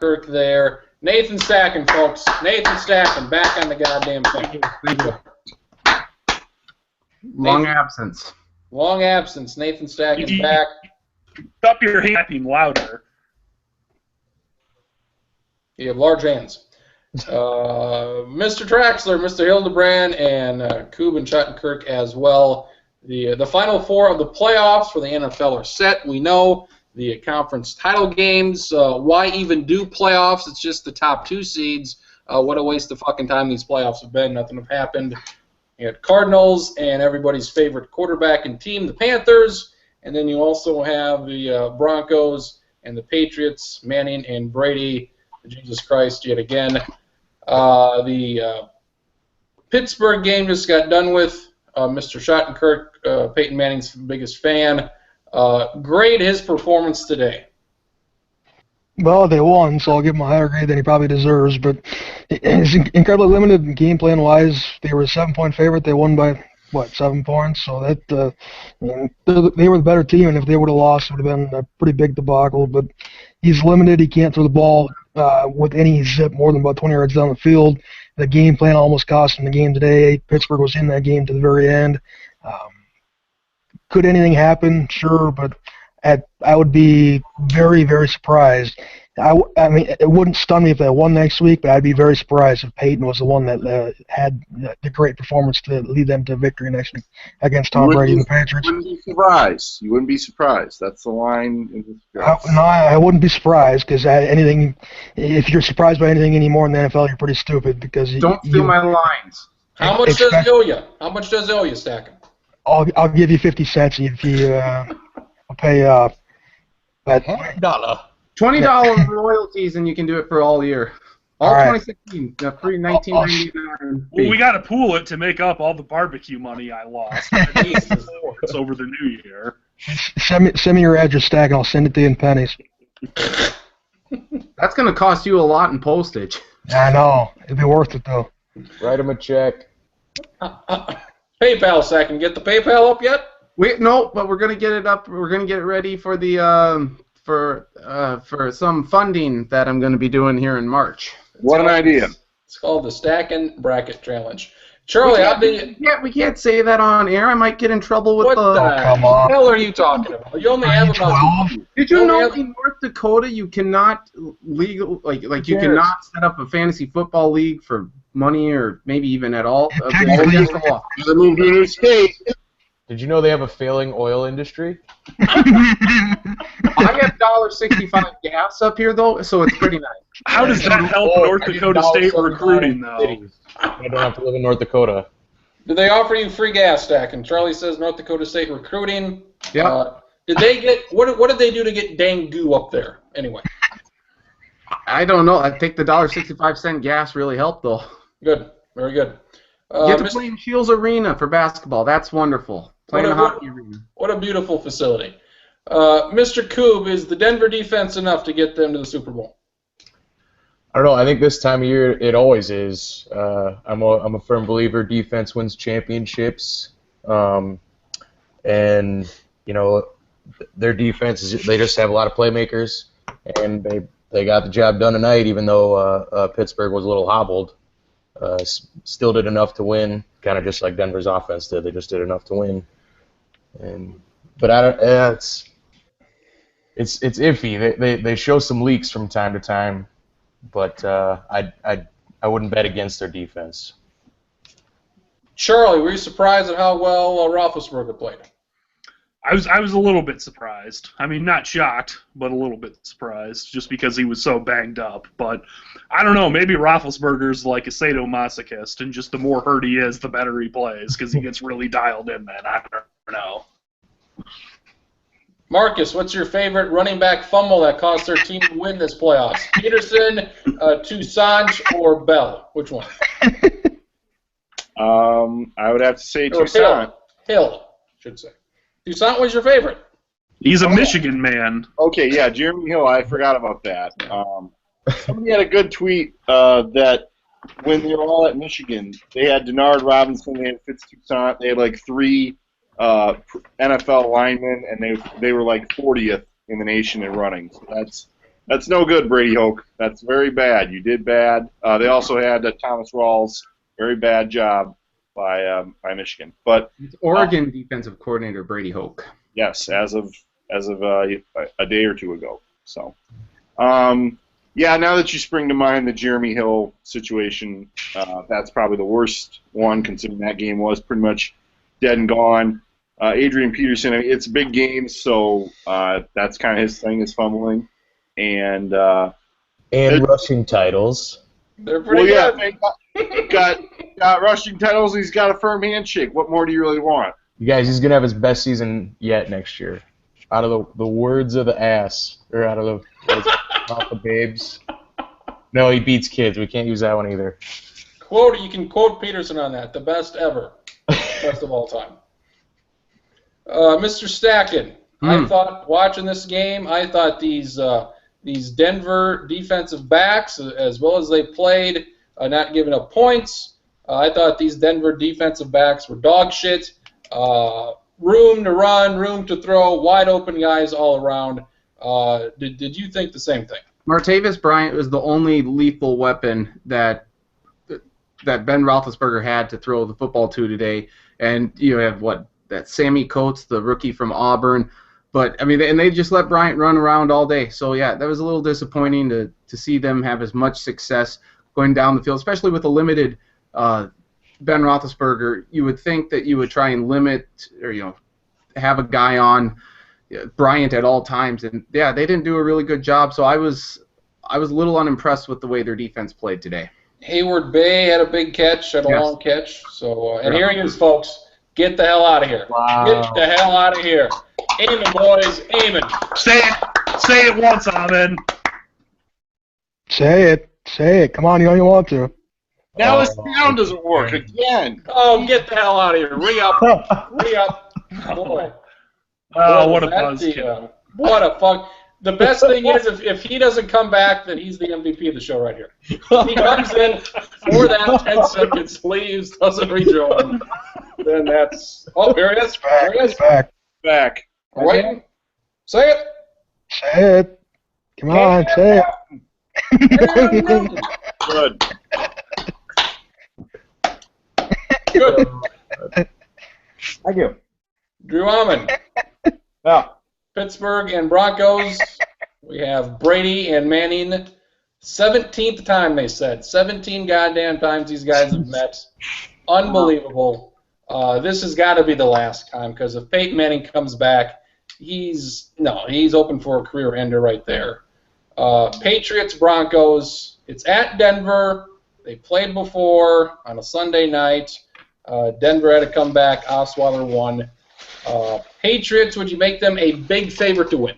Kirk there. Nathan Stacken, folks. Nathan Stacken, back on the goddamn thing. Long absence. Long absence. Nathan Stacken back. Up your hand louder. You have large hands. Mr. Traxler, Mr. Hildebrand, and Koob and Shattenkirk as well. The final four of the playoffs for the NFL are set. We know the conference title games. Why even do playoffs? It's just the top two seeds. What a waste of fucking time these playoffs have been. Nothing have happened. You had Cardinals and everybody's favorite quarterback and team, the Panthers. And then you also have the Broncos and the Patriots, Manning and Brady. Jesus Christ, yet again. The Pittsburgh game just got done with. Mr. Shattenkirk, Peyton Manning's biggest fan. Grade his performance today. Well, they won, so I'll give him a higher grade than he probably deserves. But it's incredibly limited game plan-wise. They were a 7-point favorite. They won by, 7 points? So that they were the better team, and if they would have lost, it would have been a pretty big debacle. But he's limited. He can't throw the ball with any zip more than about 20 yards down the field. The game plan almost cost him the game today. Pittsburgh was in that game to the very end. Could anything happen? Sure, but I would be very, very surprised. I mean, it wouldn't stun me if they won next week, but I'd be very surprised if Peyton was the one that had the great performance to lead them to victory next week against Tom Brady and the Patriots. You wouldn't be surprised. You wouldn't be surprised. That's the line in this draft. No, I wouldn't be surprised because if you're surprised by anything anymore in the NFL, you're pretty stupid because Don't steal my lines. How much does it owe you? How much does it owe you, Stacken? I'll give you 50 cents if you I'll pay $1. $20 royalties, and you can do it for all year. All right. 2016, free 1999. Well, we got to pool it to make up all the barbecue money I lost. It's over the new year. Send me your address, Stack, and I'll send it to you in pennies. That's going to cost you a lot in postage. I know. It'd be worth it, though. Write him a check. PayPal, Stacken. Get the PayPal up yet? No, but we're going to get it up. We're going to get it ready for the for some funding that I'm going to be doing here in March. What an idea. It's called the Stacken Bracket Challenge. Charlie, we can't say that on air. I might get in trouble with what the hell are you talking about? You only have about... Did you know in North Dakota you cannot you cannot set up a fantasy football league for money or maybe even at all? Against the law. You move to a new state. Did you know they have a failing oil industry? I have $1.65 gas up here though, so it's pretty nice. How does that help North Dakota State recruiting though? I don't have to live in North Dakota. Do they offer you free gas, Stacken? Charlie says North Dakota State recruiting. Yeah. Did they get what did they do to get dang goo up there anyway? I don't know. I think the $1.65 gas really helped though. Good, very good. Get to play in Shields Arena for basketball. That's wonderful. Playing a hockey arena. What a beautiful facility. Mr. Koob, is the Denver defense enough to get them to the Super Bowl? I don't know. I think this time of year it always is. I'm a firm believer defense wins championships, and their defense they just have a lot of playmakers, and they got the job done tonight. Even though Pittsburgh was a little hobbled, still did enough to win. Kind of just like Denver's offense did. They just did enough to win. But it's iffy. They show some leaks from time to time. But I wouldn't bet against their defense. Charlie, were you surprised at how well Roethlisberger played? I was a little bit surprised. I mean, not shocked, but a little bit surprised, just because he was so banged up. But I don't know. Maybe Roethlisberger's like a sadomasochist, and just the more hurt he is, the better he plays, because he gets really dialed in. Then I don't know. Marcus, what's your favorite running back fumble that caused their team to win this playoffs? Peterson, Toussaint, or Bell? Which one? I would have to say Toussaint. Hill, should say. Toussaint was your favorite. He's a Michigan man. Okay, yeah, Jeremy Hill. I forgot about that. Somebody had a good tweet that when they were all at Michigan, they had Denard Robinson, they had Fitz Toussaint, they had like 3 NFL linemen, and they were like 40th in the nation in running. So That's no good, Brady Hoke. That's very bad. You did bad. They also had Thomas Rawls. Very bad job by Michigan. But It's Oregon defensive coordinator Brady Hoke. yes, as of a day or two ago. So, yeah. Now that you spring to mind the Jeremy Hill situation, that's probably the worst one, considering that game was pretty much dead and gone. Adrian Peterson, I mean, it's big games, so that's kind of his thing, is fumbling. And rushing titles. They're pretty good. He got rushing titles, and he's got a firm handshake. What more do you really want? You guys, he's gonna have his best season yet next year. Out of the words of the ass, or out of the babes. No, he beats kids. We can't use that one either. You can quote Peterson on that. The best ever. Best of all time. Mr. Stacken, I thought watching this game, I thought these Denver defensive backs, as well as they played, not giving up points, I thought these Denver defensive backs were dog shit. Room to run, room to throw, wide open guys all around. Did you think the same thing? Martavis Bryant was the only lethal weapon that Ben Roethlisberger had to throw the football to today. And you have that Sammy Coates, the rookie from Auburn. But I mean, and they just let Bryant run around all day. So yeah, that was a little disappointing to see them have as much success going down the field, especially with a limited Ben Roethlisberger. You would think that you would try and limit, or have a guy on Bryant at all times, and yeah, they didn't do a really good job. So I was a little unimpressed with the way their defense played today. Hayward Bay had a big catch, had a long catch. So and here he is, folks. Get the hell out of here. Wow. Get the hell out of here. Amen, boys. Amen. Say it once, Amen. Say it. Come on, you know you want to. Now the sound doesn't work again. Oh, get the hell out of here. Re-up. Boy. Oh, what a buzzkill. What a fuck. The best thing is if he doesn't come back, then he's the MVP of the show right here. He comes in for that 10 seconds, leaves, doesn't rejoin. Then that's... Oh, here he is. Here he is. Back. Waiting. Say it. Say it. Come on, say it. Good. Good. Thank you. Drew Almond. Yeah. Pittsburgh and Broncos. We have Brady and Manning. 17th time, they said. 17 goddamn times these guys have met. Unbelievable. This has got to be the last time, because if Peyton Manning comes back, he's open for a career ender right there. Patriots, Broncos. It's at Denver. They played before on a Sunday night. Denver had to come back. Osweiler won. Patriots, would you make them a big favorite to win?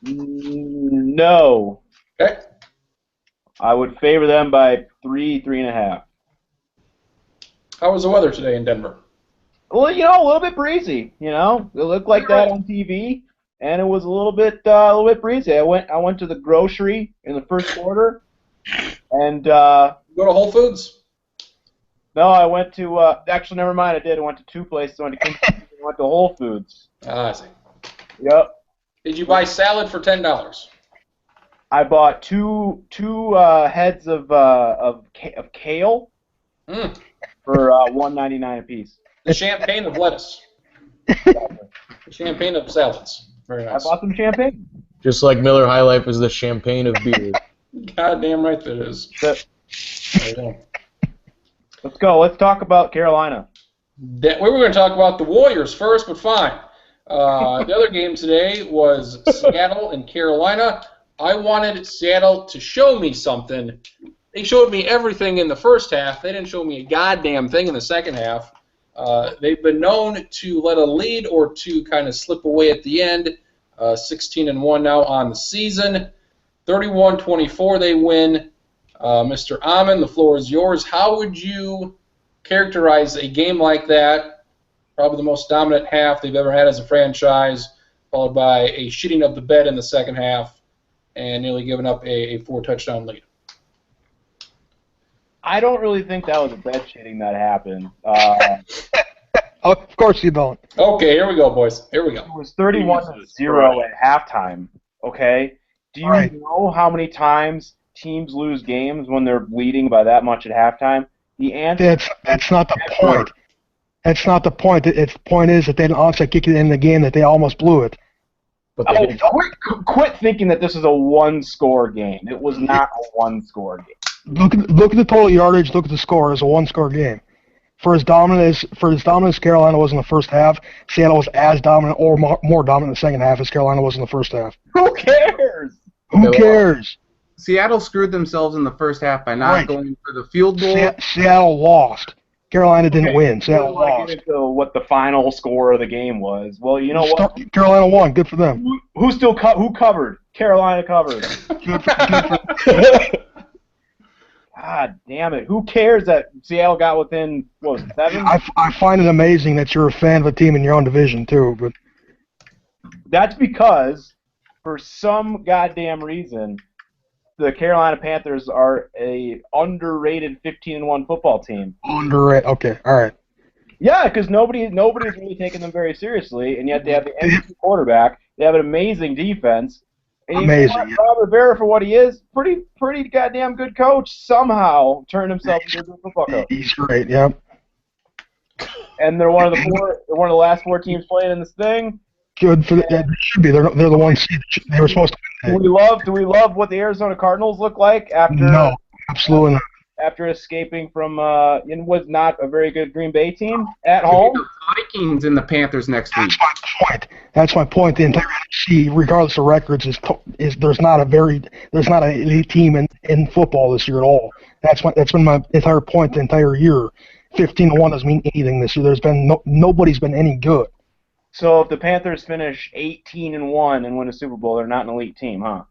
No. Okay. I would favor them by 3.5. How was the weather today in Denver? Well, a little bit breezy. It looked like that on TV, and it was a little bit breezy. I went to the grocery in the first quarter, and Go to Whole Foods? no, I went to actually, never mind. I did. I went to two places. I went to King Soopers and went to Whole Foods. I see. Yep. Did you buy salad for $10? I bought two heads of kale for $1.99 a piece. The champagne of lettuce. The champagne of salads. Very nice. I bought some champagne. Just like Miller High Life is the champagne of beer. Goddamn right that is. There you go. Let's go. Let's talk about Carolina. We were going to talk about the Warriors first, but fine. The other game today was Seattle and Carolina. I wanted Seattle to show me something. They showed me everything in the first half. They didn't show me a goddamn thing in the second half. They've been known to let a lead or two kind of slip away at the end. 16-1 now on the season. 31-24 they win. Mr. Amon, the floor is yours. How would you characterize a game like that? Probably the most dominant half they've ever had as a franchise, followed by a shitting of the bed in the second half, and nearly giving up a 4-touchdown lead. I don't really think that was a bed shitting that happened. Of course you don't. Okay, here we go, boys. Here we go. It was 31-0 at halftime. Okay, Do you Right. know how many times teams lose games when they're leading by that much at halftime? The answer. That's not the point. That's not the point. The point is that they had an onside kick in the game that they almost blew it. But they Oh, did. quit thinking that this is a one-score game. It was not a one-score game. Look at the total yardage. Look at the score. It's a one-score game. For as dominant as Carolina was in the first half, Seattle was as dominant or more dominant in the second half as Carolina was in the first half. Who cares? Who cares? Seattle screwed themselves in the first half by not Right. going for the field goal. Seattle lost. Carolina didn't Okay, win. Seattle We're not lost. getting into what the final score of the game was. Well, you know what? Carolina won. Good for them. Who covered? Carolina covered. Good for God damn it! Who cares that Seattle got within what was it, 7? I find it amazing that you're a fan of a team in your own division too. But That's because, for some goddamn reason, the Carolina Panthers are a underrated 15-1 football team. underrated. Okay, all right. Yeah, because nobody's really taking them very seriously, and yet they have the MVP quarterback. They have an amazing defense. And Amazing, You know yeah. what? Rob Rivera, for what he is, pretty goddamn good coach. Somehow turned himself into a good football coach. He's great. Yeah. And they're one of the last 4 teams playing in this thing. Good for the. They should be. They're the ones seed. They were supposed to Do win. we love what the Arizona Cardinals look like after No, absolutely not. after escaping from was not a very good Green Bay team at Give me home? the Vikings and the Panthers next week. That's my point. The entire NFC, regardless of records, is there's not an elite team in football this year at all. That's been my entire point the entire year. 15-1 doesn't mean anything this year. There's been nobody's been any good. So if the Panthers finish 18-1 and win a Super Bowl, they're not an elite team, huh?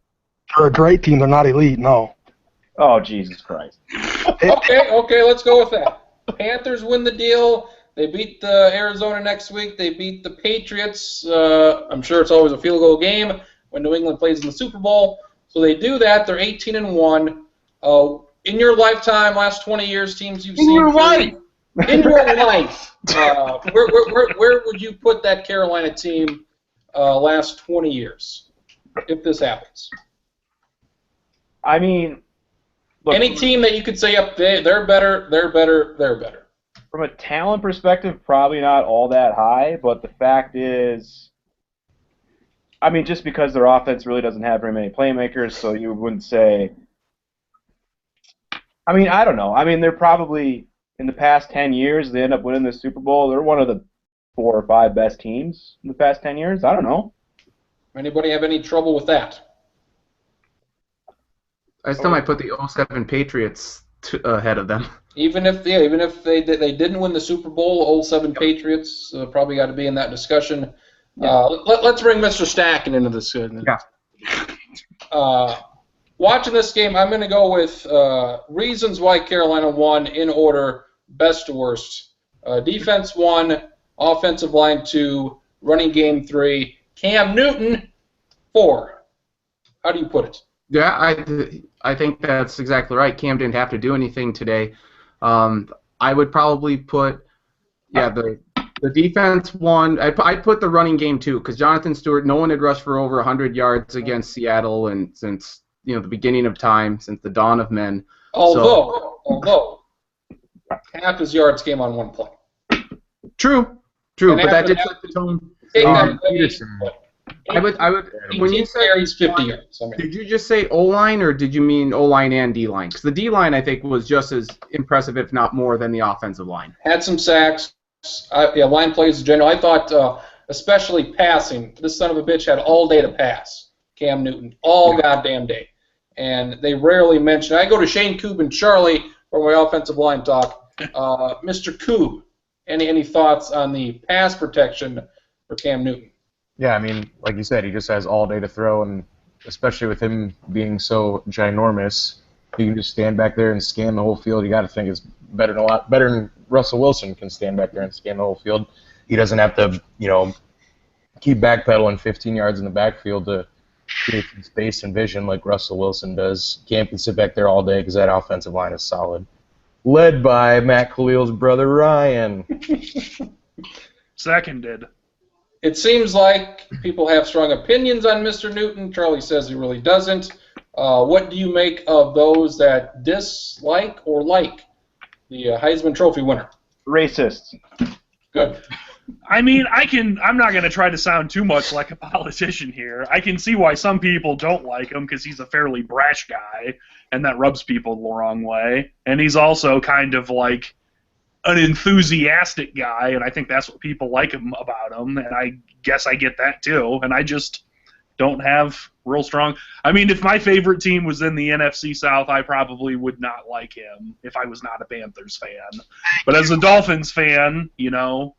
They're a great team. They're not elite. No. Oh, Jesus Christ. Okay, let's go with that. Panthers win the deal. They beat the Arizona next week. They beat the Patriots. I'm sure it's always a field goal game when New England plays in the Super Bowl. So they do that. They're 18-1. In your lifetime, last 20 years, teams you've seen. In your life! In your life, where would you put that Carolina team last 20 years if this happens? I mean, look, Any team that you could say, yep, they're better, they're better. from a talent perspective, probably not all that high, but the fact is, I mean, just because their offense really doesn't have very many playmakers, so you wouldn't say. I mean, I don't know. I mean, they're probably, in the past 10 years, they end up winning the Super Bowl. They're one of the 4 or 5 best teams in the past 10 years. I don't know. Anybody have any trouble with that? I still might put the 07 Patriots ahead of them. Even if they didn't win the Super Bowl, 07 Patriots probably got to be in that discussion. Yeah. Let's bring Mr. Stacken into this. Watching this game, I'm going to go with reasons why Carolina won in order, best to worst. Defense 1, offensive line 2, running game 3, Cam Newton 4. How do you put it? Yeah, I think that's exactly right. Cam didn't have to do anything today. I would probably put, the defense 1. I'd put the running game 2 because Jonathan Stewart, no one had rushed for over 100 yards against Seattle and since the beginning of time, since the dawn of men. Although half his yards came on one play. True, And but that after did set the tone. Take Um, that, I would. When you said, carries 50 yards. did you just say O-line or did you mean O-line and D-line? Because the D-line I think was just as impressive, if not more, than the offensive line. Had some sacks. Line plays in general. I thought, especially passing, this son of a bitch had all day to pass. Cam Newton, all goddamn day. And they rarely mention. I go to Shane Koob and Charlie for my offensive line talk. Mr. Koob, any thoughts on the pass protection for Cam Newton? Yeah, I mean, like you said, he just has all day to throw, and especially with him being so ginormous, he can just stand back there and scan the whole field. You got to think it's better than Russell Wilson can stand back there and scan the whole field. He doesn't have to, keep backpedaling 15 yards in the backfield to create some space and vision like Russell Wilson does. Cam can sit back there all day because that offensive line is solid. Led by Matt Khalil's brother Ryan. Seconded. It seems like people have strong opinions on Mr. Newton. Charlie says he really doesn't. What do you make of those that dislike or like the Heisman Trophy winner? Racists. Good. I mean, I'm not going to try to sound too much like a politician here. I can see why some people don't like him because he's a fairly brash guy, and that rubs people the wrong way. And he's also kind of like an enthusiastic guy, and I think that's what people like about him, and I guess I get that too. And I just don't have real strong... I mean, if my favorite team was in the NFC South, I probably would not like him if I was not a Panthers fan. But as a Dolphins fan, you know,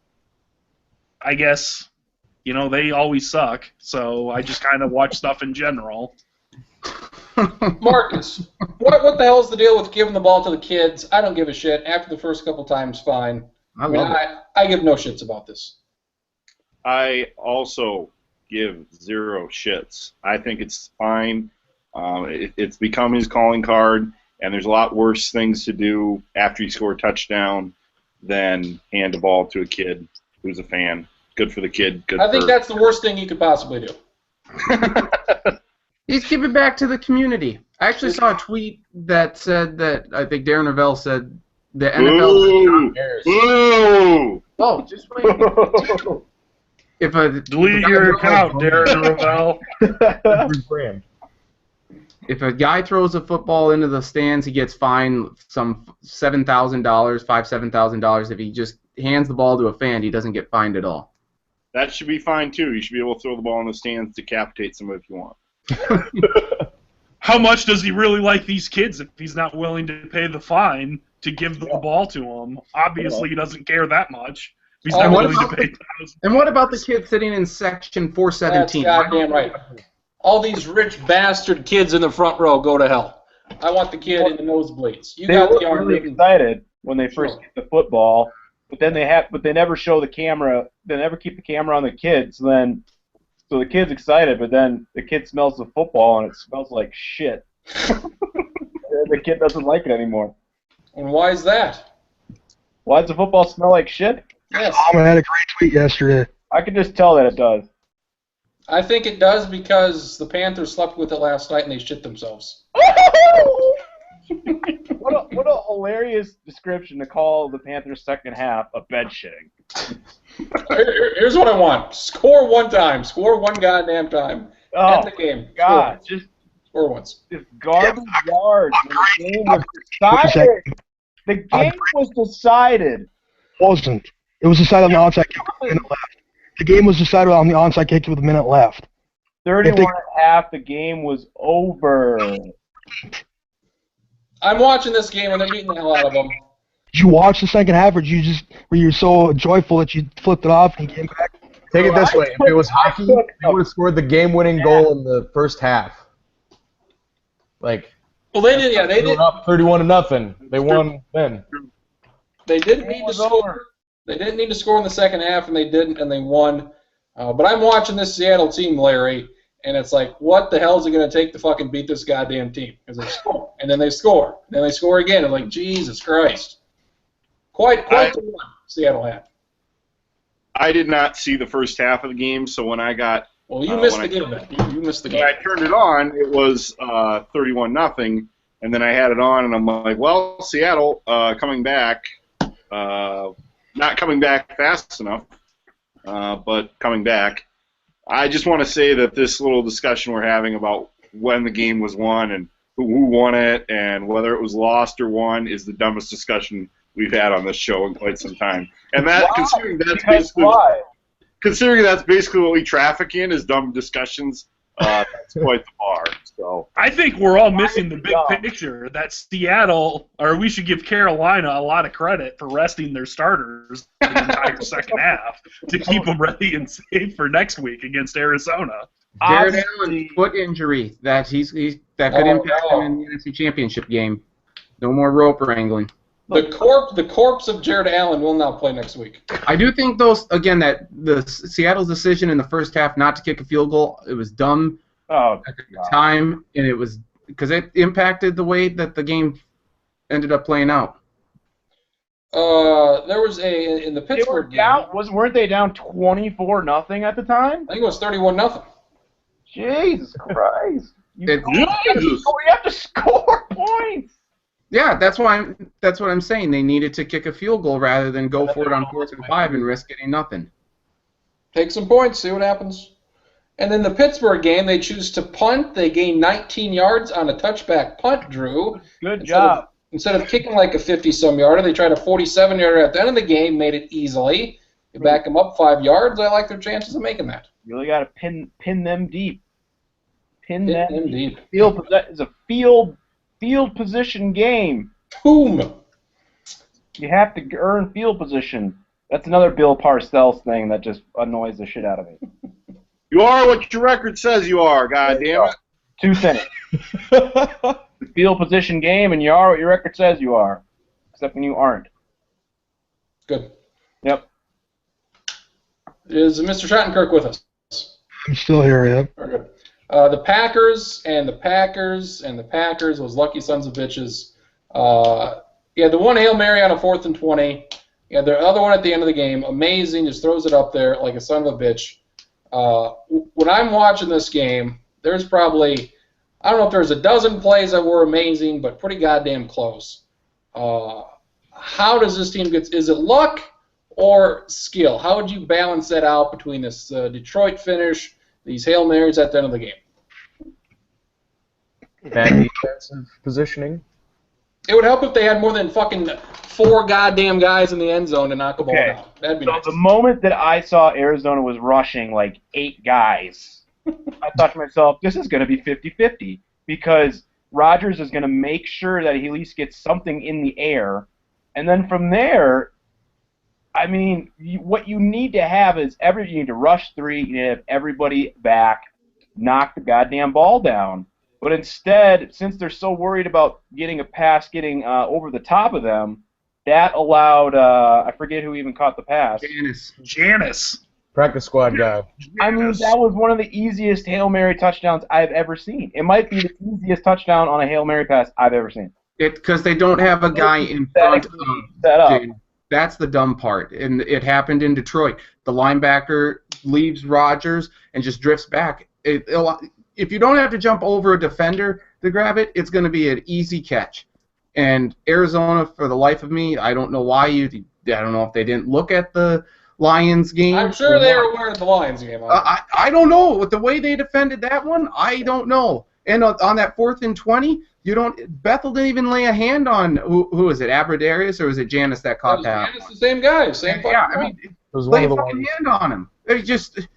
I guess, you know, they always suck, so I just kind of watch stuff in general. Marcus, what the hell's the deal with giving the ball to the kids? I don't give a shit. After the first couple times, fine. I give no shits about this. I also give zero shits. I think it's fine. It's become his calling card, and there's a lot worse things to do after you score a touchdown than hand the ball to a kid who's a fan. Good for the kid. I think that's the worst thing you could possibly do. He's giving back to the community. I actually saw a tweet that said that I think Darren Ravel said the NFL. Ooh. Oh, just wait. Delete your account, Darren Ravel. Rebrand. If a guy throws a football into the stands, he gets fined some $7,000, $7,000. If he just hands the ball to a fan, he doesn't get fined at all. That should be fine too. You should be able to throw the ball in the stands, decapitate somebody if you want. How much does he really like these kids if he's not willing to pay the fine to give the ball to them? Obviously, he doesn't care that much. He's not willing to pay $1,000. And what about the kid sitting in section 417? That's goddamn right. All these rich bastard kids in the front row go to hell. I want the kid in the nosebleeds. They look really excited when they first get the football, but then they never show the camera. They never keep the camera on the kids. So the kid's excited, but then the kid smells the football and it smells like shit. The kid doesn't like it anymore. And why is that? Why does the football smell like shit? Yes. Mom had a great tweet yesterday. I can just tell that it does. I think it does because the Panthers slept with it last night and they shit themselves. What a hilarious description to call the Panthers' second half a bed shitting. Here's what I want. Score one time. Score one goddamn time. End the game. God, score once. Just garbage yards. The game was decided. The game was decided. It wasn't. It was decided on the onside kick with a minute left. The game was decided on the onside kick with a minute left. 31 and a half, the game was over. I'm watching this game and they're beating the hell out of them. Did you watch the second half, or were you so joyful that you flipped it off and you came back? Take it this way: if it was hockey, they would have scored the game-winning goal in the first half. Well, they did. Yeah, they did. Up 31-0. They won then. They didn't need to score. They didn't need to score in the second half, and they didn't, and they won. But I'm watching this Seattle team, Larry, and it's like, what the hell is it going to take to fucking beat this goddamn team? Because they score, and then they score, and then they score again. And like, Jesus Christ. Quite the one Seattle had. I did not see the first half of the game, so when I got... Well, you missed the game then. You missed the game. When I turned it on, it was 31-0, and then I had it on, and I'm like, well, Seattle coming back, not coming back fast enough, but coming back. I just want to say that this little discussion we're having about when the game was won and who won it and whether it was lost or won is the dumbest discussion we've had on this show in quite some time. And that, considering that's basically what we traffic in is dumb discussions, that's quite the bar. So I think we're all missing the big picture that Seattle, or we should give Carolina a lot of credit for resting their starters the entire second half to keep them ready and safe for next week against Arizona. Jared Allen, foot injury that that could impact him in the NFC Championship game. No more rope wrangling. The corpse of Jared Allen will not play next week. I do think that the Seattle's decision in the first half not to kick a field goal, it was dumb at the time, and it was because it impacted the way that the game ended up playing out. There was in the They were Pittsburgh game. down. Weren't they down 24-0 at the time? I think it was 31-0. Jesus Christ! You It's- have to score points. Yeah, that's what I'm saying. They needed to kick a field goal rather than go for it on 4th and 5 and risk getting nothing. Take some points, see what happens. And then the Pittsburgh game, they choose to punt. They gain 19 yards on a touchback punt, Drew. Good job. Instead of kicking like a 50-some yarder, they tried a 47-yarder at the end of the game, made it easily. They back them up 5 yards. I like their chances of making that. You really got to pin them deep. Pin Hit them them deep. Field is a field position game. Boom. You have to earn field position. That's another Bill Parcells thing that just annoys the shit out of me. You are what your record says you are, God damn it. 2 things. Field position game, and you are what your record says you are. Except when you aren't. Good. Yep. Is Mr. Schottenkirk with us? I'm still here, yeah. Very good. The Packers, those lucky sons of bitches. The one Hail Mary on a 4th and 20. Yeah, the other one at the end of the game, amazing, just throws it up there like a son of a bitch. When I'm watching this game, there's probably, I don't know if there's a dozen plays that were amazing, but pretty goddamn close. How does this team get, is it luck or skill? How would you balance that out between this Detroit finish, these Hail Marys at the end of the game? Bad defensive positioning. It would help if they had more than fucking 4 goddamn guys in the end zone to knock the ball Okay. down. That'd be So nice. the moment that I saw Arizona was rushing like 8 guys, I thought to myself, this is going to be 50-50 because Rodgers is going to make sure that he at least gets something in the air. And then from there, I mean, what you need to have is you need to rush 3, you need to have everybody back, knock the goddamn ball down. But instead, since they're so worried about getting a pass getting over the top of them, that allowed, I forget who even caught the pass. Janis. Practice squad guy. I mean, that was one of the easiest Hail Mary touchdowns I've ever seen. It might be the easiest touchdown on a Hail Mary pass I've ever seen. Because they don't have a guy in front of them. Set up. Dude, that's the dumb part. And it happened in Detroit. The linebacker leaves Rodgers and just drifts back. If you don't have to jump over a defender to grab it, it's going to be an easy catch. And Arizona, for the life of me, I don't know why I don't know if they didn't look at the Lions game. I'm sure they were aware of the Lions game. I don't know. With the way they defended that one, I don't know. And on that 4th and 20, Bethel didn't even lay a hand on who is it, Abradarius, or was it Janis that caught that? It's the same guy. Same Yeah, fucking I mean, It was lay one a of the fucking ones. hand on him. They just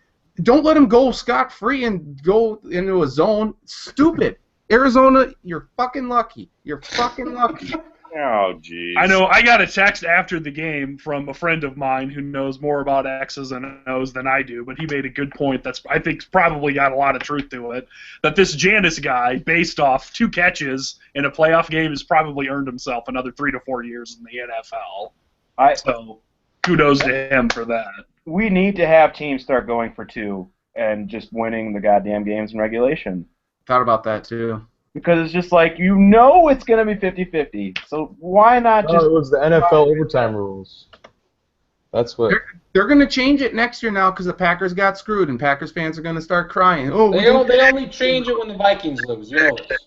don't let him go scot-free and go into a zone. Stupid. Arizona, you're fucking lucky. You're fucking lucky. Oh, jeez. I know. I got a text after the game from a friend of mine who knows more about X's and O's than I do, but he made a good point that's I think probably got a lot of truth to it. That this Janis guy, based off 2 catches in a playoff game, has probably earned himself another 3 to 4 years in the NFL. So kudos to him for that. We need to have teams start going for 2 and just winning the goddamn games in regulation. Thought about that, too. Because it's just like, it's going to be 50-50. So why not No, just... it was the NFL overtime rules. That's what. They're going to change it next year now because the Packers got screwed, and Packers fans are going to start crying. Oh, They only change it when the Vikings lose. You know this.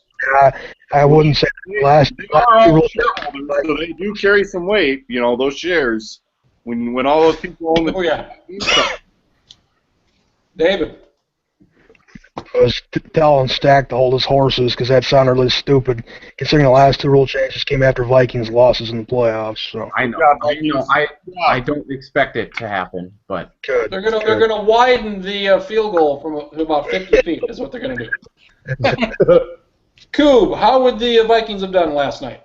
I wouldn't say last They two are all rules. shareholders, so they do carry some weight, those shares. When all those people own the Oh, yeah. David. I was telling Stack to hold his horses because that sounded really stupid, considering the last 2 rule changes came after Vikings losses in the playoffs. So I know. I don't expect it to happen, but good. They're gonna widen the field goal from about 50 feet. Is what they're gonna do. Coob, how would the Vikings have done last night?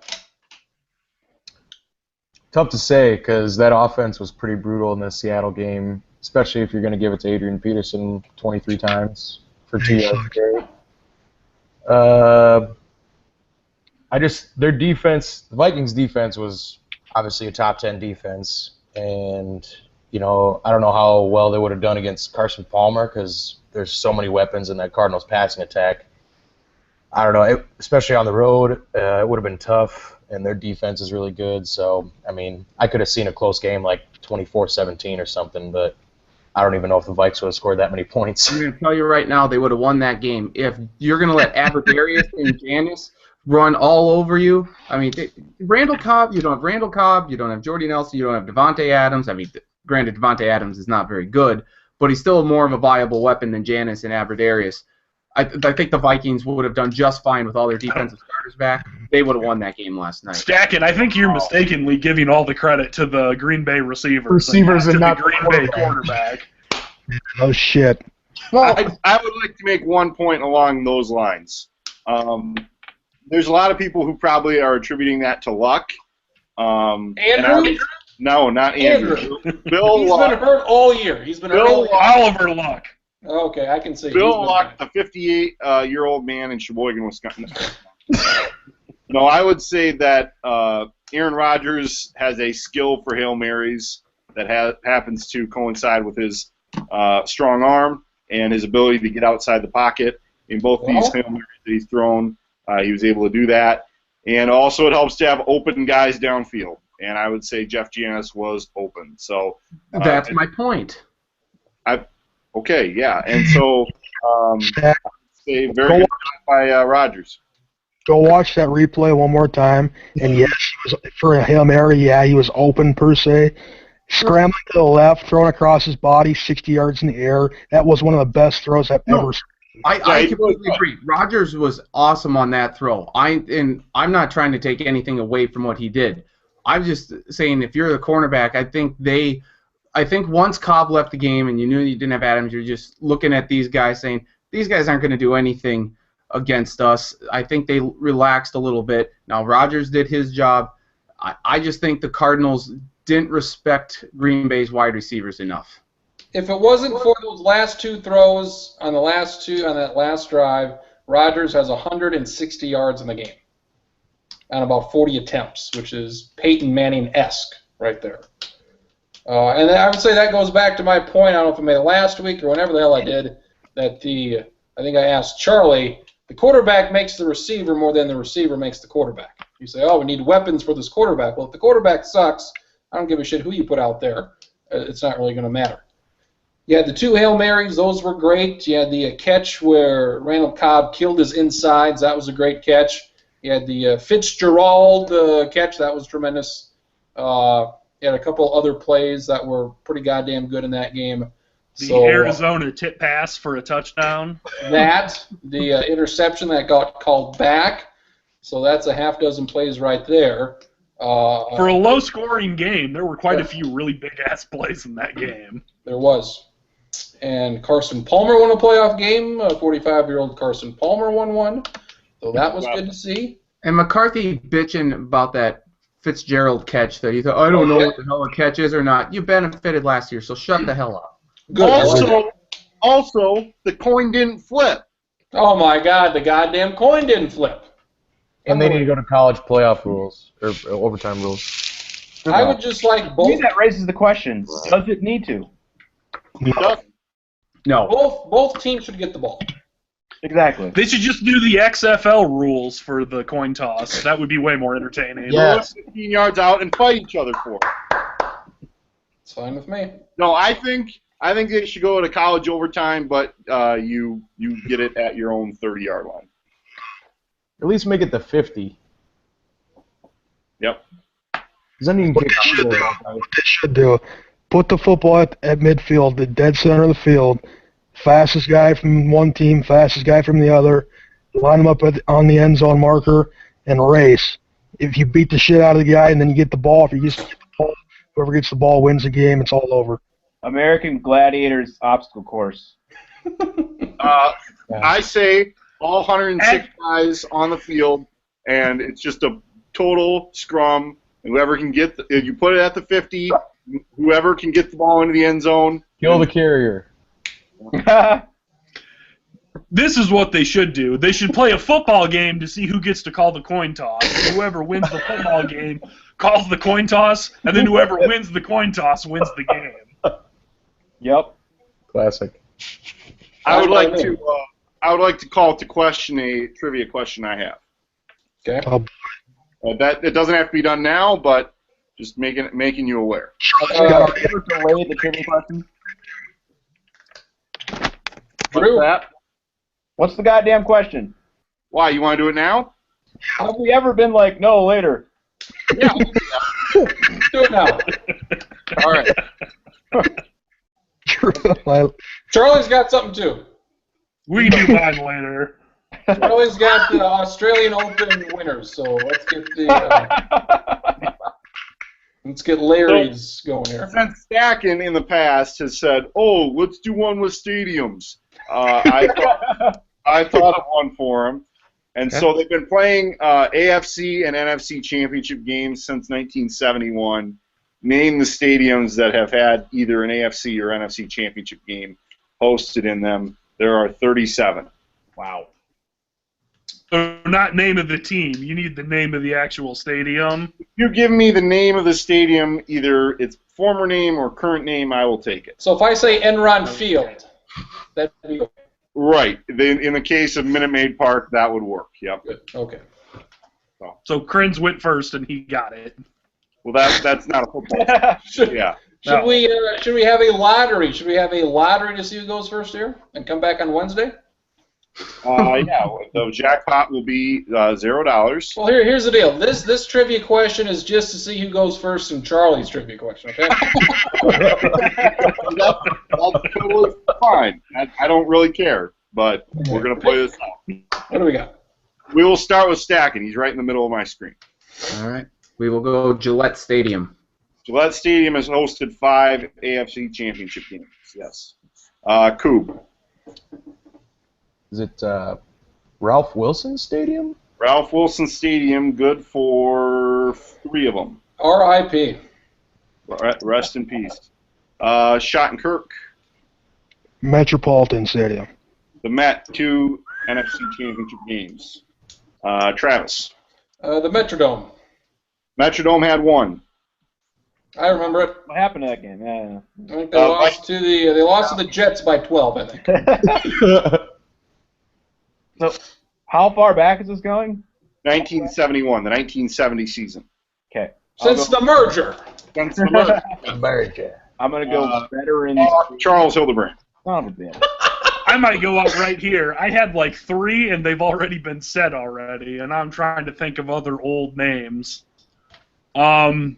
Tough to say because that offense was pretty brutal in the Seattle game, especially if you're going to give it to Adrian Peterson 23 times for 2 yards a carry. Their defense, the Vikings' defense was obviously a top 10 defense, and I don't know how well they would have done against Carson Palmer because there's so many weapons in that Cardinals passing attack. I don't know, especially on the road, it would have been tough. and their defense is really good. So, I mean, I could have seen a close game like 24-17 or something, but I don't even know if the Vikes would have scored that many points. I'm going to tell you right now, they would have won that game. If you're going to let Aberdarius and Janis run all over you, I mean, Randall Cobb, you don't have Randall Cobb, you don't have Jordy Nelson, you don't have Devontae Adams. I mean, granted, Devontae Adams is not very good, but he's still more of a viable weapon than Janis and Aberdarius. I think the Vikings would have done just fine with all their defensive starters back. They would have won that game last night. Stackett, I think you're mistakenly giving all the credit to the Green Bay receivers. Receivers and not the Green Bay quarterback. Oh, shit. Well, I would like to make one point along those lines. There's a lot of people who probably are attributing that to luck. Andrew? No, not Andrew. Bill He's Luck. been hurt all year. He's been hurt Bill all year. Oliver Luck. Okay, I can see. Bill Luck, the 58-year-old man in Sheboygan, Wisconsin. No, I would say that Aaron Rodgers has a skill for Hail Marys that happens to coincide with his strong arm and his ability to get outside the pocket. In both these Hail Marys that he's thrown, he was able to do that. And also it helps to have open guys downfield. And I would say Jeff Janis was open. So That's my point. Okay, yeah. And so I'd say very good job by Rodgers. Go watch that replay one more time. And yes, he was, for a Hail Mary, yeah, he was open per se. Scrambling to the left, throwing across his body, 60 yards in the air. That was one of the best throws I've ever seen. I completely agree. Rodgers was awesome on that throw. I'm not trying to take anything away from what he did. I'm just saying if you're the cornerback, I think once Cobb left the game and you knew you didn't have Adams, you're just looking at these guys saying, these guys aren't going to do anything against us. I think they relaxed a little bit. Now, Rodgers did his job. I just think the Cardinals didn't respect Green Bay's wide receivers enough. If it wasn't for those last two throws on that last drive, Rodgers has 160 yards in the game on about 40 attempts, which is Peyton Manning-esque right there. And I would say that goes back to my point, I don't know if I made it last week or whenever the hell I did, that I think I asked Charlie, the quarterback makes the receiver more than the receiver makes the quarterback. You say, oh, we need weapons for this quarterback. Well, if the quarterback sucks, I don't give a shit who you put out there. It's not really going to matter. You had the two Hail Marys. Those were great. You had the catch where Randall Cobb killed his insides. That was a great catch. You had the Fitzgerald catch. That was tremendous. You had a couple other plays that were pretty goddamn good in that game. The Arizona tip pass for a touchdown. The interception that got called back. So that's a half dozen plays right there. For a low-scoring game, there were quite a few really big-ass plays in that game. There was. And Carson Palmer won a playoff game. 45-year-old Carson Palmer won one. So that was good to see. And McCarthy bitching about that Fitzgerald catch that he thought, I don't know what the hell a catch is or not. You benefited last year, so shut the hell up. Good. Also, the coin didn't flip. Oh, my God, the goddamn coin didn't flip. And they need to go to college playoff rules, or overtime rules. I would just like both. To me, that raises the question, does it need to? No. Both teams should get the ball. Exactly. They should just do the XFL rules for the coin toss. That would be way more entertaining. Yes. 15 yards out and fight each other for it. It's fine with me. No, I think they should go to college overtime, but you get it at your own 30-yard line. At least make it the 50. Yep. Then you can kick What they should do, put the football at midfield, the dead center of the field, fastest guy from one team, fastest guy from the other, line them up on the end zone marker, and race. If you beat the shit out of the guy and then you get the ball, if you just get the ball, whoever gets the ball wins the game, it's all over. American Gladiators obstacle course. I say all 106 guys on the field, and it's just a total scrum. Whoever can get if you put it at the 50, whoever can get the ball into the end zone. Kill the carrier. This is what they should do. They should play a football game to see who gets to call the coin toss. Whoever wins the football game calls the coin toss, and then whoever wins the coin toss wins the game. Yep. Classic. I would like to call to question a trivia question I have. Okay. That it doesn't have to be done now, but just making you aware. Have we ever delayed the trivia question? Drew, What's that? What's the goddamn question? Why, you want to do it now? Have we ever been like, no, later? Yeah. do it now. All right. Charlie's got something too. We can do mine later. Charlie's got the Australian Open winners, so let's get Larry's going here. Since Stacken in the past has said, "Oh, let's do one with stadiums," I thought of one for him, and so they've been playing AFC and NFC championship games since 1971. Name the stadiums that have had either an AFC or NFC championship game hosted in them. There are 37. Wow. So not name of the team. You need the name of the actual stadium. If you give me the name of the stadium, either its former name or current name, I will take it. So if I say Enron Field, that'd be okay. Right. In the case of Minute Maid Park, that would work. Yep. Good. Okay. So Krins went first and he got it. Well, that's not a football. Yeah. Should we have a lottery? Should we have a lottery to see who goes first here and come back on Wednesday? Yeah. The jackpot will be $0. Well, here's the deal. This trivia question is just to see who goes first in Charlie's trivia question. Okay. That's totally fine. I don't really care, but we're gonna play this out. What do we got? We will start with Stacken. He's right in the middle of my screen. All right. We will go Gillette Stadium. Gillette Stadium has hosted 5 AFC championship games. Yes. Coob. Is it Ralph Wilson Stadium? Ralph Wilson Stadium, good for 3 of them. R.I.P. Rest in peace. Schottenkirk. Metropolitan Stadium. The Met, 2 NFC championship games. Travis. The Metrodome. Metrodome had 1. I remember it. What happened to that game? Yeah. I think they lost to the Jets by 12. I think. So, how far back is this going? 1971, the 1970 season. Okay. Since the merger. Since the merger. America. I'm gonna go veterans. Charles Hildebrand. Son of a bitch. I might go out right here. I had like 3, and they've already been said already, and I'm trying to think of other old names. There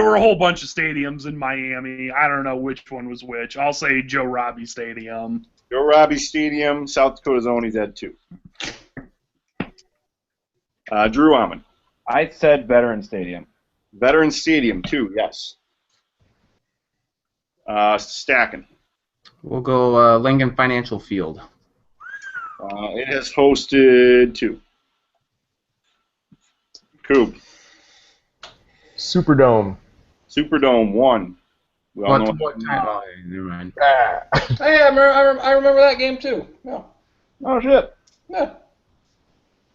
were a whole bunch of stadiums in Miami. I don't know which one was which. I'll say Joe Robbie Stadium. Joe Robbie Stadium, South Dakota Zonies had 2. Drew Ahman. I said Veterans Stadium. Veterans Stadium, 2, yes. Stacken. We'll go Lincoln Financial Field. It has hosted 2. Coop. Superdome. Superdome, 1. We all know What time? Oh, never mind. Hey, I remember that game too. Yeah. Oh shit. Yeah.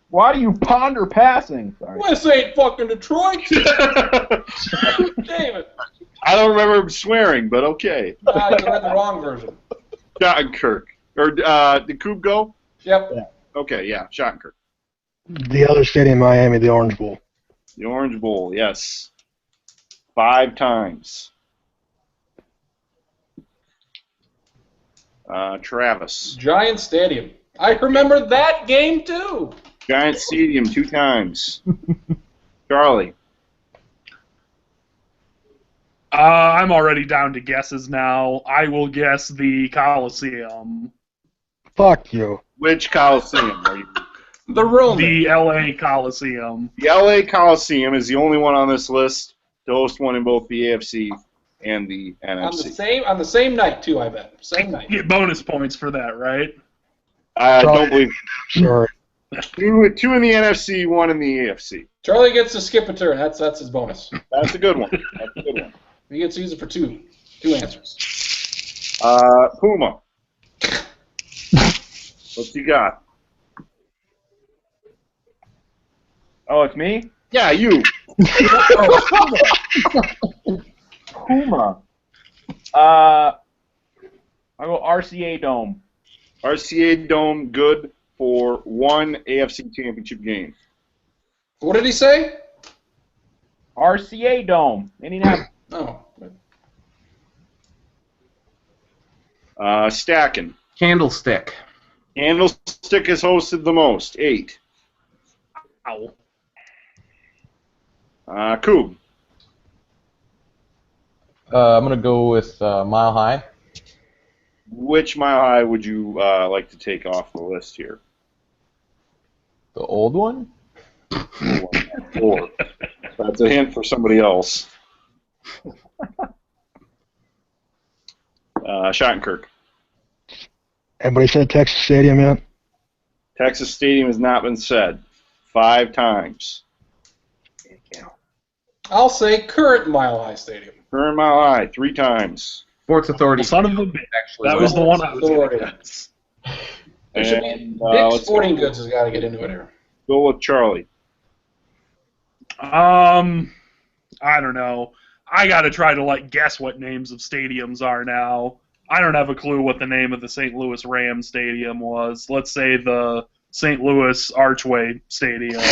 Why do you ponder passing? Sorry. This ain't fucking Detroit. Damn it. I don't remember swearing, but okay. You read the wrong version. Schottenkirk. Or did Coop go? Yep. Yeah. Okay, yeah, Schottenkirk. The other stadium in Miami, the Orange Bowl. The Orange Bowl, yes. 5 times. Travis. Giant Stadium. I remember that game too. Giant Stadium, 2 times. Charlie. I'm already down to guesses now. I will guess the Coliseum. Fuck you. Which Coliseum are you? The Roman. The LA Coliseum. The LA Coliseum is the only one on this list to host one in both the AFC and the NFC. On the same night too, I bet. Same night. You get bonus points for that, right? I don't believe Sorry. 2 in the NFC, 1 in the AFC. Charlie gets to skip a turn. That's his bonus. That's a good one. That's a good one. He gets to use it for 2 answers. Puma. What's he got? Oh, it's me? Yeah, you. Puma. I'll go RCA Dome. RCA Dome, good for one AFC Championship game. What did he say? RCA Dome, Indianapolis. Oh. Stacking. Candlestick. Candlestick has hosted the most, 8. Ow. Coop. I'm gonna go with Mile High. Which Mile High would you like to take off the list here? The old one? 4. That's a hint for somebody else. Schottenkirk. Anybody said Texas Stadium yet? Texas Stadium has not been said. 5 times. I'll say current Mile High Stadium. Current Mile High, 3 times. Sports Authority. Son of a bitch. Actually, That was the one I was going to Authority. guess. There should And, be Dick's let's Sporting Goods has got to get into it here. go with Charlie. I don't know. I got to try to guess what names of stadiums are now. I don't have a clue what the name of the St. Louis Rams Stadium was. Let's say the St. Louis Archway Stadium,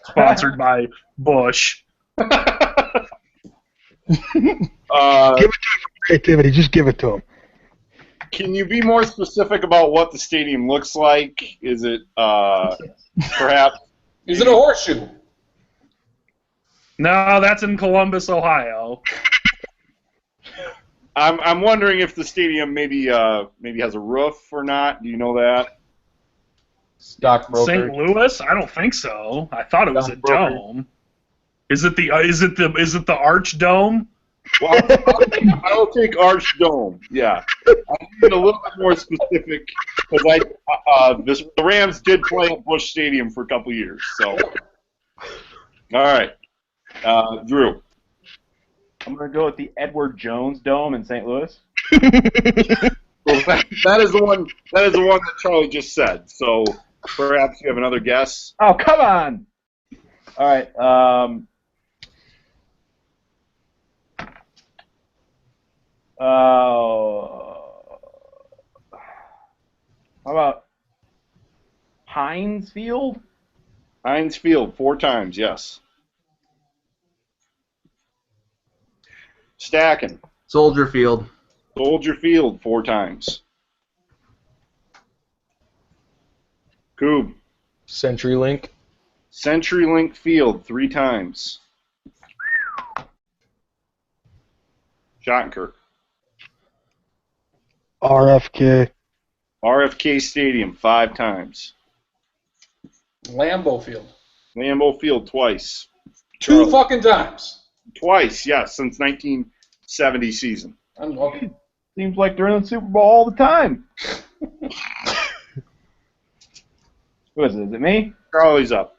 sponsored by Bush. Give it to him for creativity. Just give it to him. Can you be more specific about what the stadium looks like? Is it perhaps? Is it a horseshoe? No, that's in Columbus, Ohio. I'm wondering if the stadium maybe has a roof or not. Do you know that? Stockbroker. St. Louis? I don't think so. I thought it was a Stockbroker. dome. Is it the Arch Dome? Well, I'll take Arch Dome. Yeah, I'm being a little bit more specific because the Rams did play at Busch Stadium for a couple years. So, all right, Drew. I'm going to go with the Edward Jones Dome in St. Louis. Well, that is the one. That is the one that Charlie just said. So perhaps you have another guess. Oh, come on! All right. How about Heinz Field? Heinz Field 4 times. Yes. Stacking. Soldier Field. Soldier Field 4 times. Coob. CenturyLink. CenturyLink Field 3 times. Schottenkirk. RFK. RFK Stadium 5 times. Lambeau Field. Lambeau Field twice. 2 fucking times. Twice, yes, since 1970 season. Okay. Seems like they're in the Super Bowl all the time. Who is it? Is it me? Charlie's up.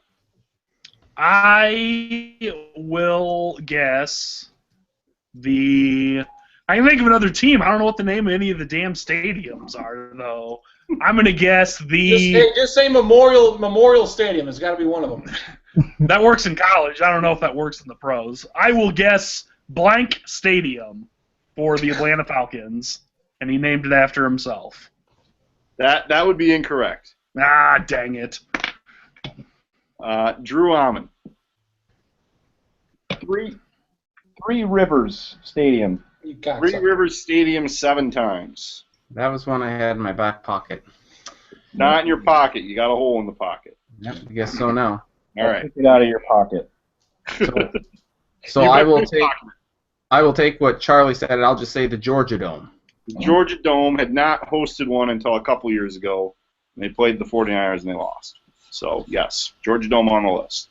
I will guess I can think of another team. I don't know what the name of any of the damn stadiums are, though. I'm going to guess Just say Memorial Stadium. It's got to be one of them. That works in college. I don't know if that works in the pros. I will guess blank stadium for the Atlanta Falcons, and he named it after himself. That would be incorrect. Ah, dang it. Drew Almond. Three Rivers Stadium. You got Three something. Rivers Stadium 7 times. That was one I had in my back pocket. Not in your pocket. You got a hole in the pocket. Yep, I guess so now. All right. Take it out of your pocket. So You I got will your take pocket. I will take what Charlie said, and I'll just say the Georgia Dome. The Georgia Dome had not hosted one until a couple years ago. And they played the 49ers and they lost. So, yes, Georgia Dome on the list.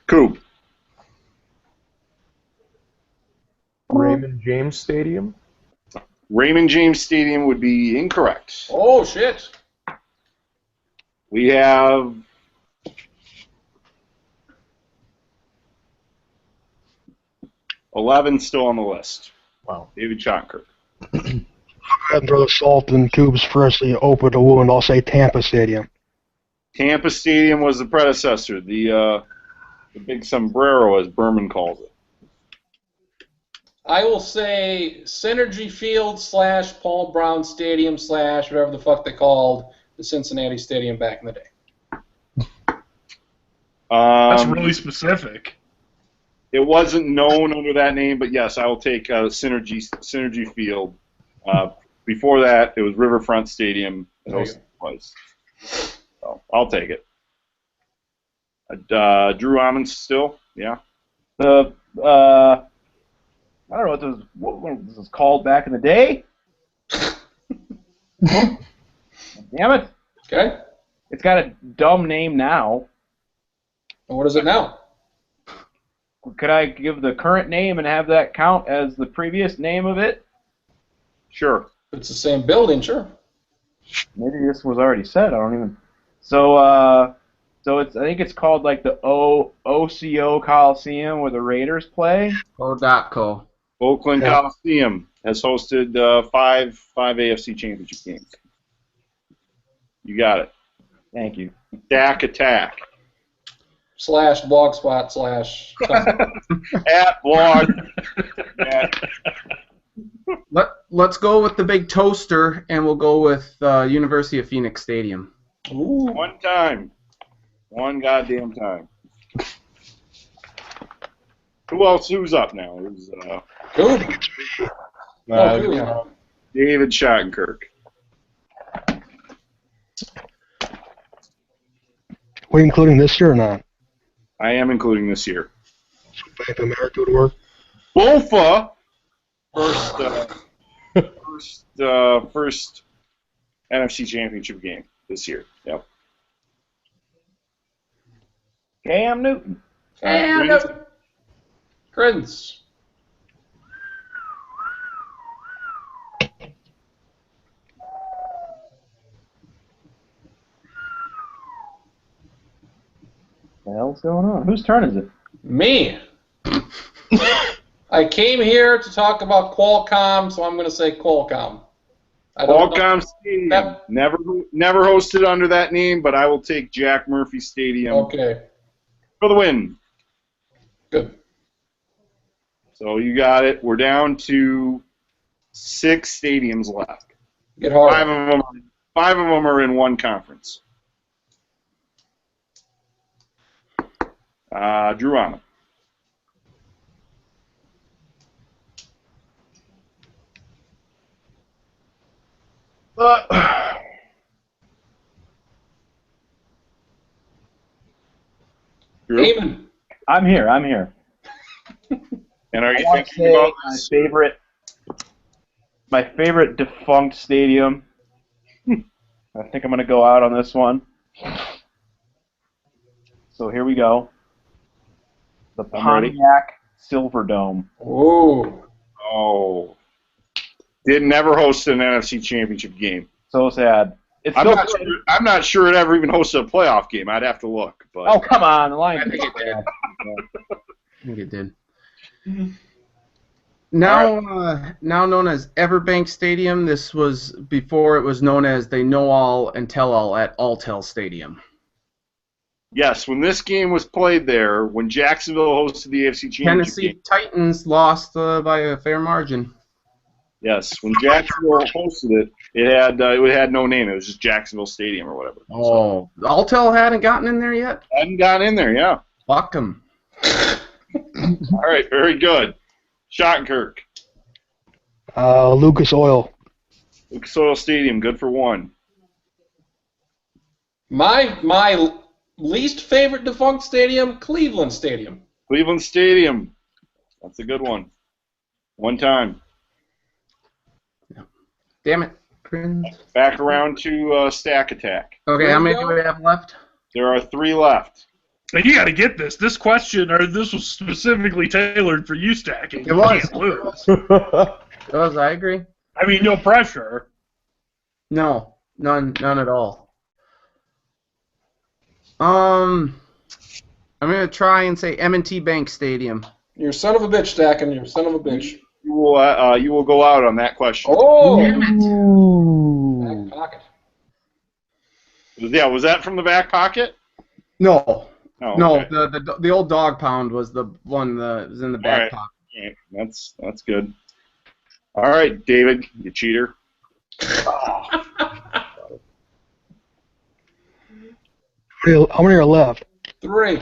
Coop. Raymond James Stadium. Raymond James Stadium would be incorrect. Oh, shit. We have $11 still on the list. Wow. David Schottenkirk. Go ahead and throw the salt in Coop's freshly opened wound. I'll say Tampa Stadium. Tampa Stadium was the predecessor, the big sombrero, as Berman calls it. I will say Synergy Field / Paul Brown Stadium / whatever the fuck they called the Cincinnati Stadium back in the day. That's really specific. It wasn't known under that name, but yes, I will take Synergy Field. Before that, it was Riverfront Stadium. It was. So I'll take it. Drew Ammons still, yeah. I don't know what this was called back in the day. Damn it! Okay. It's got a dumb name now. And what is it now? Could I give the current name and have that count as the previous name of it? Sure. It's the same building, sure. Maybe this was already said. I don't even. So it's. I think it's called like the OCO Coliseum where the Raiders play. O.co. Oakland Coliseum has hosted five AFC Championship games. You got it. Thank you. Stack Attack. /blogspot / At blog. Let's go with the big toaster, and we'll go with University of Phoenix Stadium. Ooh. One time. One goddamn time. Who's up now? Who's, Cool. David Schottenkirk. We including this year or not? I am including this year. Bank of America would work. Bofa, first NFC Championship game this year. Yep. Cam Newton. Prince. What the hell's going on? Whose turn is it? Me. I came here to talk about Qualcomm, so I'm going to say Qualcomm. Qualcomm Stadium. Never hosted under that name, but I will take Jack Murphy Stadium for the win. Good. So you got it. We're down to 6 stadiums left. Get hard. 5 of them are in one conference. Drew Ammons. Eamon. I'm here. And are you I want to thinking say about this? my favorite defunct stadium. I think I'm going to go out on this one. So here we go. The Pontiac Silverdome. Ooh. Oh. Never hosted an NFC Championship game. So sad. It's I'm not sure it ever even hosted a playoff game. I'd have to look. But oh, come on. The Lions. I think it did. I think it did. Now known as Everbank Stadium, this was before it was known as They Know All and Tell All at Alltel Stadium. Yes, when this game was played there, when Jacksonville hosted the AFC Championship Tennessee game. Titans lost by a fair margin. Yes, when Jacksonville hosted it had no name. It was just Jacksonville Stadium or whatever. Oh, Alltel hadn't gotten in there yet? Hadn't gotten in there, yeah. Fuck them. All right, very good. Schottenkirk. Lucas Oil. Lucas Oil Stadium, good for 1. My least favorite defunct stadium, Cleveland Stadium. Cleveland Stadium. That's a good one. One time. Damn it, Prince. Back around to Stack Attack. Okay, how many do we have left? There are 3 left. And you got to get this. This question, or this was specifically tailored for you, Stacking. It was. You can't lose. It was, I agree. I mean, no pressure. No, none at all. I'm gonna try and say M&T Bank Stadium. You're a son of a bitch, Stacking. You're a son of a bitch. You will go out on that question. Oh! Damn it. Back pocket. Yeah, was that from the back pocket? No. Oh, No, okay. the old dog pound was the one that was in the back All right. pocket. Okay, that's good. All right, David, you cheater. How many are left? 3.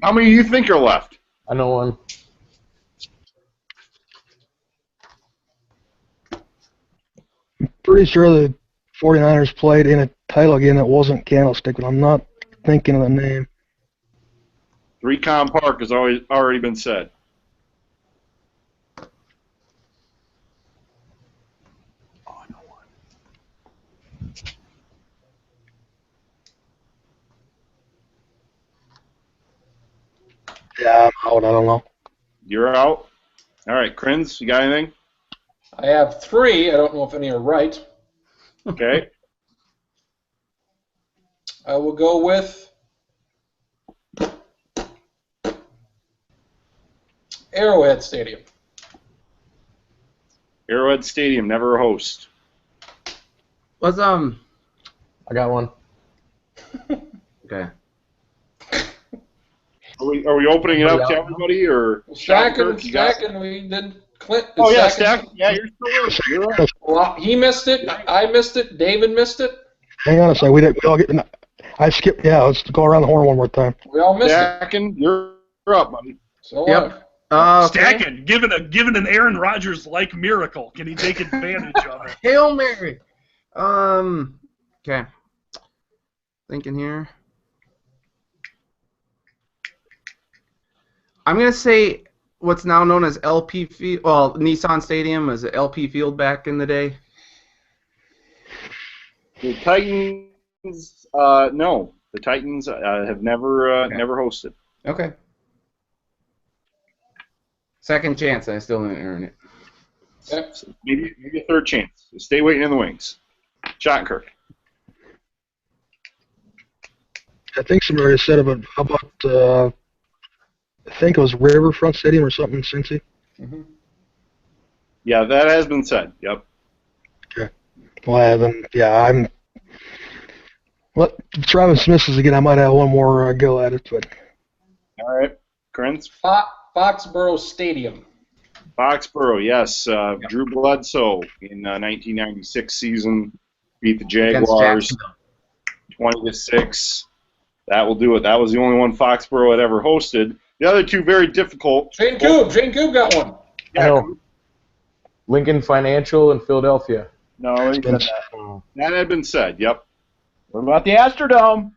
How many do you think are left? I know one. Pretty sure the 49ers played in a title game that wasn't Candlestick, but I'm not thinking of the name. 3Com Park has already been said. Yeah, I'm out. I don't know. You're out. All right, Krins, you got anything? I have 3. I don't know if any are right. Okay. I will go with Arrowhead Stadium. Arrowhead Stadium, never a host. Was I got one. okay. Are we opening it up to everybody, or Stacking, you got- we did Clint. Oh yeah, Stacking. Stack. Yeah, you're still in. You're up. Well, he missed it. I missed it. David missed it. Hang on a second. We all get. I skipped. Yeah, let's go around the horn one more time. We all missed it. Stacking, you're up, buddy. So Yep. Okay. Stacking, given an Aaron Rodgers-like miracle, can he take advantage of it? Hail Mary. Okay. Thinking here. I'm gonna say what's now known as LP Field. Well, Nissan Stadium was LP Field back in the day. The Titans, no. The Titans have never hosted. Okay. Second chance. I still didn't earn it. Okay. So maybe a third chance. Stay waiting in the wings. Schottenkirk. I think somebody already said about how about I think it was Riverfront Stadium or something in Cincy. Mm-hmm. Yeah, that has been said. Yep. Well, I haven't. Yeah, I'm. Well, Travis Smith's again. I might have one more go at it, but All right. Krins. Foxborough Stadium. Foxborough, yes. Drew Bledsoe in 1996 season beat the Against Jaguars Jacksonville. 20-6. That will do it. That was the only one Foxborough had ever hosted. The other two very difficult. Jane Coob got one. I know. Lincoln Financial in Philadelphia. No, he said that. That had been said. Yep. What about the Astrodome?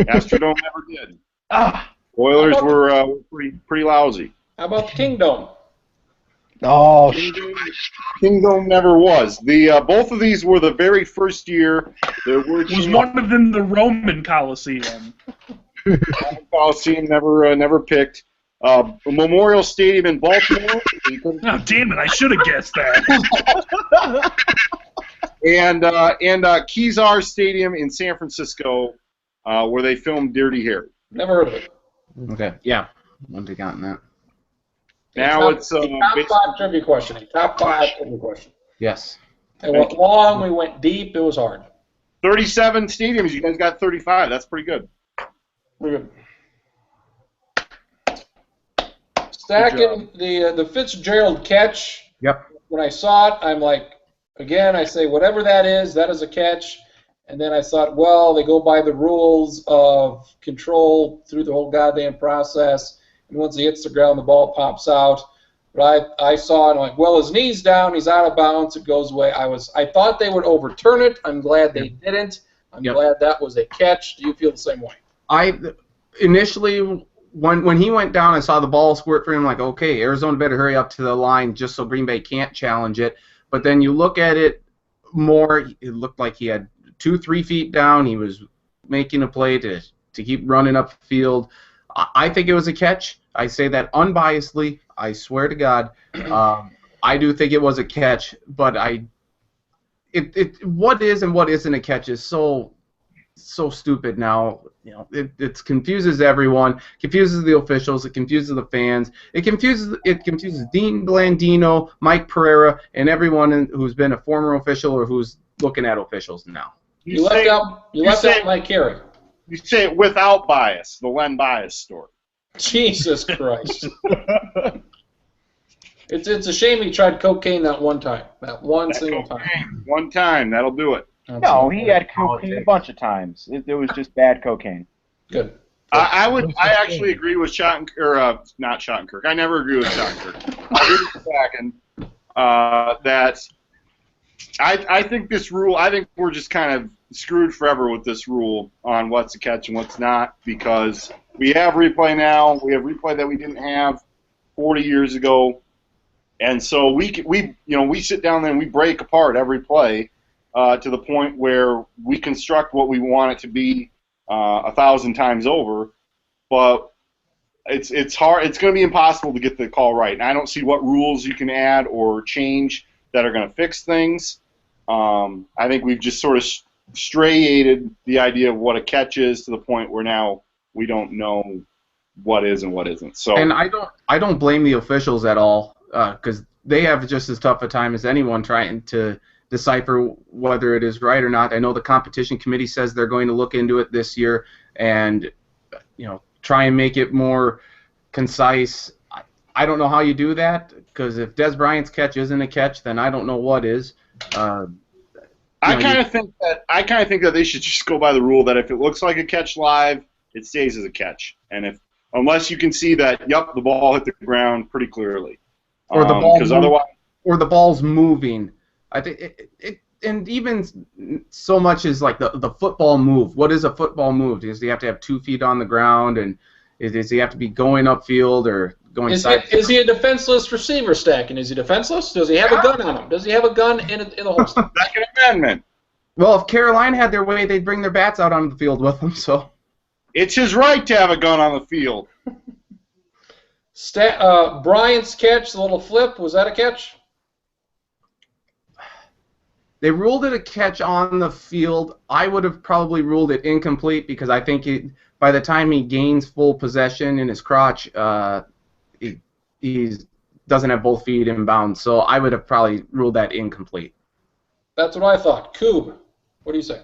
Astrodome never did. Ah, Oilers were pretty lousy. How about the Kingdom? oh, Kingdome never was. The both of these were the very first year there were Was one of them the Roman Coliseum? Coliseum never picked. Memorial Stadium in Baltimore. Oh, damn it! I should have guessed that. and Kezar Stadium in San Francisco, where they filmed Dirty Harry. Never heard of it. Okay. Yeah. Wouldn't have gotten that. Now it's a top 5 trivia question. A top 5 trivia question. Yes. It went long. We went deep. It was hard. 37 stadiums. You guys got 35. That's pretty good. We're good. Stacking the Fitzgerald catch. Yep. When I saw it, I'm like, again, I say whatever that is a catch. And then I thought, well, they go by the rules of control through the whole goddamn process. And once he hits the ground, the ball pops out. But I saw it, and I'm like, well, his knee's down, he's out of bounds, it goes away. I thought they would overturn it. I'm glad they didn't. I'm glad that was a catch. Do you feel the same way? I initially, when he went down, I saw the ball squirt for him. Like, okay, Arizona better hurry up to the line just so Green Bay can't challenge it. But then you look at it more, it looked like he had 2-3 feet down. He was making a play to keep running up the field. I think it was a catch. I say that unbiasedly. I swear to God. I do think it was a catch, but what is and what isn't a catch is so stupid now. You know, it confuses everyone, confuses the officials, it confuses the fans, it confuses Dean Blandino, Mike Pereira, and everyone who's been a former official or who's looking at officials now. You left out Mike Carey. You say it without bias, the Len Bias story. Jesus Christ. It's a shame he tried cocaine that one time. That one That single cocaine, time. one time, that'll do it. No, he had cocaine a bunch of times. It was just bad cocaine. Good. I actually agree with not Schottenkirk. I never agree with Schottenkirk. I agree with Sagan that I think this rule. I think we're just kind of screwed forever with this rule on what's a catch and what's not, because we have replay now. We have replay that we didn't have 40 years ago, and so we sit down there and we break apart every play to the point where we construct what we want it to be 1,000 times over, but it's hard. It's going to be impossible to get the call right, and I don't see what rules you can add or change that are going to fix things. I think we've just sort of striated the idea of what a catch is to the point where now we don't know what is and what isn't. So, and I don't blame the officials at all, because they have just as tough a time as anyone trying to decipher whether it is right or not. I know the competition committee says they're going to look into it this year and try and make it more concise. I don't know how you do that, because if Des Bryant's catch isn't a catch, then I don't know what is. I kind of think that they should just go by the rule that if it looks like a catch live, it stays as a catch, and unless you can see that, the ball hit the ground pretty clearly, or the ball, because otherwise, or the ball's moving. I think and even so much as like the football move. What is a football move? Does he have to have 2 feet on the ground, and does he have to be going upfield or going side? Is he a defenseless receiver stacking? Is he defenseless? Does he have a gun on him? Does he have a gun in the holster? Second Amendment. Well, if Carolina had their way, they'd bring their bats out on the field with them. So it's his right to have a gun on the field. Bryant's catch, the little flip, was that a catch? They ruled it a catch on the field. I would have probably ruled it incomplete, because I think by the time he gains full possession in his crotch, he doesn't have both feet in bounds. So I would have probably ruled that incomplete. That's what I thought. Coob, what do you say?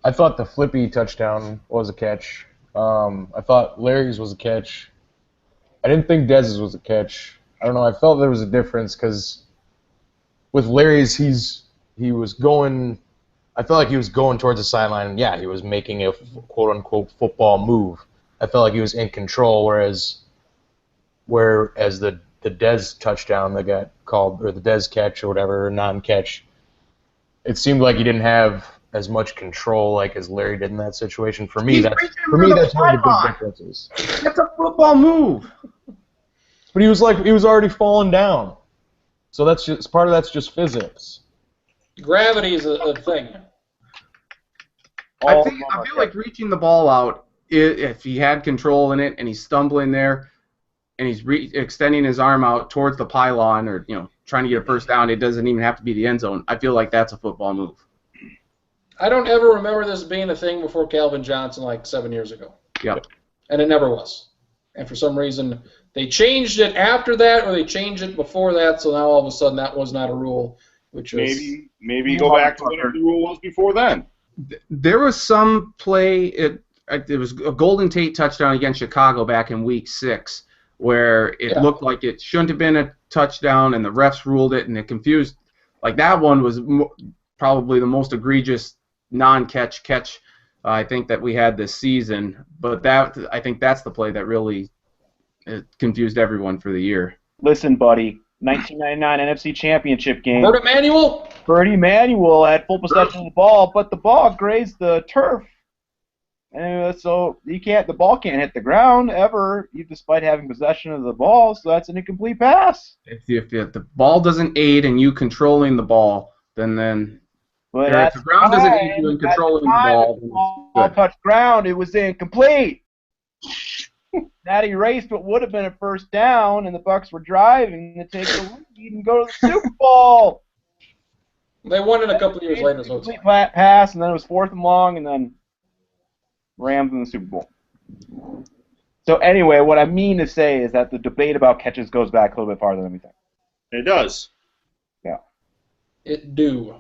I thought the Flippy touchdown was a catch. I thought Larry's was a catch. I didn't think Dez's was a catch. I don't know. I felt there was a difference, because with Larry's, he was going. I felt like he was going towards the sideline, and he was making a quote unquote football move. I felt like he was in control, whereas the Dez touchdown that got called, or the Dez catch or whatever, non-catch, it seemed like he didn't have as much control like as Larry did in that situation. For me, that's one of the big differences. That's a football move. But he was already falling down. So part of that's just physics. Gravity is a thing. I feel like reaching the ball out, if he had control in it and he's stumbling there and he's extending his arm out towards the pylon, or trying to get a first down, it doesn't even have to be the end zone. I feel like that's a football move. I don't ever remember this being a thing before Calvin Johnson, like 7 years ago. Yep. And it never was. And for some reason, they changed it after that, or they changed it before that, so now all of a sudden that was not a rule. Which was maybe go back to whatever the rule was before then. There was some play. It was a Golden Tate touchdown against Chicago back in Week 6, where it looked like it shouldn't have been a touchdown, and the refs ruled it, and it confused. Like, that one was probably the most egregious non-catch catch I think that we had this season. But I think that's the play that really confused everyone for the year. Listen, buddy, 1999 NFC Championship game. Bertie Manuel had full possession of the ball, but the ball grazed the turf. And so the ball can't hit the ground ever, despite having possession of the ball, so that's an incomplete pass. If the ball doesn't aid in you controlling the ball, then but if the ground doesn't aid you in controlling the ball, then the ball touched ground, it was incomplete. That erased what would have been a first down, and the Bucs were driving to take the lead and go to the Super Bowl. They won it a couple of years later. So complete pass, and then it was 4th and long, and then Rams in the Super Bowl. So anyway, what I mean to say is that the debate about catches goes back a little bit farther than we think. It does. Yeah. It do.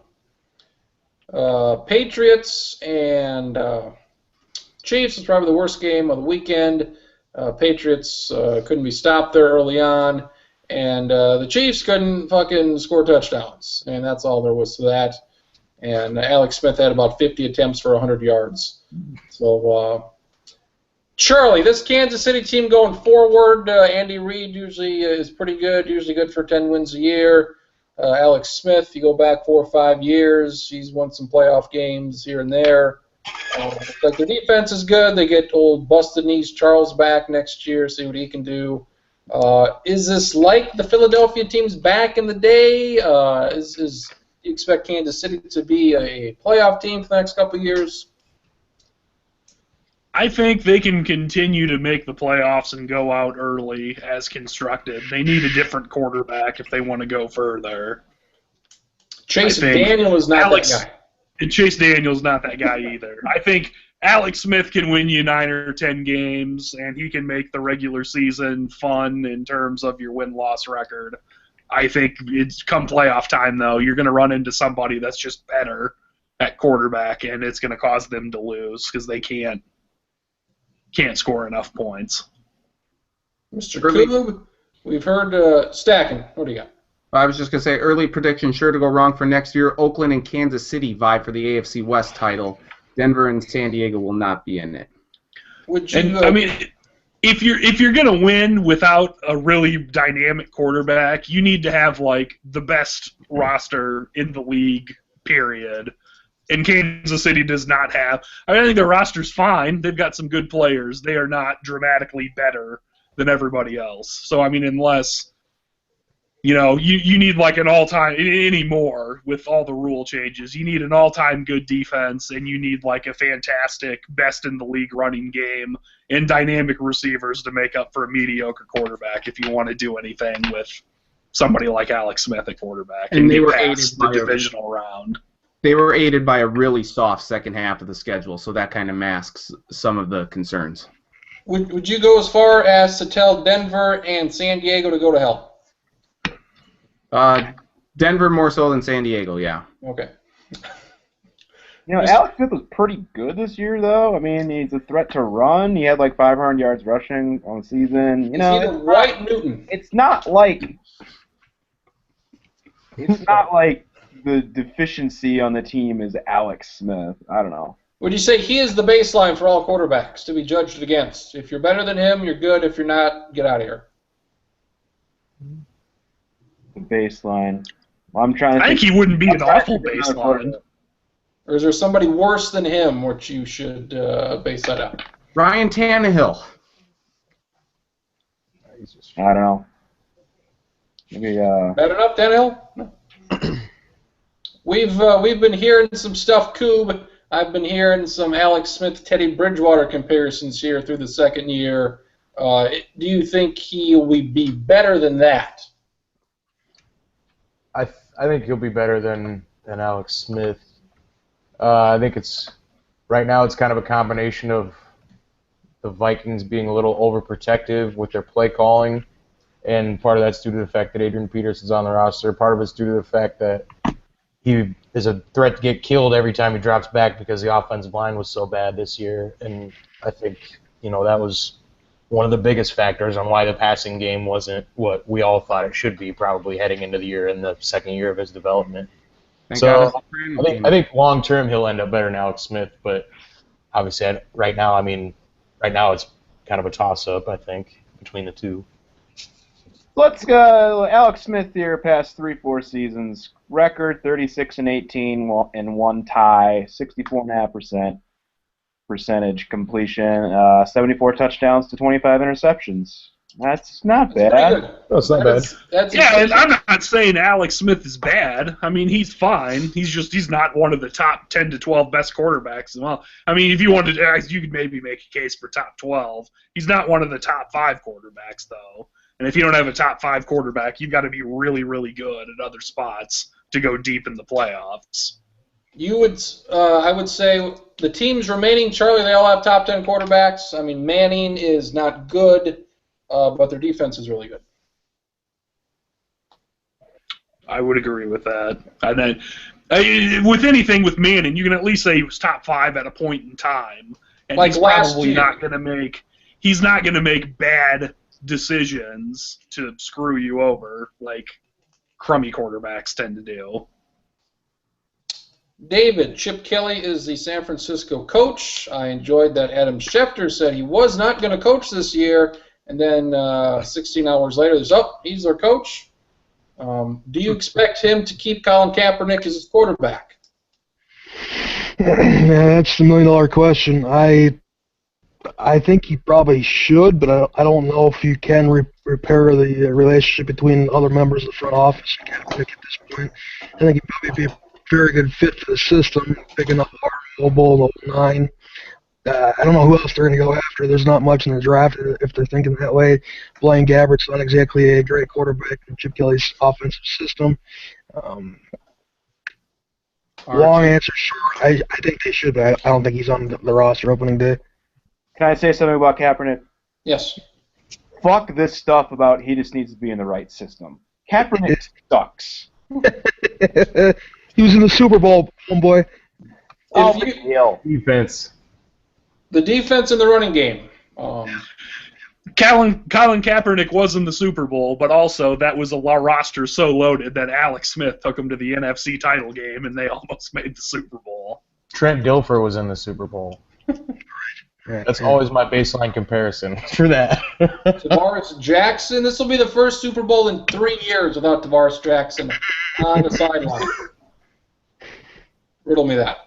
Patriots and Chiefs is probably the worst game of the weekend. Patriots couldn't be stopped there early on, and the Chiefs couldn't fucking score touchdowns, and that's all there was to that. And Alex Smith had about 50 attempts for 100 yards. So, Charlie, this Kansas City team going forward, Andy Reid usually is pretty good, usually good for 10 wins a year. Alex Smith, you go back 4 or 5 years, he's won some playoff games here and there. But their defense is good. They get old busted knees Charles back next year, see what he can do. Is this like the Philadelphia teams back in the day? You expect Kansas City to be a playoff team for the next couple of years? I think they can continue to make the playoffs and go out early as constructed. They need a different quarterback if they want to go further. Chase Daniel is not that guy. And Chase Daniel's not that guy either. I think Alex Smith can win you 9 or 10 games, and he can make the regular season fun in terms of your win-loss record. I think it's come playoff time, though, you're going to run into somebody that's just better at quarterback, and it's going to cause them to lose because they can't score enough points. Mr. Koob, we've heard stacking. What do you got? I was just going to say, early prediction sure to go wrong for next year. Oakland and Kansas City vie for the AFC West title. Denver and San Diego will not be in it. I mean, if you're going to win without a really dynamic quarterback, you need to have, like, the best roster in the league, period. And Kansas City does not have. I mean, I think their roster's fine. They've got some good players. They are not dramatically better than everybody else. So, I mean, unless, you need like an all-time, anymore with all the rule changes, you need an all-time good defense, and you need like a fantastic, best-in-the-league running game and dynamic receivers to make up for a mediocre quarterback if you want to do anything with somebody like Alex Smith at quarterback and they were past the divisional round. They were aided by a really soft second half of the schedule, so that kind of masks some of the concerns. Would you go as far as to tell Denver and San Diego to go to hell? Denver more so than San Diego, yeah. Okay. Alex Smith was pretty good this year, though. I mean, he's a threat to run. He had like 500 yards rushing on the season. Is he the White Newton? It's not like the deficiency on the team is Alex Smith. I don't know. Would you say he is the baseline for all quarterbacks to be judged against? If you're better than him, you're good. If you're not, get out of here. The baseline. Well, I'm trying to I think he wouldn't be an awful baseline. Or is there somebody worse than him which you should base that out? Ryan Tannehill. I don't know. Maybe, Bad enough, Tannehill? No. We've been hearing some stuff, Koob. I've been hearing some Alex Smith, Teddy Bridgewater comparisons here through the second year. Do you think he will be better than that? I think he'll be better than Alex Smith. I think right now it's kind of a combination of the Vikings being a little overprotective with their play calling, and part of that's due to the fact that Adrian Peterson's on the roster. Part of it's due to the fact that he is a threat to get killed every time he drops back because the offensive line was so bad this year, and I think that was one of the biggest factors on why the passing game wasn't what we all thought it should be, probably heading into the year in the second year of his development. So I think long term he'll end up better than Alex Smith, but obviously right now it's kind of a toss up, I think, between the two. Let's go. Alex Smith here, past 3-4 seasons, record 36-18 and one tie, 64.5% percentage completion, 74 touchdowns to 25 interceptions. That's not bad. That's not bad. And I'm not saying Alex Smith is bad. I mean, he's fine. He's not one of the top 10 to 12 best quarterbacks. Well, I mean, if you wanted to, you could maybe make a case for top 12. He's not one of the top 5 quarterbacks, though. And if you don't have a top 5 quarterback, you've got to be really, really good at other spots to go deep in the playoffs. I would say the teams remaining, Charlie, they all have top 10 quarterbacks. I mean, Manning is not good, but their defense is really good. I would agree with that. And then, with anything with Manning, you can at least say he was top 5 at a point in time. And like he's last probably year. not going to make. He's not going to make bad decisions to screw you over, like crummy quarterbacks tend to do. David, Chip Kelly is the San Francisco coach. I enjoyed that Adam Schefter said he was not going to coach this year, and then 16 hours later, he's our coach. Do you expect him to keep Colin Kaepernick as his quarterback? Yeah, that's the million-dollar question. I think he probably should, but I don't know if you can repair the relationship between other members of the front office and Kaepernick at this point. I think he'd probably be a very good fit for the system, picking up Mobile, 09. I don't know who else they're going to go after. There's not much in the draft if they're thinking that way. Blaine Gabbert's not exactly a great quarterback in Chip Kelly's offensive system. Long answer short, I think they should, but I don't think he's on the roster opening day. Can I say something about Kaepernick? Yes. Fuck this stuff about he just needs to be in the right system. Kaepernick sucks. He was in the Super Bowl, homeboy. Defense. The defense and the running game. Colin Kaepernick was in the Super Bowl, but also that was a roster so loaded that Alex Smith took him to the NFC title game, and they almost made the Super Bowl. Trent Dilfer was in the Super Bowl. That's always my baseline comparison for that. Tavares Jackson. This will be the first Super Bowl in 3 years without Tavares Jackson on the sideline. Riddle me that.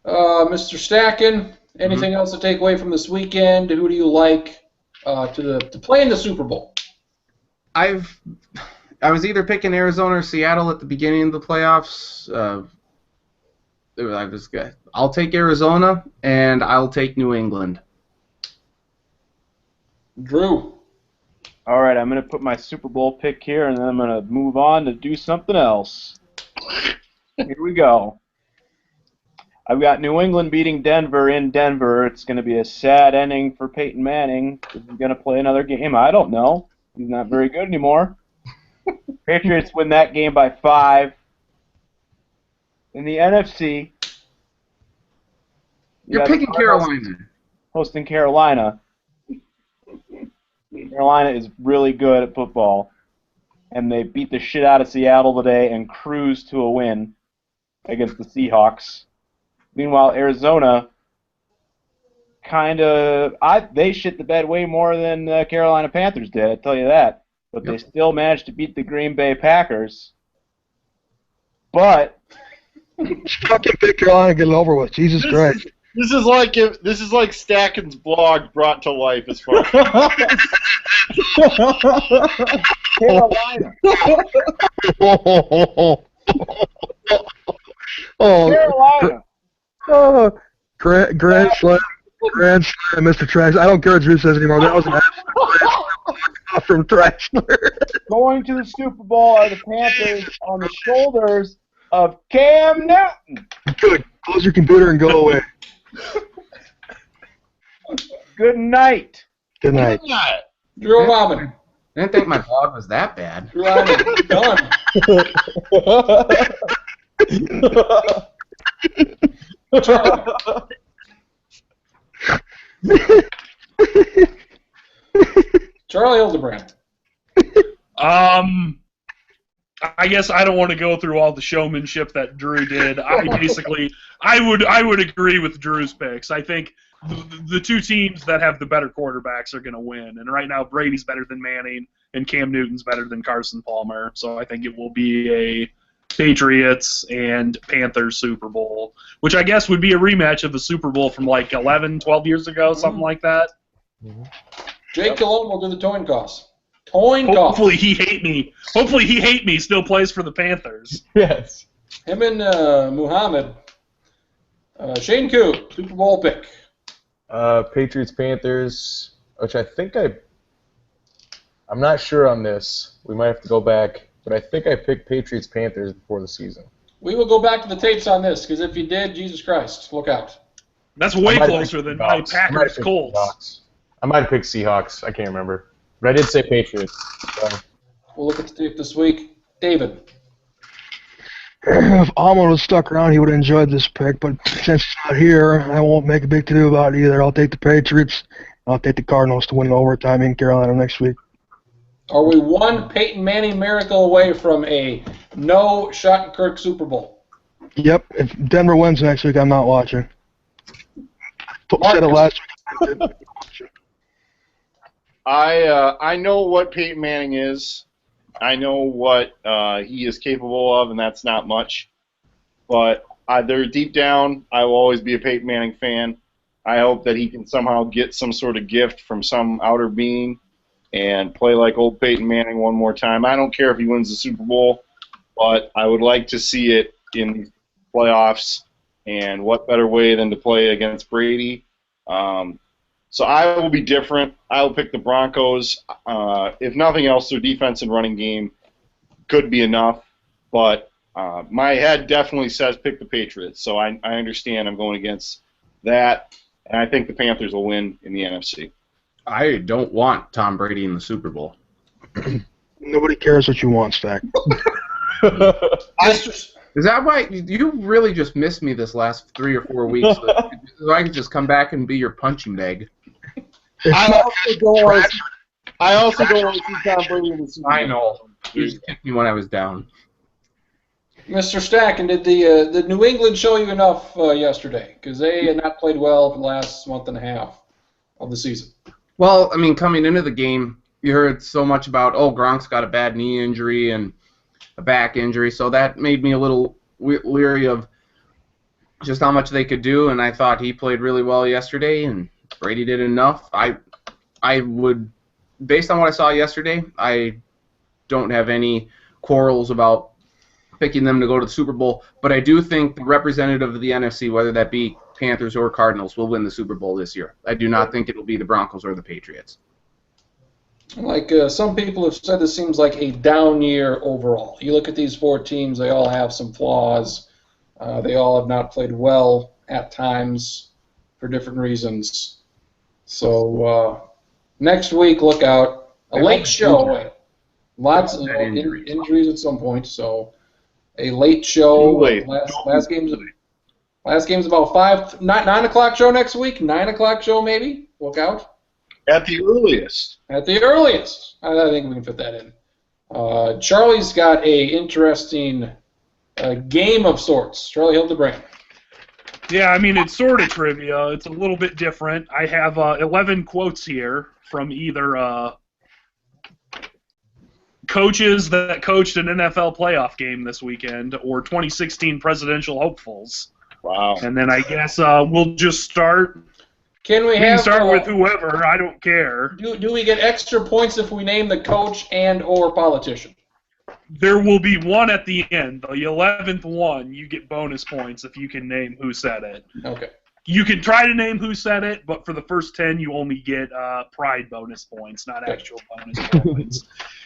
Mr. Stacken, anything else to take away from this weekend? Who do you like to play in the Super Bowl? I was either picking Arizona or Seattle at the beginning of the playoffs. I'll take Arizona, and I'll take New England. Drew. All right, I'm going to put my Super Bowl pick here, and then I'm going to move on to do something else. Here we go. I've got New England beating Denver in Denver. It's going to be a sad ending for Peyton Manning. Is he going to play another game? I don't know. He's not very good anymore. Patriots win that game by 5. In the NFC, You're picking Carolina. Hosting Carolina. Carolina is really good at football, and they beat the shit out of Seattle today and cruised to a win against the Seahawks. Meanwhile, Arizona they shit the bed way more than the Carolina Panthers did, I tell you that. But they still managed to beat the Green Bay Packers. But Just fucking pick Carolina and get it over with. Jesus Christ. This is like Stacken's blog brought to life as far. Carolina. Carolina. Grand slam, Mr. Trash. I don't care what Drew says anymore. That was an absolute from Trashler. Going to the Super Bowl are the Panthers on the shoulders of Cam Newton. Good. Close your computer and go away. Good night. Good night. Drew Alman. I didn't think my blog was that bad. Drew Alman. Done. Charlie Hildebrand. I guess I don't want to go through all the showmanship that Drew did. I would agree with Drew's picks. I think the two teams that have the better quarterbacks are going to win. And right now, Brady's better than Manning, and Cam Newton's better than Carson Palmer. So I think it will be a Patriots and Panthers Super Bowl, which I guess would be a rematch of the Super Bowl from like 11, 12 years ago, something like that. Jake Cologne will do the coin toss. Coin toss. Hopefully he hate me. Hopefully he hate me. Still plays for the Panthers. Yes. Him and Muhammad. Shane Coop, Super Bowl pick. Patriots Panthers, which I think I'm not sure on this. We might have to go back, but I think I picked Patriots Panthers before the season. We will go back to the tapes on this, because if you did, Jesus Christ, look out. That's way closer than my Packers Colts. I might have picked Seahawks. I can't remember. But I did say Patriots. So. We'll look at the tape this week. David. If Almond was stuck around, he would have enjoyed this pick, but since he's not here, I won't make a big to-do about it either. I'll take the Patriots I'll take the Cardinals to win in overtime in Carolina next week. Are we one Peyton Manning miracle away from a no Schottenkirk Super Bowl? Yep. If Denver wins next week, I'm not watching. Said it last week. I know what Peyton Manning is. I know what he is capable of, and that's not much. But either deep down, I will always be a Peyton Manning fan. I hope that he can somehow get some sort of gift from some outer being and play like old Peyton Manning one more time. I don't care if he wins the Super Bowl, but I would like to see it in the playoffs, and what better way than to play against Brady. So I will be different. I will pick the Broncos. If nothing else, their defense and running game could be enough, but my head definitely says pick the Patriots, so I understand I'm going against that, and I think the Panthers will win in the NFC. I don't want Tom Brady in the Super Bowl. Nobody cares what you want, Stack. Is that why you really just missed me this last 3 or 4 weeks? So I can just come back and be your punching bag. I also don't want to see Tom Brady in the Super Bowl. I know. You just kicked me when I was down. Mr. Stack, and did the New England show you enough yesterday? Because they had not played well for the last month and a half of the season. Well, I mean, coming into the game, you heard so much about, Gronk's got a bad knee injury and a back injury, so that made me a little leery of just how much they could do, and I thought he played really well yesterday, and Brady did enough. I would, based on what I saw yesterday, I don't have any quarrels about picking them to go to the Super Bowl, but I do think the representative of the NFC, whether that be Panthers or Cardinals, will win the Super Bowl this year. I do not think it will be the Broncos or the Patriots. Like some people have said, this seems like a down year overall. You look at these 4 teams, they all have some flaws. They all have not played well at times for different reasons. So next week, look out. A late show. Lots of injuries at some point, so a late show. Last game's about 9 o'clock show next week. 9 o'clock show maybe. Look out. At the earliest. At the earliest. I think we can fit that in. Charlie's got a interesting game of sorts. Charlie Hildebrand. Yeah, I mean, it's sort of trivia. It's a little bit different. I have 11 quotes here from either coaches that coached an NFL playoff game this weekend or 2016 presidential hopefuls. Wow. And then I guess we'll just start. We can start with whoever. I don't care. Do we get extra points if we name the coach and or politician? There will be one at the end. The 11th one, you get bonus points if you can name who said it. Okay. You can try to name who said it, but for the first 10, you only get pride bonus points, not actual bonus points.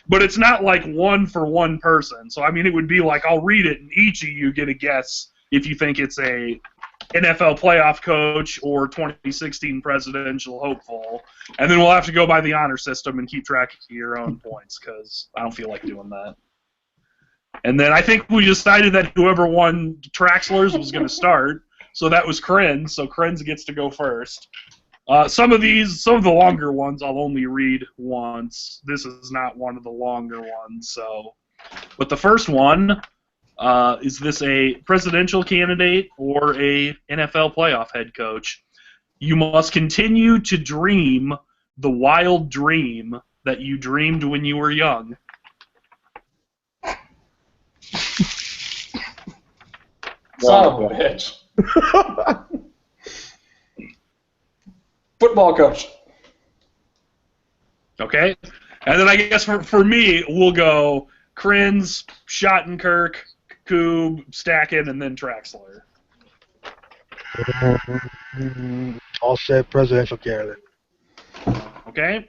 But it's not like one for one person. So, I mean, it would be like I'll read it, and each of you get a guess if you think it's a NFL playoff coach or 2016 presidential hopeful. And then we'll have to go by the honor system and keep track of your own points because I don't feel like doing that. And then I think we decided that whoever won Traxler's was going to start. So that was Krenz, so Krenz gets to go first. Some of the longer ones I'll only read once. This is not one of the longer ones. So, but the first one, is this a presidential candidate or a NFL playoff head coach? You must continue to dream the wild dream that you dreamed when you were young. Son of a bitch. Football coach. Okay? And then I guess for me, we'll go Krenz, Schottenkirk, Koob, Stacken, and then Traxler. I'll say presidential candidate. Okay?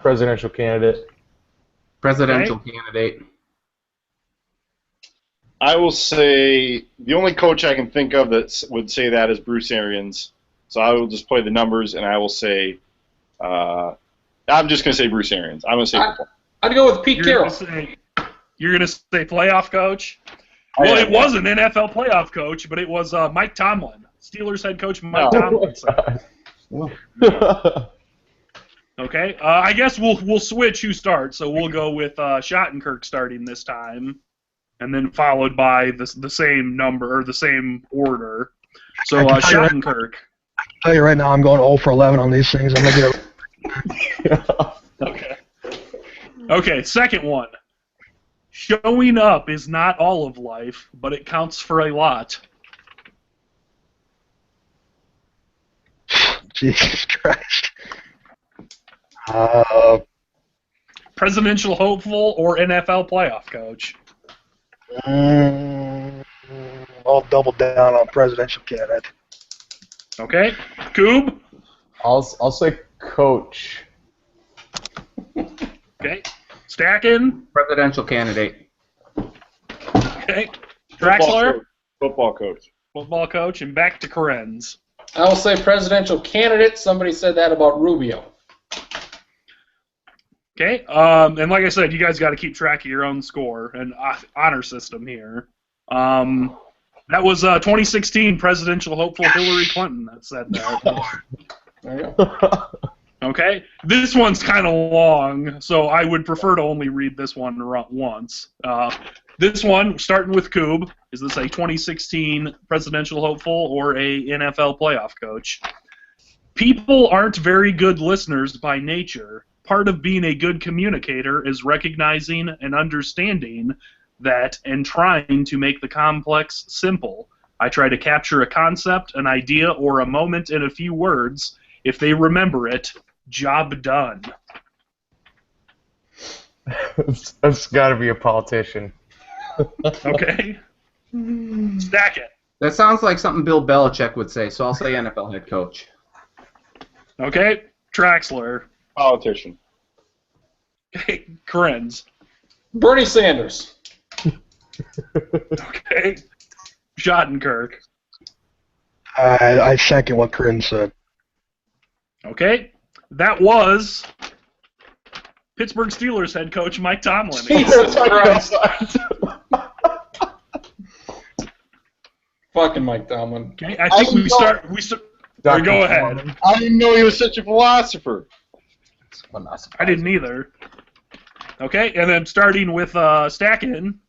Presidential candidate. Presidential candidate. I will say the only coach I can think of that would say that is Bruce Arians. So I will just play the numbers, and I will say, I'm just going to say Bruce Arians. I'm going to say football. I'd go with Pete Carroll. You're going to say playoff coach? Well, it was an NFL playoff coach, but it was Mike Tomlin, Steelers head coach Mike Tomlin. Okay, I guess we'll switch who starts. So we'll go with Schottenkirk starting this time, and then followed by the same number or the same order. So Schottenkirk. I can tell you right now, I'm going 0 for 11 on these things. I'm gonna get Okay. Okay, second one. Showing up is not all of life, but it counts for a lot. Jesus Christ. Presidential hopeful or NFL playoff coach? I'll double down on presidential candidate. Okay. Coob? I'll say coach. Okay. Stackin? Presidential candidate. Okay. Draxler? Football coach. Football coach. And back to Krenz. I will say presidential candidate. Somebody said that about Rubio. Okay. And like I said, you guys got to keep track of your own score and honor system here. That was 2016 presidential hopeful Hillary Clinton that said that. There you go. Okay. This one's kind of long, so I would prefer to only read this one once. This one, starting with Coob, is this a 2016 presidential hopeful or a NFL playoff coach? People aren't very good listeners by nature. Part of being a good communicator is recognizing and understanding that and trying to make the complex simple. I try to capture a concept, an idea, or a moment in a few words. If they remember it, job done. That's got to be a politician. Okay. Stack it. That sounds like something Bill Belichick would say, so I'll say NFL head coach. Okay. Traxler. Politician. Okay. Krenz. Bernie Sanders. Okay. Schottenkirk. I second what Corinne said. Okay. That was Pittsburgh Steelers head coach Mike Tomlin. Jesus Christ. Fucking Mike Tomlin. Okay, I think we start. Go ahead. I didn't know he was such a philosopher. I didn't either. Okay, and then starting with Stackin.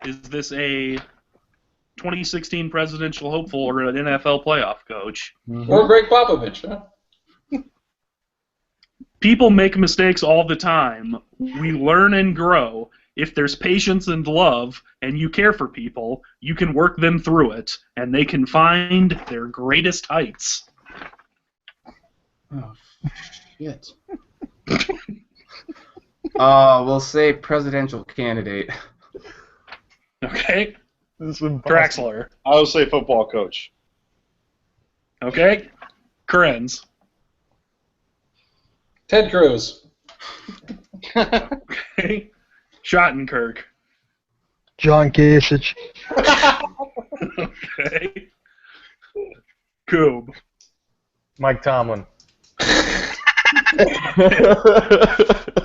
Is this a 2016 presidential hopeful or an NFL playoff coach? Or Greg Popovich, huh? People make mistakes all the time. We learn and grow. If there's patience and love, and you care for people, you can work them through it, and they can find their greatest heights. Oh, shit. We'll say presidential candidate. Okay. Draxler. I will say football coach. Okay. Krenz. Ted Cruz. Okay. Schottenkirk. John Kasich. Okay. Coob. Mike Tomlin.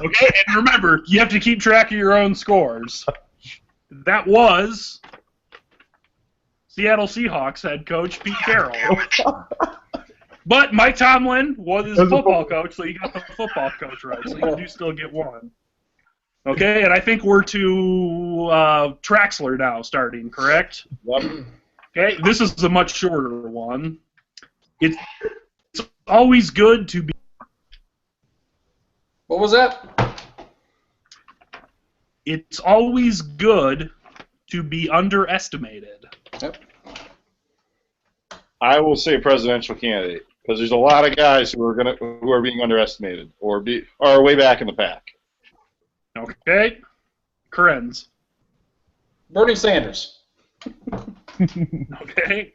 Okay, and remember, you have to keep track of your own scores. That was Seattle Seahawks head coach Pete Carroll. But Mike Tomlin was his football coach, so you got the football coach right, so you do still get one. Okay, and I think we're to Traxler now starting, correct? Yep. Okay, this is a much shorter one. It's always good to be... What was that? It's always good to be underestimated. Yep. I will say presidential candidate because there's a lot of guys who are being underestimated or are way back in the pack. Okay. Krenz. Bernie Sanders. Okay.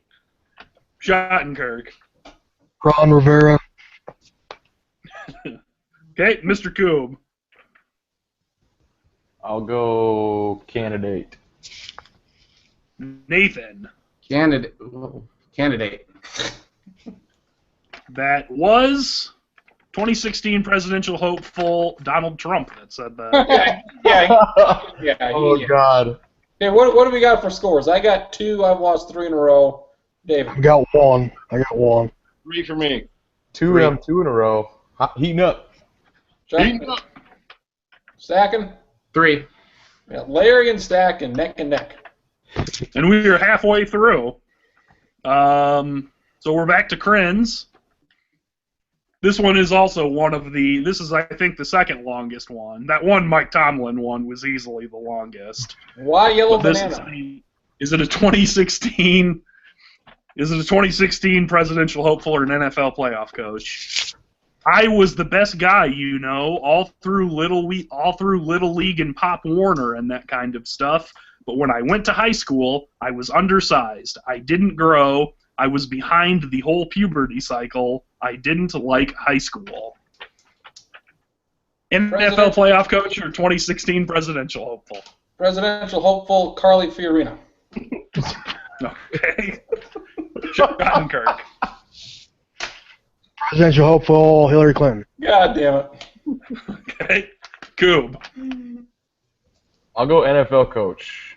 Schottenkirk. Ron Rivera. Okay, Mr. Coob. I'll go candidate. Nathan. Candidate. That was 2016 presidential hopeful Donald Trump that said that. Yeah. Oh, God. Okay, what do we got for scores? I got 2. I've lost 3 in a row. David. I got one. 3 for me. Two in a row. Heating up. Chuck? Stacking? 3. Yeah, Larry and Stacking, neck and neck. And we are halfway through. So we're back to Krins. This one is also one of the. This is, I think, the second longest one. That one Mike Tomlin one was easily the longest. Why yellow But this banana? is it a 2016? Is it a 2016 presidential hopeful or an NFL playoff coach? I was the best guy, you know, all through Little League and Pop Warner and that kind of stuff. But when I went to high school, I was undersized. I didn't grow. I was behind the whole puberty cycle. I didn't like high school. NFL playoff coach or 2016 presidential hopeful? Presidential hopeful Carly Fiorina. Okay. Schottenkirk. Presidential hopeful Hillary Clinton. God damn it. Okay. Goob. I'll go NFL coach.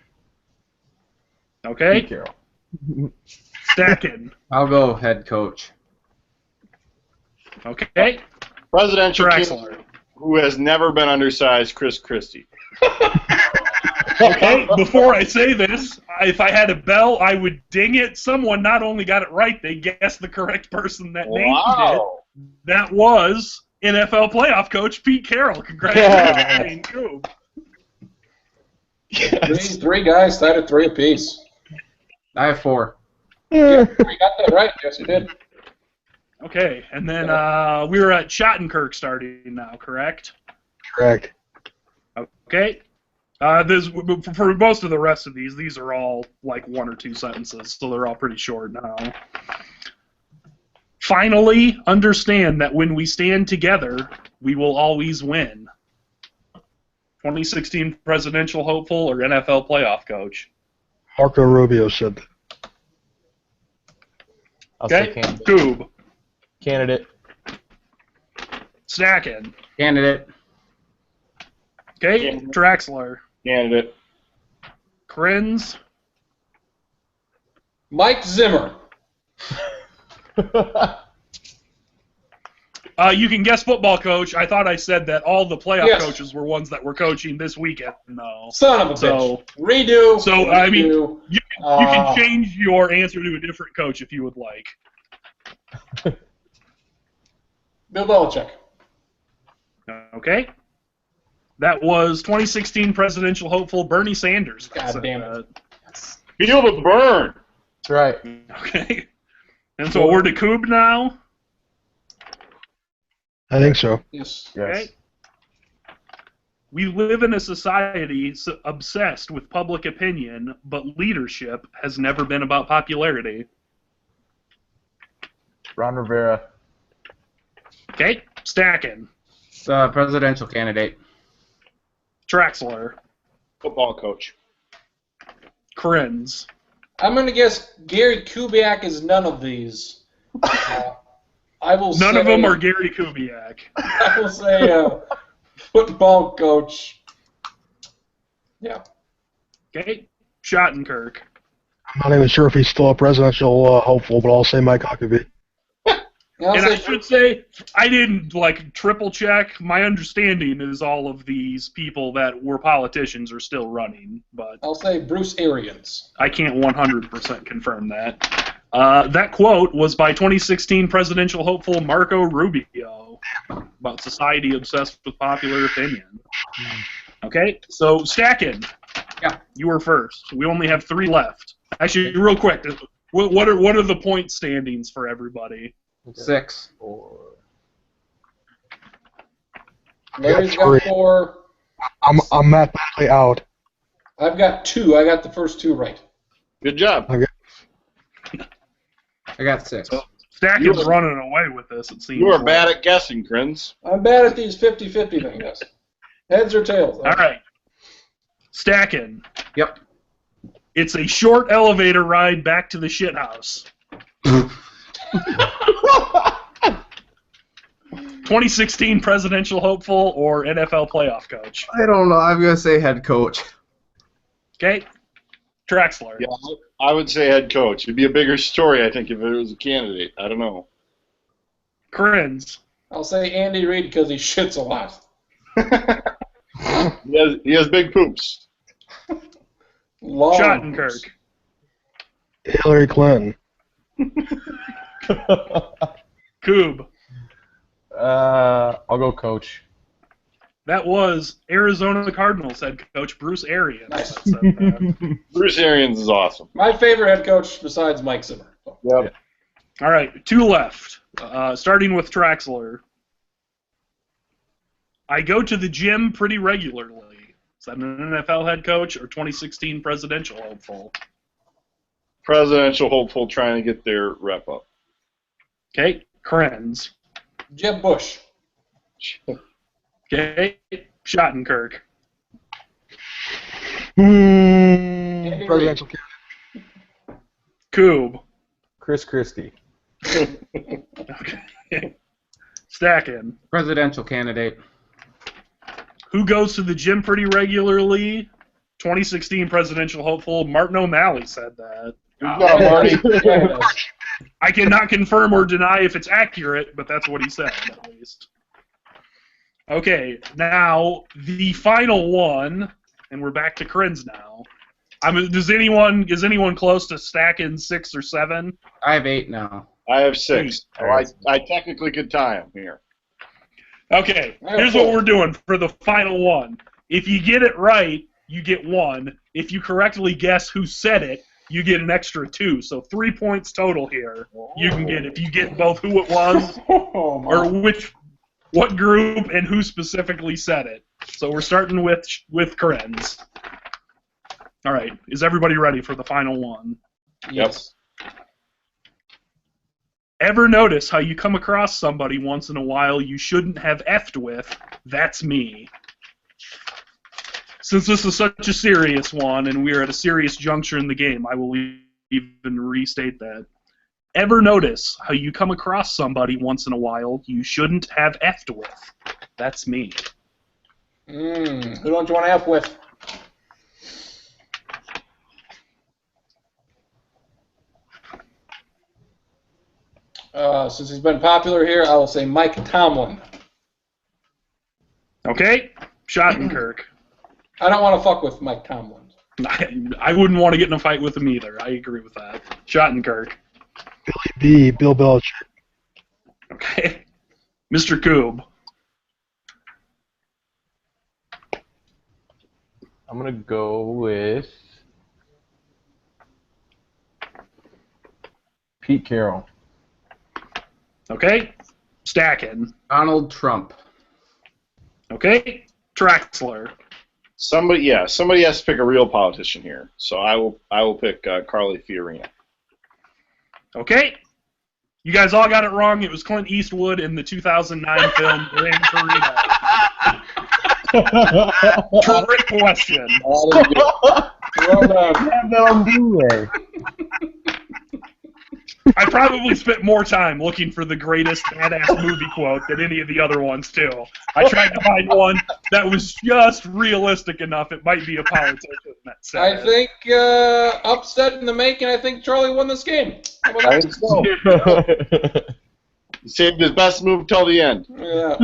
Okay. Pete Carroll. Stacking. I'll go head coach. Okay. Presidential Draxler. candidate who has never been undersized, Chris Christie. Okay, before I say this, if I had a bell, I would ding it. Someone not only got it right, they guessed the correct person that named it. That was NFL playoff coach Pete Carroll. Congratulations, Goob. Three guys tied at 3 apiece. I have 4. Yeah, you got that right. Yes, you did. Okay, and then we're at Schottenkirk starting now, correct? Correct. Okay. For most of the rest of these are all like 1 or 2 sentences, so they're all pretty short now. Finally, understand that when we stand together, we will always win. 2016 presidential hopeful or NFL playoff coach? Marco Rubio said that. I'll say Okay, candidate. Goob. Candidate. Stacking. Candidate. Okay, Candidate. Draxler. Candidate. Krins. Mike Zimmer. You can guess football coach. I thought I said that all the playoff Yes. coaches were ones that were coaching this weekend. No. Son of a So- bitch. Redo. so, I mean, redo. You can change your answer to a different coach if you would like. Bill Belichick. Okay. That was 2016 presidential hopeful Bernie Sanders. God damn it. Feel the burn. That's right. Okay. And so we're to Coob now. I think so. Yes. Okay. We live in a society obsessed with public opinion, but leadership has never been about popularity. Ron Rivera. Okay. Stacking. Presidential candidate. Traxler. Football coach. Krins. I'm going to guess Gary Kubiak is none of these. I will None say, of them are Gary Kubiak. I will say football coach. Yeah. Okay. Schottenkirk. I'm not even sure if he's still a presidential hopeful, but I'll say Mike Huckabee. I'll And say I should say, I didn't triple check. My understanding is all of these people that were politicians are still running, but I'll say Bruce Arians. I can't 100% confirm that. That quote was by 2016 presidential hopeful Marco Rubio about society obsessed with popular opinion. Okay, so Stacking. Yeah. You were first. We only have 3 left. Actually, real quick, what are the point standings for everybody? 6. Larry's three. got 4. I'm mathematically out. I've got 2. I got the first 2 right. Good job. I got 6. Stacking's You are- running away with this, it seems. You are like. bad at guessing, Krins. I'm bad at these 50-50 things. Heads or tails? All right. Stacking. Yep. It's a short elevator ride back to the shit house. 2016 presidential hopeful or NFL playoff coach? I don't know. I'm going to say head coach. Okay. Traxler. Yeah, I would say head coach. It'd be a bigger story, I think, if it was a candidate. I don't know. Krenz. I'll say Andy Reid because he shits a lot. He has big poops. Long Schottenkirk. Hillary Clinton. Coob. I'll go coach. That was Arizona Cardinals head coach Bruce Arians. Nice. that said that. Bruce Arians is awesome. My favorite head coach besides Mike Zimmer. Yep. All right, 2 left. Starting with Traxler. I go to the gym pretty regularly. Is that an NFL head coach or 2016 presidential hopeful? Presidential hopeful trying to get their rep up. Okay, Krenz. Jeb Bush. Okay, Schottenkirk. Presidential candidate. Coob. Chris Christie. Okay. Stacking. Presidential candidate. Who goes to the gym pretty regularly? 2016 presidential hopeful Martin O'Malley said that. Good job, Marty. I cannot confirm or deny if it's accurate, but that's what he said, at least. Okay, now the final one, and we're back to Krenz now. Is anyone close to stacking 6 or 7? I have 8 now. I have 6. So I technically could tie him here. Okay, here's what we're doing for the final one. If you get it right, you get 1. If you correctly guess who said it, you get an extra 2. So 3 points total here. You can get if you get both who it was or what group and who specifically said it. So we're starting with Krenz. All right, is everybody ready for the final one? Yes. Ever notice how you come across somebody once in a while you shouldn't have effed with? That's me. Since this is such a serious one and we're at a serious juncture in the game, I will even restate that. Ever notice how you come across somebody once in a while you shouldn't have effed with? That's me. Who don't you want to F with? Since he's been popular here, I will say Mike Tomlin. Okay, Schottenkirk. I don't want to fuck with Mike Tomlin. I wouldn't want to get in a fight with him either. I agree with that. Schottenkirk. Billy B. Bill Belichick. Okay. Mr. Coob. I'm going to go with Pete Carroll. Okay. Stacking. Donald Trump. Okay. Traxler. Somebody has to pick a real politician here. So I will pick Carly Fiorina. Okay. You guys all got it wrong. It was Clint Eastwood in the 2009 film Gran Torino. Trick question. Well done. I probably spent more time looking for the greatest badass movie quote than any of the other ones, too. I tried to find one that was just realistic enough it might be a politician that said I it. think upset in the making. I think Charlie won this game. How about I that? think so. He saved his best move till the end. Yeah.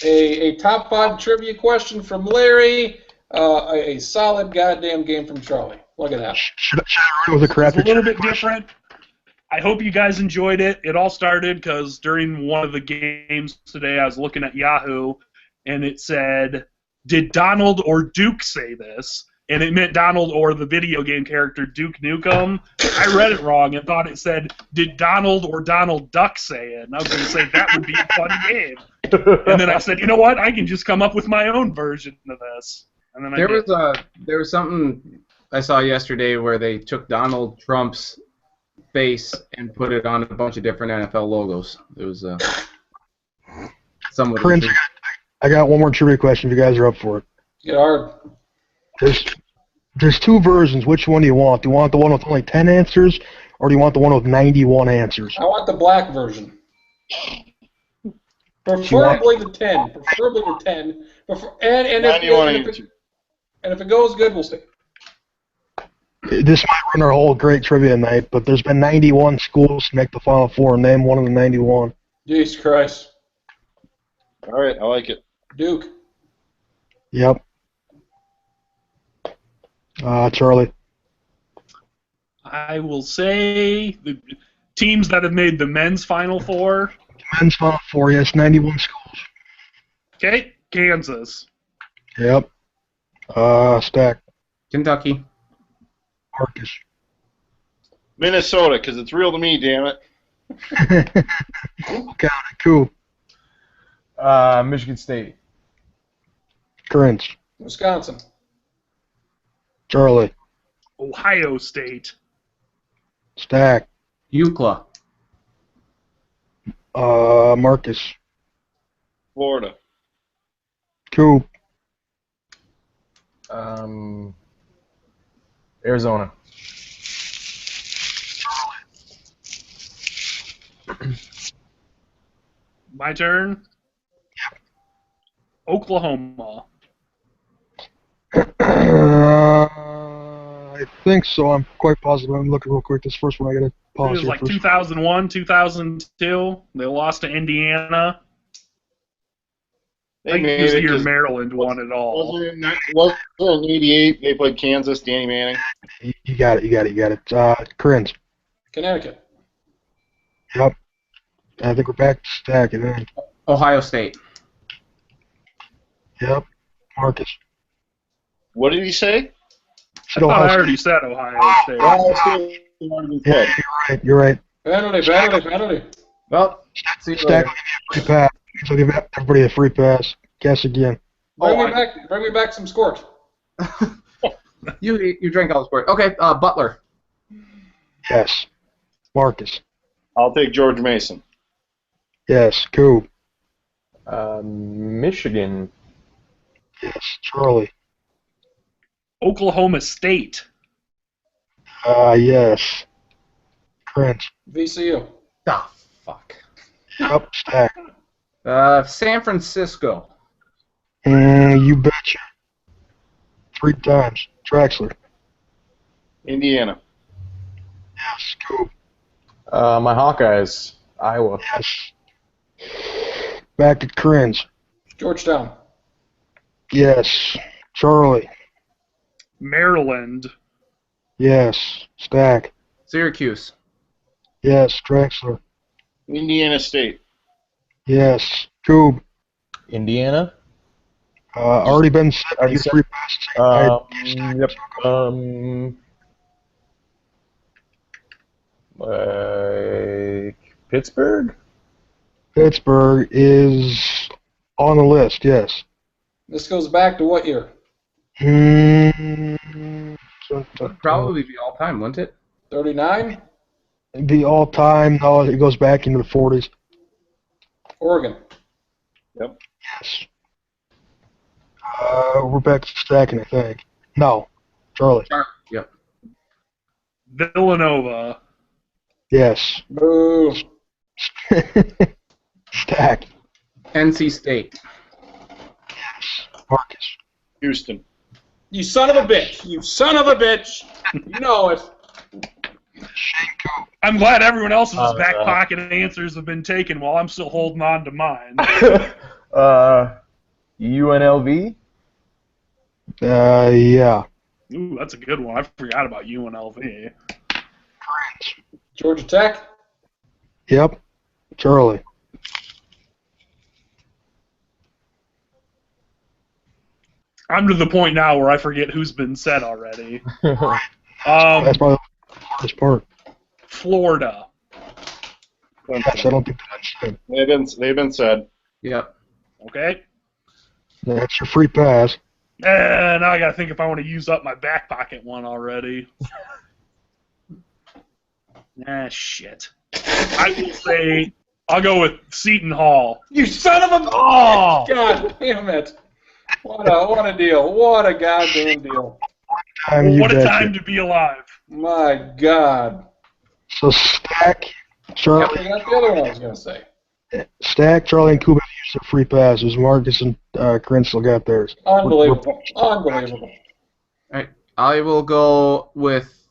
A top 5 trivia question from Larry. A solid goddamn game from Charlie. Look at that. Should I run with a It's crappy a little bit question? different. I hope you guys enjoyed it. It all started because during one of the games today, I was looking at Yahoo, and it said, "Did Donald or Duke say this?" And it meant Donald or the video game character Duke Nukem. I read it wrong and thought it said, "Did Donald or Donald Duck say it?" And I was going to say that would be a fun game. And then I said, you know what? I can just come up with my own version of this. And then I did. There was something I saw yesterday where they took Donald Trump's face and put it on a bunch of different NFL logos. It was somewhat. Prince, I got one more trivia question if you guys are up for it. Get hard. There's 2 versions. Which one do you want? Do you want the one with only 10 answers, or do you want the one with 91 answers? I want the black version. Preferably the 10. Preferably the 10. And if it goes good, we'll stay. This might run our whole great trivia night, but there's been 91 schools to make the Final Four. Name one of the 91. Jesus Christ. All right, I like it. Duke. Yep. Charlie. I will say the teams that have made the men's Final Four. Men's Final Four, yes, 91 schools. Okay, Kansas. Yep. Stack. Kentucky. Marcus. Minnesota, because it's real to me, damn it. Count it. Cool. Michigan State. Currents. Wisconsin. Charlie. Ohio State. Stack. UCLA. Marcus. Florida. Coop. Arizona. My turn. Oklahoma. I think so. I'm quite positive. I'm looking real quick. This first one I gotta It pause was here like first. 2001, 2002. They lost to Indiana. I They think made it was the it year 'cause Maryland won it all. wasn't it in '88 they played Kansas, Danny Manning? You got it. Corinth. Connecticut. Yep. I think we're back to Stack, I think. Ohio State. Yep. Marcus. What did he say? I thought I already said Ohio State. Ohio State already been said. You're right. Penalty. Well, see you Stack later. will give you a free pass. So give everybody a free pass. Guess again. Bring me back some squirt. You drank all the sport. Okay, Butler. Yes. Marcus. I'll take George Mason. Yes. Coop. Michigan. Yes. Charlie. Oklahoma State. Yes. Prince. VCU. Ah, fuck. Yep. Stack. San Francisco. You betcha. 3 times. Traxler. Indiana. Yes. Coop. My Hawkeyes. Iowa. Yes. Back to Crins. Georgetown. Yes. Charlie. Maryland. Yes. Stack. Syracuse. Yes. Traxler. Indiana State. Yes. Coob. Indiana. Already been set. Already You set. free passes. Yep. Pittsburgh. Pittsburgh is on the list. Yes. This goes back to what year? Would probably be all time, wouldn't it? 39? The all-time. No, it goes back into the 40s. Oregon. Yes. We're back to stacking, I think. No. Charlie. Yep. Villanova. Yes. Boo. Stack. NC State. Yes. Marcus. Houston. You son of a bitch. You son of a bitch. You know it. Shane Coop. I'm glad everyone else's Oh, back God. pocket answers have been taken while I'm still holding on to mine. UNLV. Yeah. Ooh, that's a good one. I forgot about UNLV. Georgia Tech. Yep. Charlie. I'm to the point now where I forget who's been said already. That's probably the hardest part. Florida. Yes, I don't think that's it. They've been said. Yep. Okay. That's your free pass. Now I gotta think if I want to use up my back pocket one already. Shit. I will say I'll go with Seton Hall. You son of a... Oh! God damn it. What a deal. What a goddamn deal. What a time to be alive. My God. So Stack, Charlie, I got the other one I was going to say. Stack, Charlie, and Kuba used their free passes. Marcus and Crensel got theirs. Unbelievable. Unbelievable. I will go with.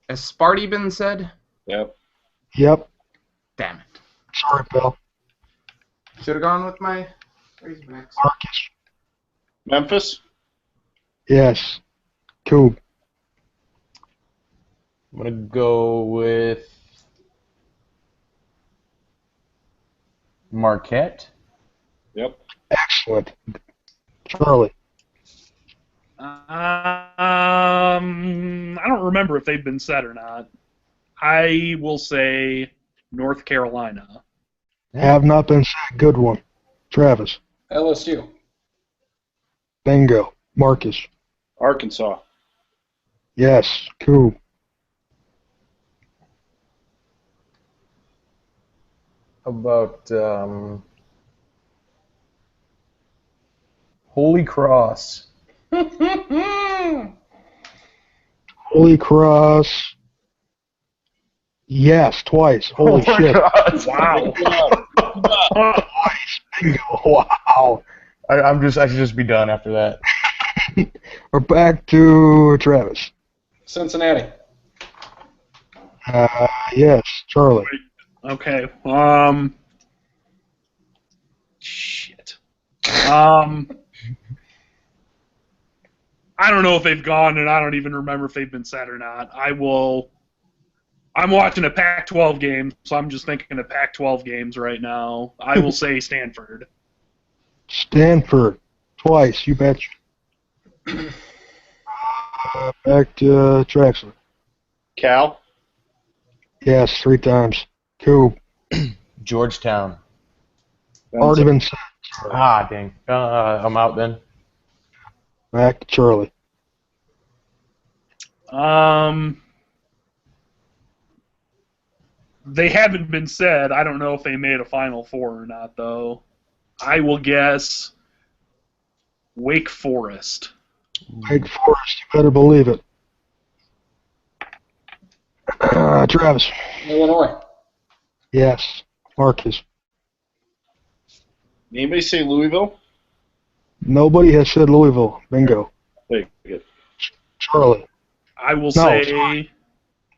Has Sparty been said? Yep. Yep. Damn it. Sorry, pal. Should have gone with my Razorbacks. Marcus. Memphis. Yes. Cool. I'm gonna go with Marquette. Yep. Excellent. Charlie. I don't remember if they've been said or not. I will say North Carolina. Have not been said. Good one. Travis. LSU. Bingo. Marcus. Arkansas. Yes. Cool. How about Holy Cross? Holy Cross. Yes, twice. Holy Oh my shit. God. Wow. Bingo. Wow. I should just be done after that. We're back to Travis. Cincinnati. Yes. Charlie. Okay. Shit. I don't know if they've gone, and I don't even remember if they've been said or not. I'm watching a Pac-12 game, so I'm just thinking of Pac-12 games right now. I will say Stanford. Stanford. Twice. You betcha. Back to Traxler. Cal. Yes, 3 times. Cool. Georgetown. Already been said. Ah, dang. I'm out then. Back to Charlie. They haven't been said. I don't know if they made a Final Four or not, though. I will guess Wake Forest. Wake Forest. You better believe it. Travis. Illinois. Yes. Marcus. Anybody say Louisville? Nobody has said Louisville. Bingo. Take it. Charlie. I will No, say sorry.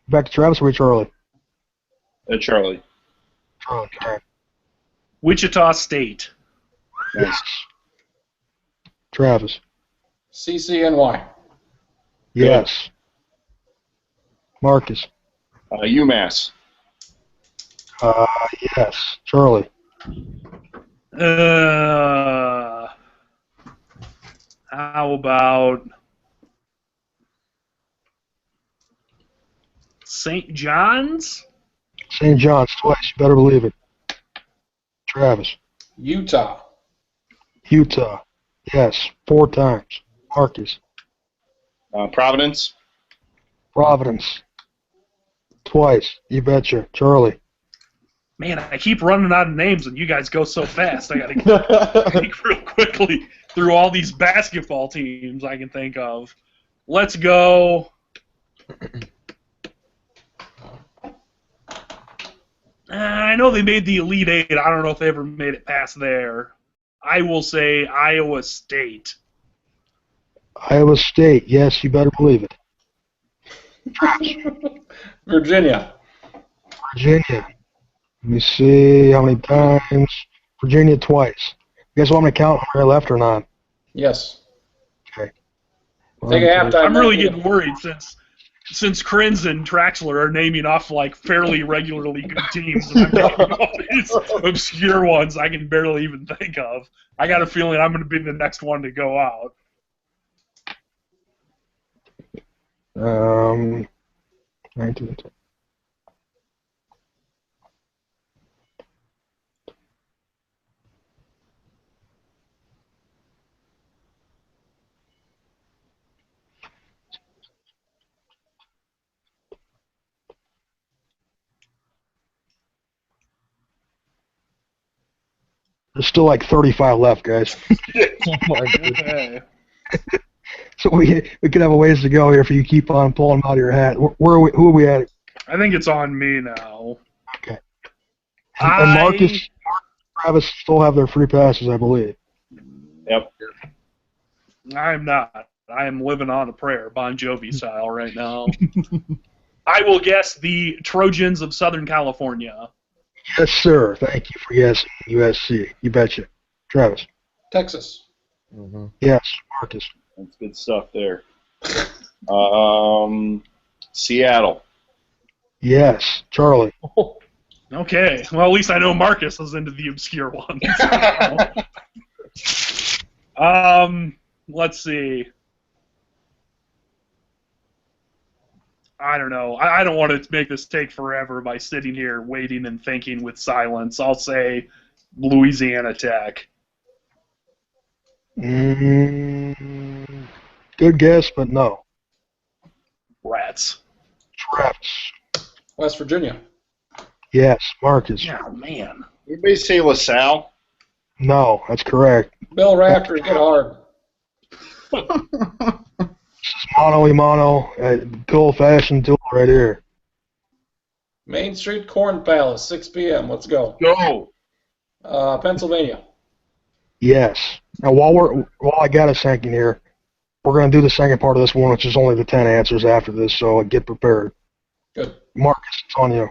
Back to Travis or Charlie? Charlie. Charlie. All right. Wichita State. Nice. Travis. CCNY. Yes. Marcus. UMass. Yes. Charlie. How about St. John's? St. John's twice. You better believe it. Travis. Utah. Utah. Yes. 4 times. Marcus. Providence. Providence. Twice. You betcha. Charlie. Man, I keep running out of names, and you guys go so fast. I gotta think real quickly through all these basketball teams I can think of. Let's go. I know they made the Elite Eight. I don't know if they ever made it past there. I will say Iowa State. Iowa State. Yes, you better believe it. Virginia. Virginia. Let me see how many times. Virginia twice. You guys want me to count how many left or not? Yes. Okay. Take a halftime. I'm really getting worried since Krins and Traxler are naming off like fairly regularly good teams, and I'm naming all these obscure ones I can barely even think of. I got a feeling I'm going to be the next one to go out. 19. There's still like 35 left, guys. Okay. So we could have a ways to go here if you keep on pulling them out of your hat. Where are we, who are we at? I think it's on me now. Okay. And Marcus and Travis still have their free passes, I believe. Yep. I'm not. I am living on a prayer, Bon Jovi style right now. I will guess the Trojans of Southern California. Yes, sir. Thank you for guessing USC. You betcha. Travis. Texas. Mm-hmm. Yes, Marcus. That's good stuff there. Seattle. Yes, Charlie. Okay, well, at least I know Marcus is into the obscure ones. Let's see. I don't know. I don't want to make this take forever by sitting here waiting and thinking with silence. I'll say Louisiana Tech. Good guess, but no. Rats. Travis. West Virginia. Yes, Marcus. Yeah, man. Anybody say LaSalle? No, that's correct. Bill Raftery, get hard. This is mano a mano, good old-fashioned duel right here. Main Street Corn Palace, 6 p.m. Let's go. Go. Pennsylvania. Yes. Now, while I got us thinking here, we're going to do the second part of this one, which is only the 10 answers after this, so get prepared. Good. Marcus, it's on you.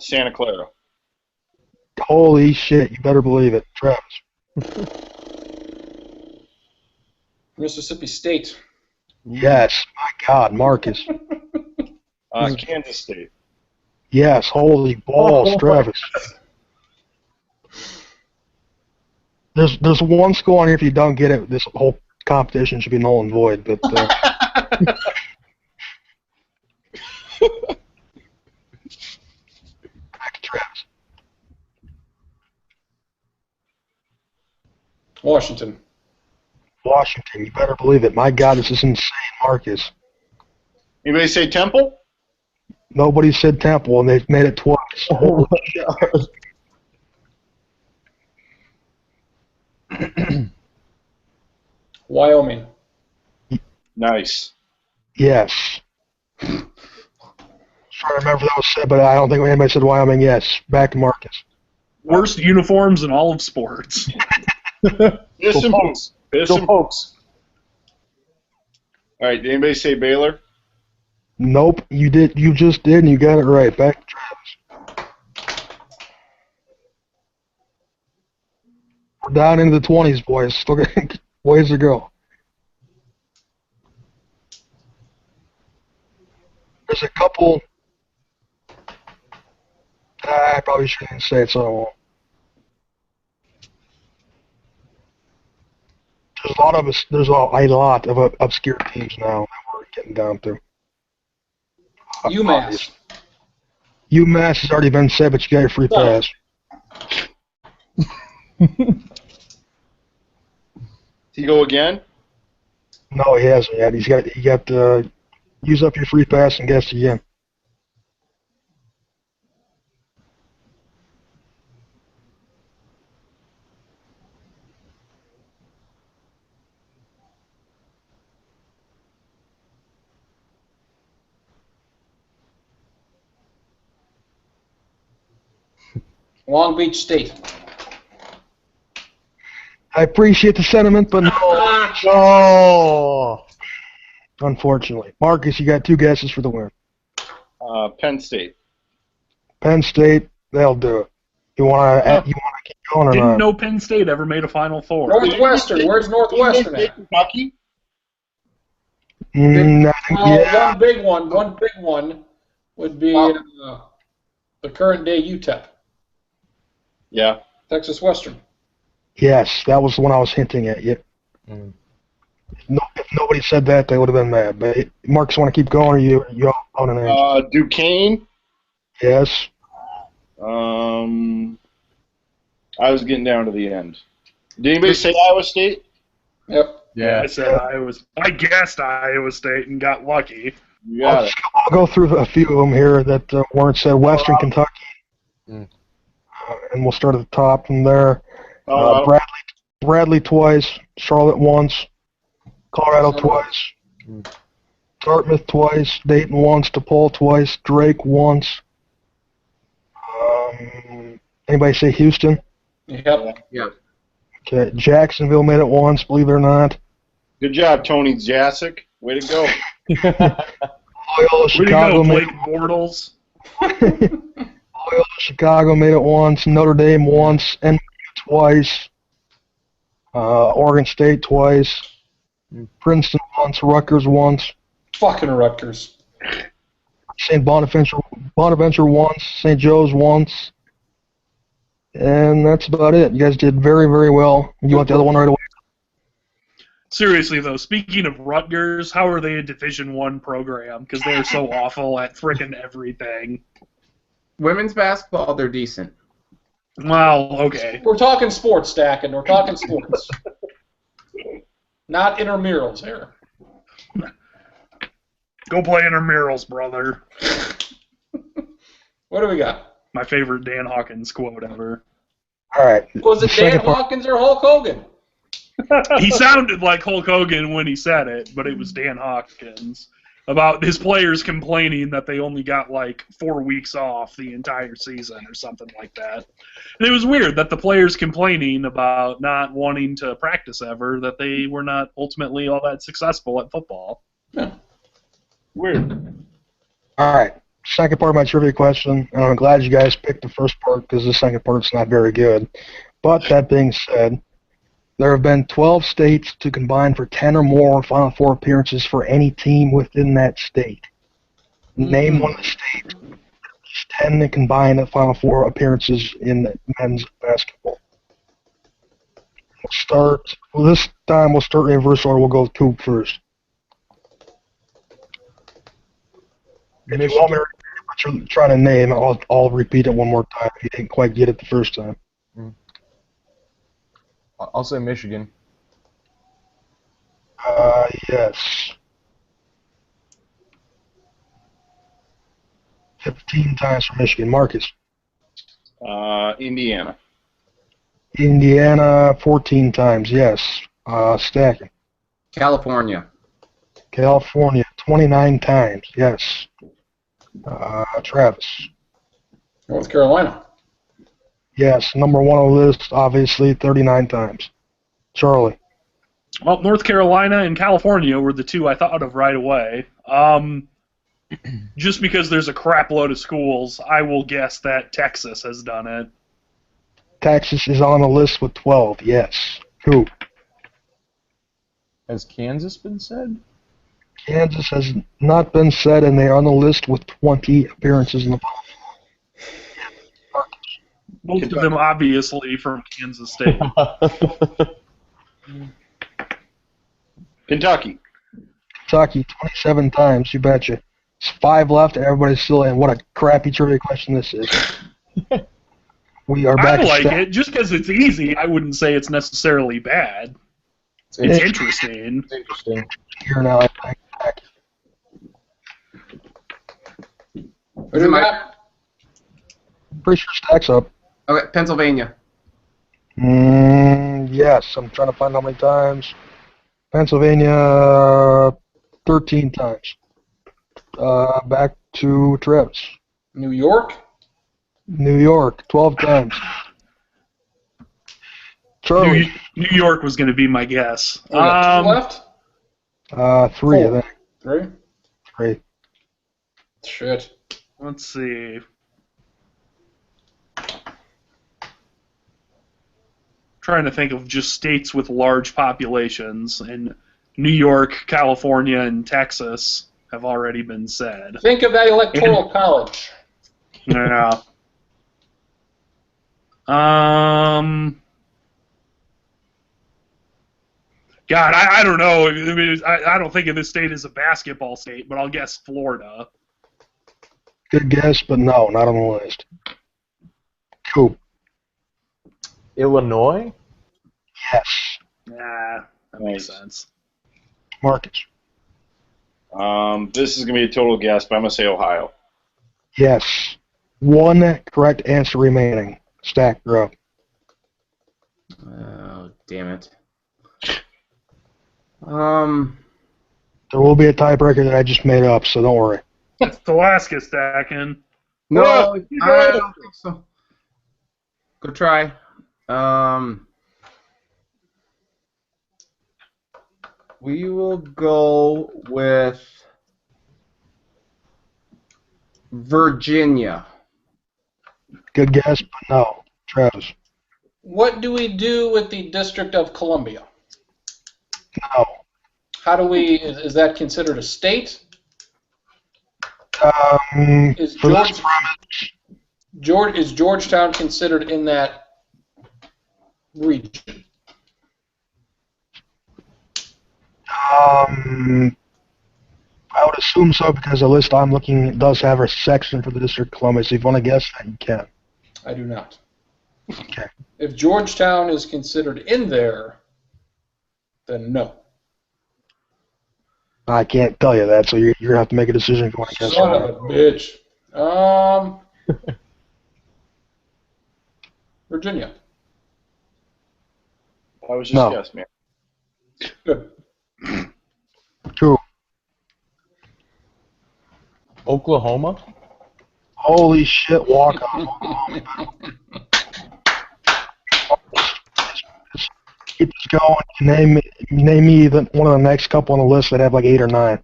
Santa Clara. Holy shit, you better believe it. Travis. Mississippi State. Yes, my God, Marcus. Kansas State. Yes, holy balls, Travis. There's one school on here, if you don't get it, this whole competition should be null and void, but... Back to Travis. Washington. Washington, you better believe it. My God, this is insane, Marcus. Anybody say Temple? Nobody said Temple, and they've made it twice. Holy shit. Wyoming. Nice. Yes. Trying to remember if that was said, but I don't think anybody said Wyoming. Yes. Back to Marcus. Worst uniforms in all of sports. Piss and Pokes. Piss Go and Pokes. All right, did anybody say Baylor? Nope, you did. You just did, and you got it right. Back to Travis. We're down into the 20s, boys. Still got ways to go. There's a couple. I probably shouldn't say it, so I won't. There's a lot of obscure teams now that we're getting down to. UMass. UMass has already been said, but you got your free pass. He go again? No, he hasn't yet. You got to use up your free pass and guess again. Long Beach State. I appreciate the sentiment, but no. Oh. Unfortunately. Marcus, you got two guesses for the win. Penn State. Penn State, they'll do it. You want to keep going or Didn't not? know Penn State ever made a Final Four. Northwestern. Where's Northwestern at? Kentucky? Yeah. One big one would be the current day UTEP. Yeah. Texas Western. Yes, that was the one I was hinting at. Yep. Mm. If nobody said that, they would have been mad. But Marcus, want to keep going, or you on an answer? Duquesne. Yes. I was getting down to the end. Did anybody say Iowa State? Yep. Yeah. I guessed Iowa State and got lucky. You got it. I'll go through a few of them here that weren't said. Western Kentucky. Mm. And we'll start at the top from there. Colorado. Bradley twice. Charlotte once. Colorado twice. Dartmouth twice. Dayton once. DePaul twice. Drake once. Anybody say Houston? Yep. Yep. Okay. Jacksonville made it once, believe it or not. Good job, Tony Jasic. Way to go. Loyola Way to Chicago go, made Blake Bortles. Loyola Chicago made it once. Notre Dame once. NYU twice. Oregon State twice. Princeton once. Rutgers once. Fucking Rutgers. St. Bonaventure once. St. Joe's once. And that's about it. You guys did very, very well. You want the other one right away? Seriously though, speaking of Rutgers, how are they a Division I program? Because they're so awful at frickin' everything. Women's basketball, they're decent. Well, okay. We're talking sports, Stacking. We're talking sports. Not intramurals here. Go play intramurals, brother. What do we got? My favorite Dan Hawkins quote ever. All right. Was it The Dan second part- Hawkins or Hulk Hogan? He sounded like Hulk Hogan when he said it, but it was Dan Hawkins. About his players complaining that they only got like 4 weeks off the entire season or something like that. And it was weird that the players complaining about not wanting to practice ever, that they were not ultimately all that successful at football. Yeah. Weird. All right. Second part of my trivia question, and I'm glad you guys picked the first part because the second part's not very good. But that being said, there have been 12 states to combine for 10 or more Final Four appearances for any team within that state. Name one of the states that has 10 to combine at Final Four appearances in men's basketball. This time we'll start in reverse order. We'll go with Coop first. If you want me to repeat what you're trying to name, I'll repeat it one more time if you didn't quite get it the first time. I'll say Michigan. Yes. 15 times for Michigan. Marcus. Indiana. Indiana, 14 times. Yes. Stacking. California. California, 29 times. Yes. Travis. North Carolina. Yes. Number one on the list, obviously, 39 times. Charlie. Well, North Carolina and California were the two I thought of right away. Just because there's a crap load of schools, I will guess that Texas has done it. Texas is on the list with 12. Yes. Who? Has Kansas been said? Kansas has not been said, and they are on the list with 20 appearances in the Final Four. Most of them obviously from Kansas State. Kentucky. Kentucky, 27 times, you betcha. It's 5 left, and everybody's still in. What a crappy trivia question this is. We are back I like to it. Just because it's easy, I wouldn't say it's necessarily bad. It's interesting. It's interesting. here now. I think. What do we got? Pretty sure stacks up. Okay, Pennsylvania. Yes, I'm trying to find how many times. Pennsylvania, 13 times. Back to Travis. New York? New York, 12 times. Charlie, New York was going to be my guess. We got 2 left? 3, I 4. think. 3? 3. Shit. Let's see. Trying to think of just states with large populations, and New York, California, and Texas have already been said. Think of that electoral college. Yeah. God, I don't know. I mean, I don't think of this state as a basketball state, but I'll guess Florida. Good guess, but no, not on the list. Cool. Illinois? Yes. Nah, that makes Nice. sense. Marcus. This is going to be a total guess, but I'm going to say Ohio. Yes. 1 correct answer remaining. Stack, you're up. Oh, damn it. There will be a tiebreaker that I just made up, so don't worry. Alaska stacking. No, Well, I don't think so. Good try. We will go with Virginia. Good guess, but no. Travis. What do we do with the District of Columbia? No. How do we? Is that considered a state? Is For this premise, Is Georgetown considered in that region? I would assume so because the list I'm looking at does have a section for the District of Columbia. So if you want to guess that, you can. I do not. Okay. If Georgetown is considered in there, then no. I can't tell you that, so you're going to have to make a decision if you want to guess. Son of a bitch. Virginia. I was just No. guessing, man. Good. True. Oklahoma? Holy shit, walk on. Keep this going. Name me one of the next couple on the list that have like 8 or 9.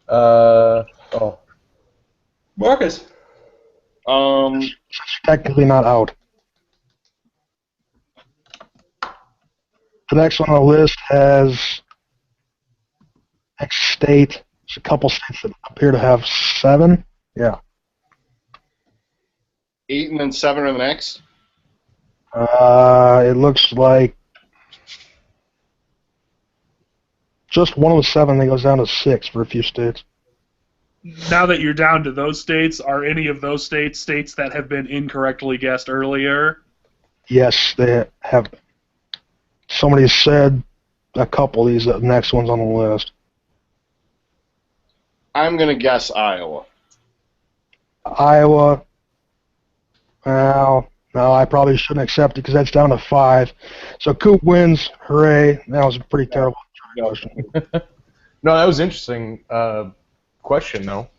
Oh. Marcus. Since you're technically not out. The next one on the list has next state. There's a couple states that appear to have 7. Yeah. 8 and then 7 are the next. It looks like just one of the 7 that goes down to 6 for a few states. Now that you're down to those states, are any of those states that have been incorrectly guessed earlier? Yes, they have. Somebody said a couple of these next ones on the list. I'm going to guess Iowa. Iowa. Well, no, I probably shouldn't accept it because that's down to 5. So Coop wins. Hooray. That was a pretty terrible question. No, that was interesting question, though.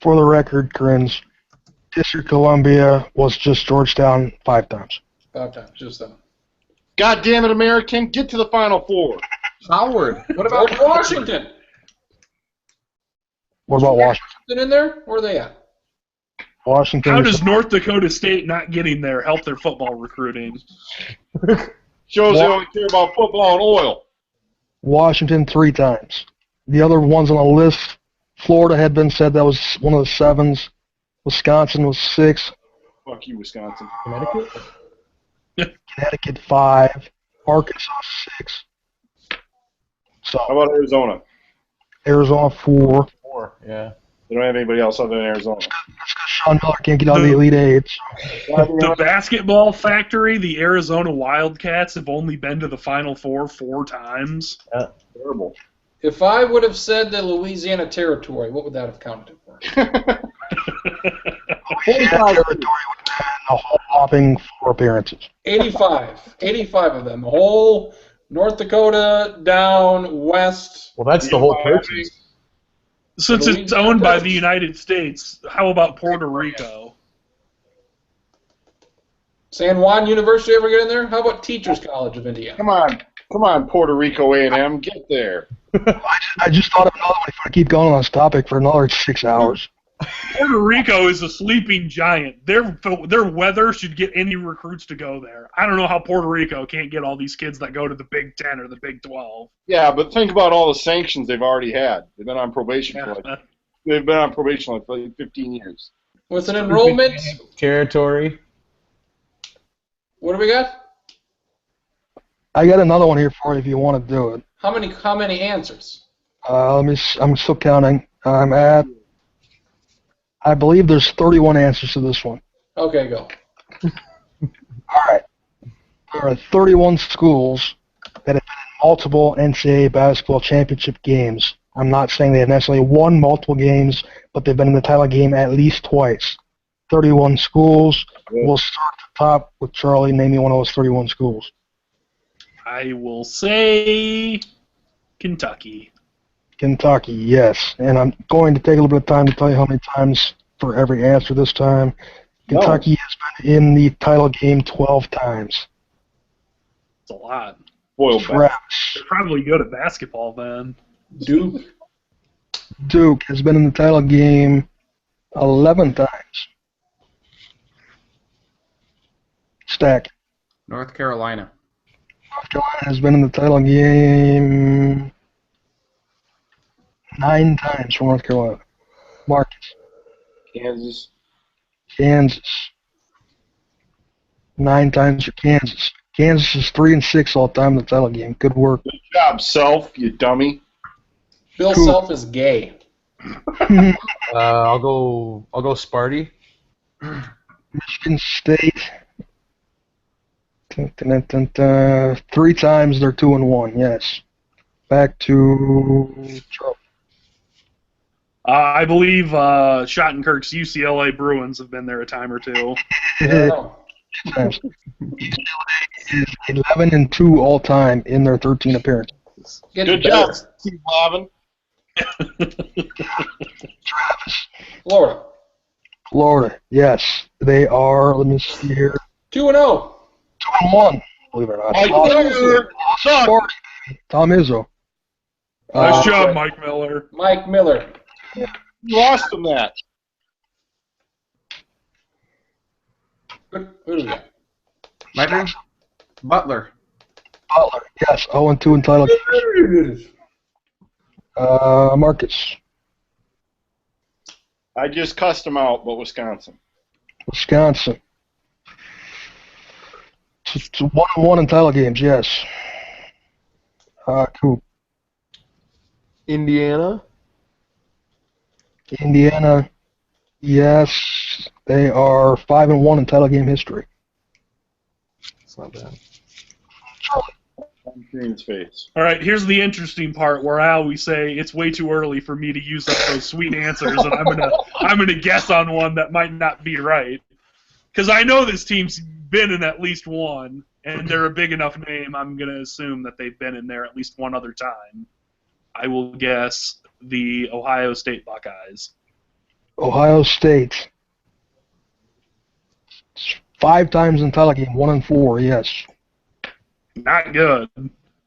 For the record, Corinne's District of Columbia was just Georgetown 5 times. 5 times, just them. God damn it, American! Get to the Final Four. Howard. What about Washington? What about Washington? Washington in there? Where are they at? Washington. How does North Dakota State not getting there help their football recruiting? Shows they only care about football and oil. Washington 3 times. The other ones on the list, Florida had been said that was one of the 7s. Wisconsin was 6. Fuck you, Wisconsin. Connecticut? Connecticut 5. Arkansas 6. So How about Arizona? Arizona 4. 4, yeah. They don't have anybody else other than Arizona. That's because Sean Miller can't get out of the Elite 8. So. The basketball factory, the Arizona Wildcats, have only been to the Final Four 4 times. Terrible. If I would have said the Louisiana Territory, what would that have counted for? That territory would have been a whole whopping 4 appearances. 85. 85 of them. The whole North Dakota down west. Well, that's the whole purchase. Since it's owned by the United States, how about Puerto Rico? San Juan University ever get in there? How about Teachers College of Indiana? Come on, Puerto Rico A&M, get there. I just thought of another one if I keep going on this topic for another 6 hours. Puerto Rico is a sleeping giant. Their weather should get any recruits to go there. I don't know how Puerto Rico can't get all these kids that go to the Big 10 or the Big 12. Yeah, but think about all the sanctions they've already had. They've been on probation for like 15 years. With an enrollment, Territory. what do we got? I got another one here for you if you want to do it. How many answers? I'm still counting. I'm at, I believe there's 31 answers to this one. Okay, go. All right. There are 31 schools that have been in multiple NCAA basketball championship games. I'm not saying they have necessarily won multiple games, but they've been in the title game at least twice. 31 schools. We'll start at the top with Charlie. Name me one of those 31 schools. I will say Kentucky. Kentucky, yes. And I'm going to take a little bit of time to tell you how many times for every answer this time. Kentucky has been in the title game 12 times. It's a lot. Spoiled brat. Travis. They're probably good at basketball then. Duke. Duke has been in the title game 11 times. Stack. North Carolina. North Carolina has been in the title game 9 times for North Carolina. Marcus. Kansas. Kansas. 9 times for Kansas. Kansas is 3-6 all time in the title game. Good work. Good job, Self, you dummy. Bill Cool. Self is gay. I'll go Sparty. Michigan State. Dun, dun, dun, dun. 3 times they're 2-1. Yes. Back to Charlie. I believe Schottenkirk's UCLA Bruins have been there a time or two. I don't know. Times. UCLA is 11-2 all time in their 13 appearances. Getting Good job, better. Steve Lavin. Travis. Florida. Florida. Yes, they are. Let me see here. 2-0. 2-1. Believe it or not. Mike Lost- Miller. lost Suck. 40, baby. Tom Izzo. Nice job, right. Mike Miller. Mike Miller. You lost him that. Who do we got? My turn? Butler. Butler. Yes, 0-2 in title. Marcus. I just cussed him out, but Wisconsin. Wisconsin. It's 1-1 in title games. Yes. Cool. Indiana. Indiana. Yes, they are 5-1 in title game history. It's not bad. I'm seeing his face. All right, here's the interesting part where I always say it's way too early for me to use up those sweet answers, and I'm gonna guess on one that might not be right, because I know this team's been in at least one, and they're a big enough name. I'm gonna assume that they've been in there at least one other time. I will guess the Ohio State Buckeyes. Ohio State. 5 times in title game, 1-4. Yes. Not good.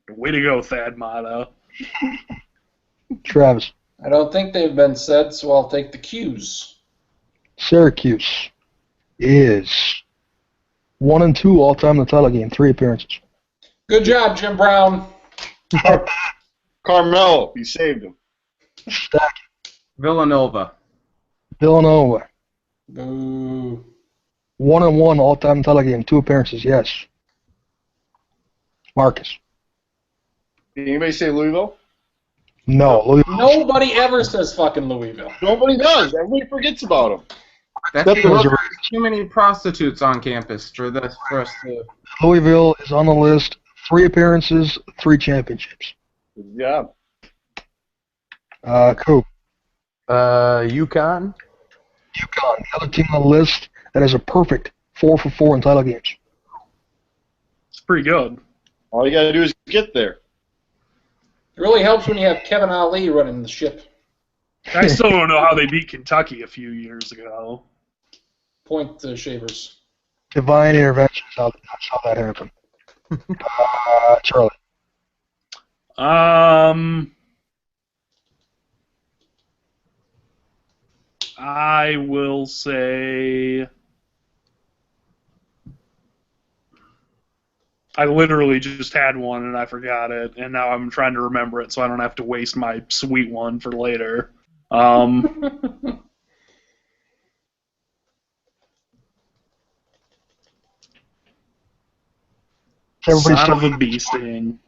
Way to go, Thad Matta. Travis. I don't think they've been said, so I'll take the Qs. Syracuse is 1-2 all time in the title game, 3 appearances. Good job, Jim Brown. Carmelo, you saved him. Stack. Villanova. Villanova. Boo. 1-1 all time in title game, 2 appearances. Yes. Marcus. Did anybody say Louisville? No. Louisville. Nobody ever says fucking Louisville. Nobody does. Everybody forgets about them. That's That's because right. there's too many prostitutes on campus for us to. Louisville is on the list. 3 appearances, 3 championships. Good job. Coop. UConn. UConn, the other team on the list that has a perfect 4-for-4 in title games. It's pretty good. All you got to do is get there. It really helps when you have Kevin Ali running the ship. I still don't know how they beat Kentucky a few years ago. Point shavers. Divine intervention. That's how that happened. Charlie. I will say I literally just had one and I forgot it, and now I'm trying to remember it so I don't have to waste my sweet one for later. Everybody's Son still of a bee sting.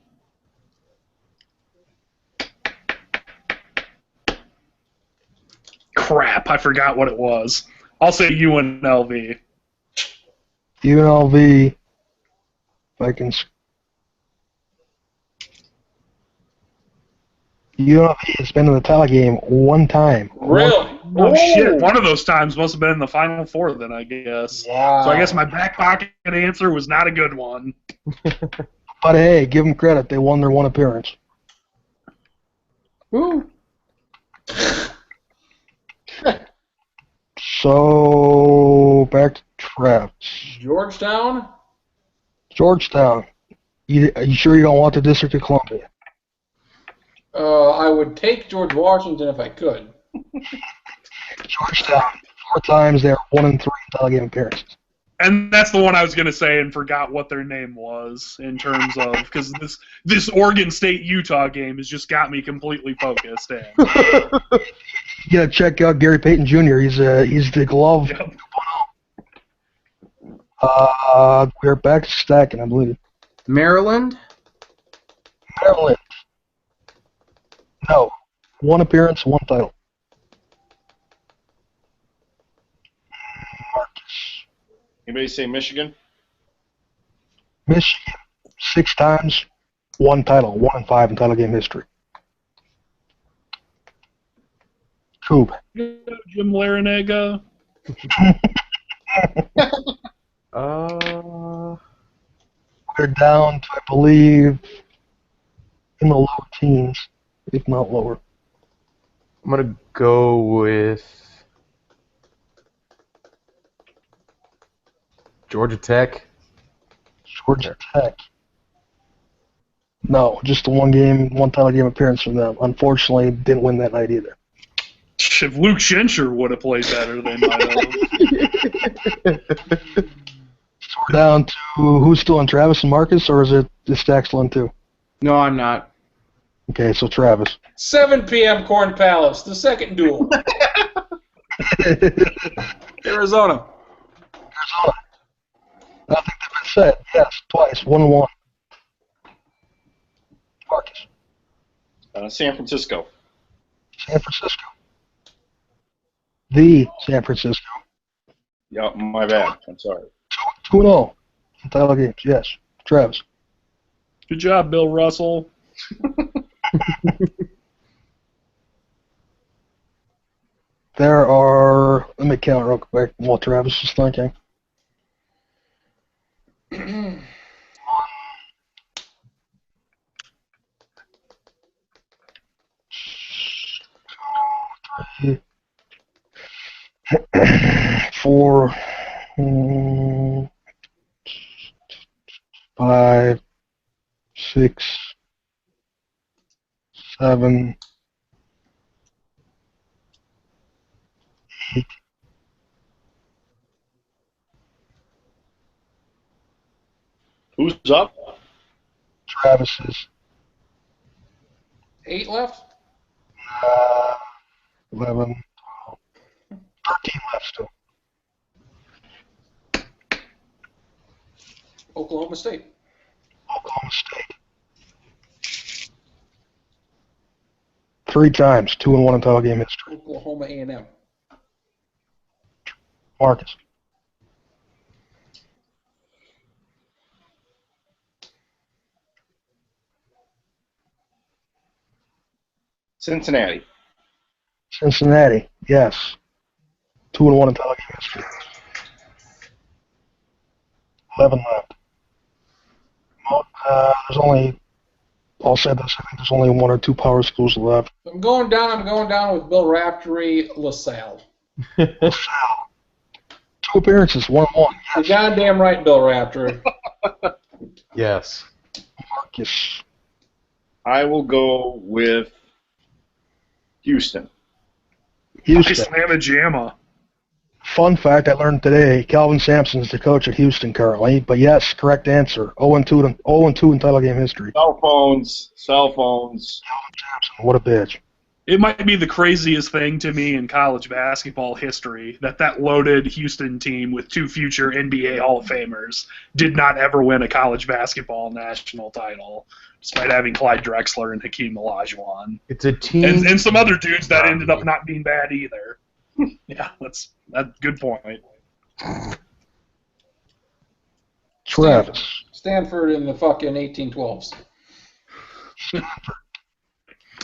Crap, I forgot what it was. I'll say UNLV. UNLV. If I can. UNLV has been in the title game 1 time. Really? Oh, shit. One of those times must have been in the Final Four then, I guess. Wow. So I guess my back pocket answer was not a good one. But hey, give them credit. They won their 1 appearance. Woo. So, back to Travis. Georgetown? Georgetown. Are you sure you don't want the District of Columbia? I would take George Washington if I could. Georgetown. 4 times they are 1-3 in title game appearances. And that's the one I was going to say and forgot what their name was in terms of, because this Oregon State-Utah game has just got me completely focused in. You gotta check out Gary Payton Jr. He's the glove. Yep. We're back to stacking, I believe. Maryland? Maryland. No. 1 appearance, 1 title. Marcus. Anybody say Michigan? Michigan. 6 times, 1 title. 1-5 in title game history. Coop. Jim Larinaga. They're down to, I believe, in the low teens, if not lower. I'm gonna go with Georgia Tech. Georgia Tech. No, just the 1 game, 1 title game appearance from them. Unfortunately, didn't win that night either. If Luke Schencher would have played better, they might have. So we're down to who's still on, Travis and Marcus, or is it Stack still on too? No, I'm not. Okay, so Travis. 7 p.m. Corn Palace, the second duel. Arizona. Nothing has been said. Yes, twice, 1-1. Marcus. San Francisco. San Francisco. The San Francisco. Yeah, my bad. I'm sorry. 2-0 in title games. Yes, Travis. Good job, Bill Russell. There are. Let me count real quick while Travis is thinking. Four, 5, 6, 7, 8. Who's up? Travis's. 8 left? 11, 12, 13 left still. Oklahoma State. Oklahoma State. 3 times, 2-1 in title game history. Oklahoma A&M. Marcus. Cincinnati. Cincinnati, yes. 2-1 in title game history. 11 left. Well, there's only, I'll say this, I think there's only 1 or 2 power schools left. I'm going down with Bill Raftery, LaSalle. LaSalle. 2 appearances, 1-1. You're goddamn right, Bill Raftery. Yes. Marcus. I will go with Houston. Houston. Nice mamma jamma. Fun fact I learned today, Calvin Sampson is the coach at Houston currently, but yes, correct answer. 0-2 in title game history. Cell phones. Calvin Sampson, what a bitch. It might be the craziest thing to me in college basketball history that loaded Houston team with 2 future NBA Hall of Famers did not ever win a college basketball national title, despite having Clyde Drexler and Hakeem Olajuwon. It's a team. And some other dudes that ended up not being bad either. Yeah, that's good point. Travis. Stanford in the fucking 1812s.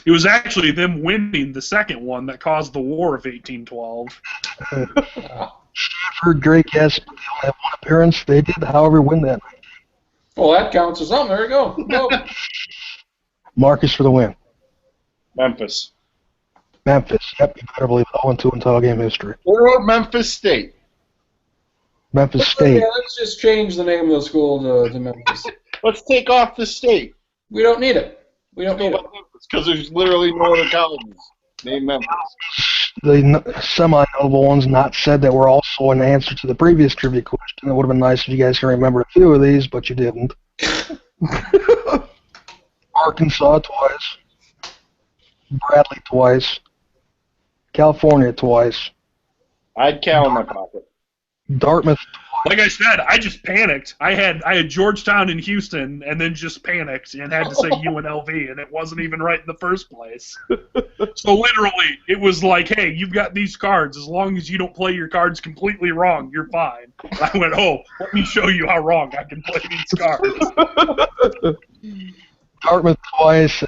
It was actually them winning the second one that caused the War of 1812. Stanford, great guess, but they only have 1 appearance. They did, however, win that night. Well, that counts as something. There you go. Nope. Marcus for the win. Memphis. Memphis, yep, you better believe it. 0-2 in title game history. Or Memphis State. Memphis State. Yeah, let's just change the name of the school to Memphis. Let's take off the state. We don't need it. We don't need it. Because there's literally no other colleges named Memphis. The semi-notable ones not said that were also an answer to the previous trivia question. It would have been nice if you guys can remember a few of these, but you didn't. Arkansas twice. Bradley twice. California twice. I had Cal in my pocket. Dartmouth Like I said, I just panicked. I had Georgetown and Houston, and then just panicked and had to say UNLV, and it wasn't even right in the first place. So literally, it was like, hey, you've got these cards. As long as you don't play your cards completely wrong, you're fine. I went, oh, let me show you how wrong I can play these cards. Dartmouth twice.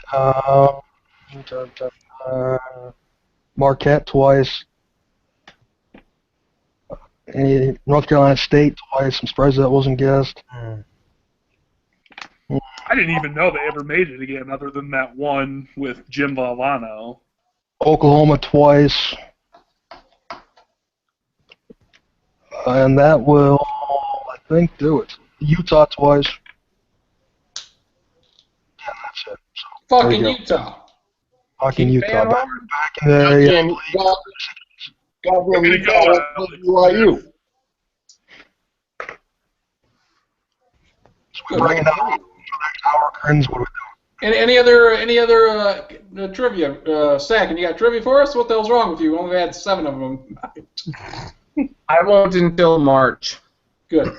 Marquette twice. North Carolina State twice. I'm surprised that wasn't guessed. I didn't even know they ever made it again, other than that one with Jim Valvano. Oklahoma twice. And that will, I think, do it. Utah twice. And that's it. So, Fucking there you go. Utah. Fucking Keep Utah. Van Back in the, Goddamn, Way to go, BYU. we're breaking down our curtains. What do we do? Any other trivia? Sack, and you got trivia for us? What the hell's wrong with you? We only had 7 of them. I won't until March. Good.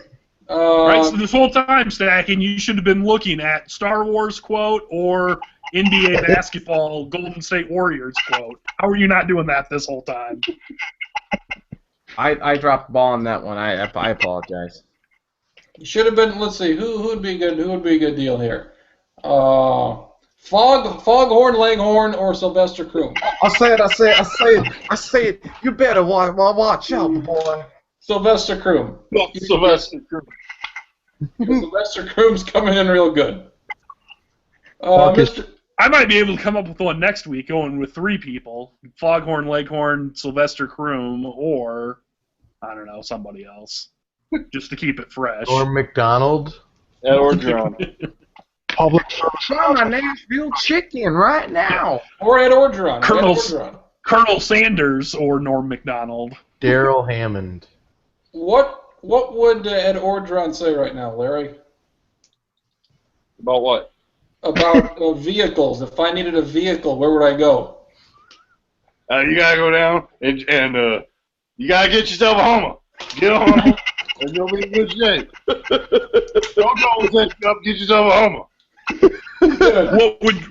Right, so this whole time, Stacking, you should have been looking at Star Wars quote or NBA basketball Golden State Warriors quote. How are you not doing that this whole time? I dropped the ball on that one. I apologize. You should have been. Let's see. Who would be good? Who would be a good deal here? Foghorn Leghorn or Sylvester Croom? I say it. You better watch out, boy. Sylvester Croom. Sylvester Croom. Sylvester Croom's coming in real good. Marcus. Mr. I might be able to come up with one next week going with 3 people. Foghorn Leghorn, Sylvester Croom, or, I don't know, somebody else. Just to keep it fresh. Or McDonald. Ed Orgeron. Public service. I'm a Nashville chicken right now. Or Ed Orgeron. Colonel- Ed Orgeron. Colonel Sanders or Norm MacDonald. Daryl Hammond. What would Ed Orgeron say right now, Larry? About what? About vehicles. If I needed a vehicle, where would I go? You gotta go down and you gotta get yourself a Hummer. Get a Hummer, and you'll be in good shape. Don't go set you up. Get yourself a Hummer.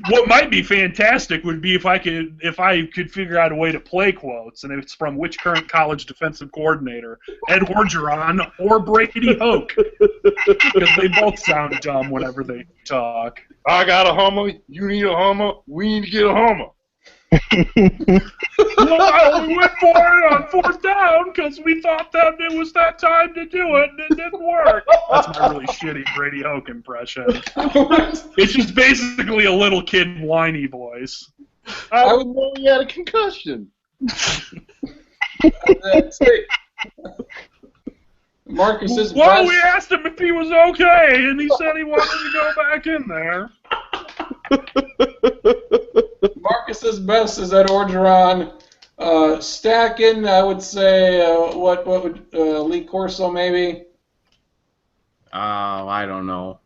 What might be fantastic would be if I could figure out a way to play quotes, and it's from which current college defensive coordinator, Ed Orgeron or Brady Hoke, because they both sound dumb whenever they talk. I got a Hummer. You need a Hummer. We need to get a Hummer. Well, we went for it on 4th down because we thought that it was that time to do it, and it didn't work. That's my really shitty Brady Hoke impression. It's just basically a little kid whiny voice. I would know he had a concussion. That's it. Marcus's Well, we best. asked him if he was okay, and he said he wanted to go back in there. Marcus's best is Ed Orgeron. Stacking, I would say, what would Lee Corso maybe? I don't know.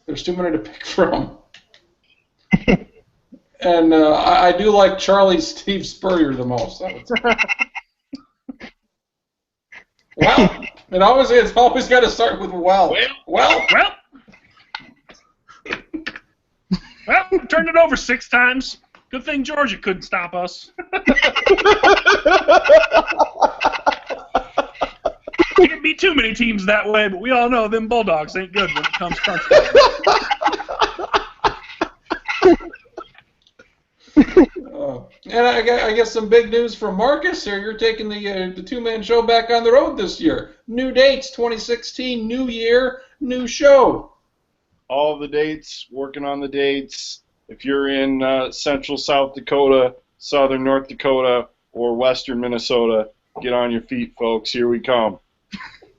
There's too many to pick from. And I do like Charlie Steve Spurrier the most. I would say. Well, it's always got to start with well. Well, we turned it over 6 times. Good thing Georgia couldn't stop us. Can't be too many teams that way, but we all know them Bulldogs ain't good when it comes crunch time. And I guess some big news from Marcus here. You're taking the two-man show back on the road this year. New dates, 2016, new year, new show. All the dates, working on the dates. If you're in central South Dakota, southern North Dakota, or western Minnesota, get on your feet, folks. Here we come.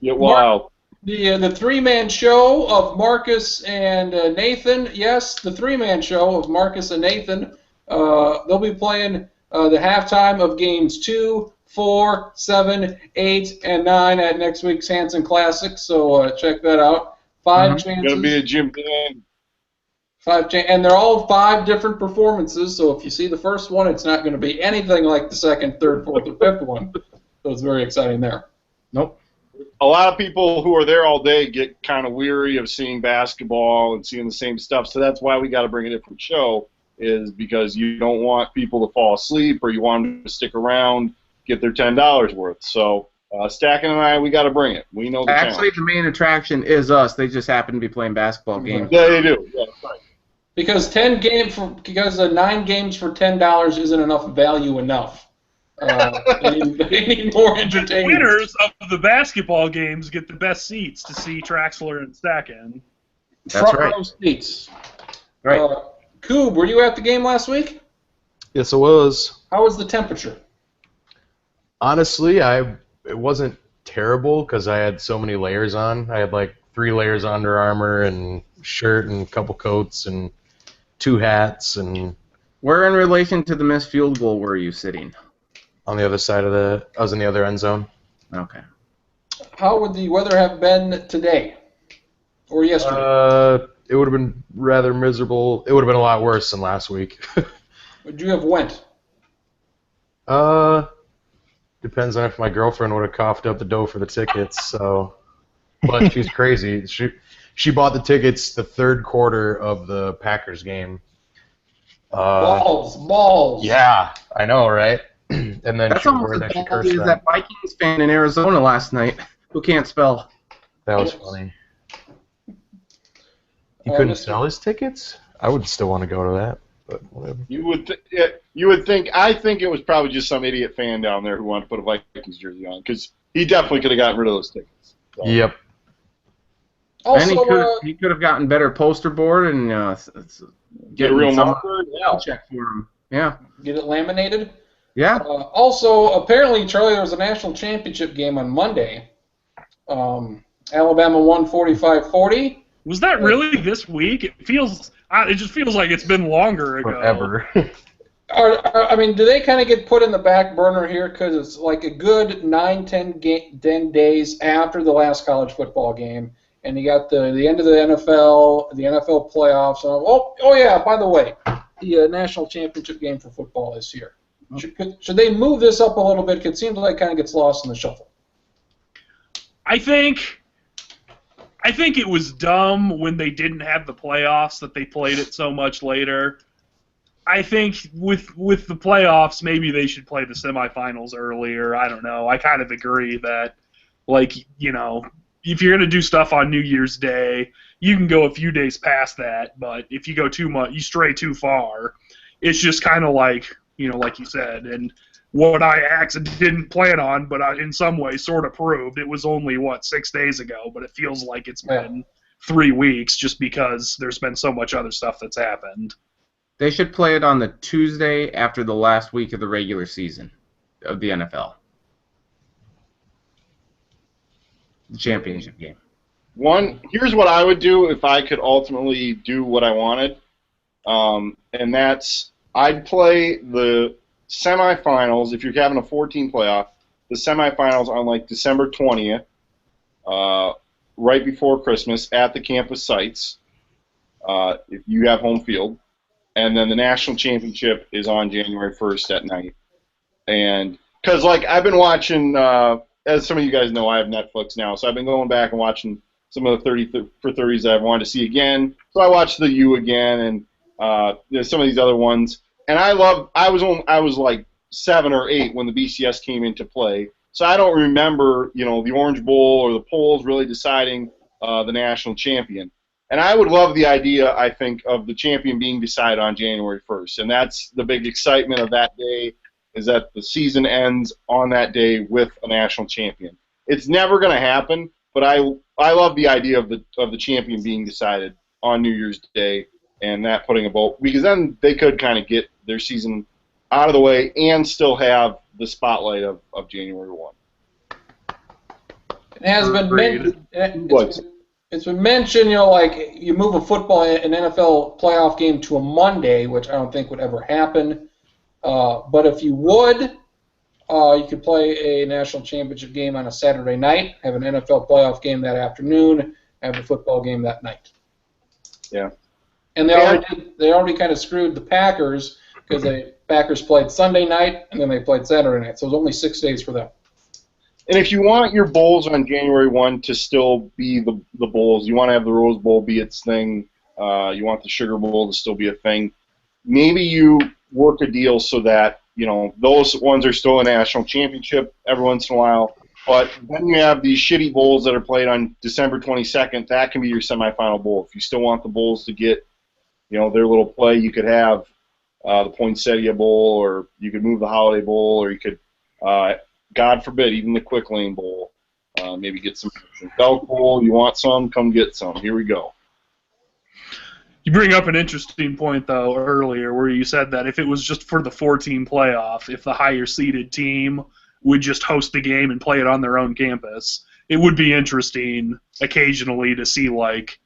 Get wild. The three-man show of Marcus and Nathan. Yes, the three-man show of Marcus and Nathan. They'll be playing the halftime of games 2, 4, 7, 8, and 9 at next week's Hanson Classic. So check that out. 5 chances. Gonna be a Jim Dan. And they're all 5 different performances. So if you see the first one, it's not going to be anything like the second, third, fourth, or fifth one. So it's very exciting there. Nope. A lot of people who are there all day get kind of weary of seeing basketball and seeing the same stuff. So that's why we got to bring a different show. Is because you don't want people to fall asleep or you want them to stick around, get their $10 worth. So Stacking and I, we got to bring it. We know the Actually, challenge. the main attraction is us. They just happen to be playing basketball games. Yeah, they do. Yeah, right. Because 9 games for $10 isn't enough value enough. They need more entertainment. Winners of the basketball games get the best seats to see Traxler and Stackin. That's Front right. row seats. Right. Coob, were you at the game last week? Yes, it was. How was the temperature? Honestly, it wasn't terrible because I had so many layers on. I had like 3 layers of Under Armour and shirt and a couple coats and 2 hats and. Where in relation to the missed field goal were you sitting? On the other side of I was in the other end zone. Okay. How would the weather have been today or yesterday? It would have been rather miserable. It would have been a lot worse than last week. Would you have went? Depends on if my girlfriend would have coughed up the dough for the tickets. So, but she's crazy. She bought the tickets the third quarter of the Packers game. Balls. Yeah, I know, right? And then That's she almost wore as that she ballsy cursed as at. that Vikings fan in Arizona last night who can't spell. That was funny. He couldn't Mr. sell his tickets? I would still want to go to that, but whatever. You would think. I think it was probably just some idiot fan down there who wanted to put a Vikings jersey on because he definitely could have gotten rid of those tickets. So. Yep. Also, And he could have gotten better poster board and Get a real some marker. Yeah. check for him. Yeah. get it laminated. Yeah. Also, apparently, Charlie, there was a national championship game on Monday. Alabama won 45-40. Was that really this week? It just feels like it's been longer ago. Forever. I mean, do they kind of get put in the back burner here because it's like a good 9-10 days after the last college football game, and you got the end of the NFL playoffs. And, oh yeah, by the way, the national championship game for football is here. Should they move this up a little bit? 'Cause it seems like it kind of gets lost in the shuffle. I think it was dumb when they didn't have the playoffs that they played it so much later. I think with the playoffs, maybe they should play the semifinals earlier. I don't know. I kind of agree that, if you're going to do stuff on New Year's Day, you can go a few days past that, but if you go too much, you stray too far, it's just kind of like you said, and what I actually didn't plan on, but I, in some way, sort of proved. It was only, 6 days ago, but it feels like it's been 3 weeks just because there's been so much other stuff that's happened. They should play it on the Tuesday after the last week of the regular season of the NFL. The championship game. Here's what I would do if I could ultimately do what I wanted, and that's I'd play the semifinals, if you're having a 14 playoff, the semifinals on like December 20th, right before Christmas at the campus sites, if you have home field, and then the national championship is on January 1st at night. And because I've been watching, as some of you guys know, I have Netflix now, so I've been going back and watching some of the 30 for 30s that I've wanted to see again. So I watched the U again, and there's some of these other ones. And I was like 7 or 8 when the BCS came into play, so I don't remember, the Orange Bowl or the polls really deciding the national champion. And I would love the idea, I think, of the champion being decided on January 1st, and that's the big excitement of that day, is that the season ends on that day with a national champion. It's never going to happen, but I love the idea of the champion being decided on New Year's Day. And that putting a vote, because then they could kind of get their season out of the way and still have the spotlight of January 1. It has been Agreed. it's been mentioned, like you move a football, an NFL playoff game to a Monday, which I don't think would ever happen. But if you would, you could play a national championship game on a Saturday night, have an NFL playoff game that afternoon, have a football game that night. Yeah. And they already kind of screwed the Packers because the Packers played Sunday night and then they played Saturday night, so it was only 6 days for them. And if you want your bowls on January 1 to still be the bowls, you want to have the Rose Bowl be its thing, you want the Sugar Bowl to still be a thing, maybe you work a deal so that, those ones are still a national championship every once in a while, but then you have these shitty bowls that are played on December 22nd, that can be your semifinal bowl. If you still want the bowls to get, their little play, you could have the Poinsettia Bowl, or you could move the Holiday Bowl, or you could, God forbid, even the Quick Lane Bowl. Maybe get some Belk Bowl. You want some? Come get some. Here we go. You bring up an interesting point, though, earlier, where you said that if it was just for the 4-team playoff, if the higher-seeded team would just host the game and play it on their own campus, it would be interesting occasionally to see, like,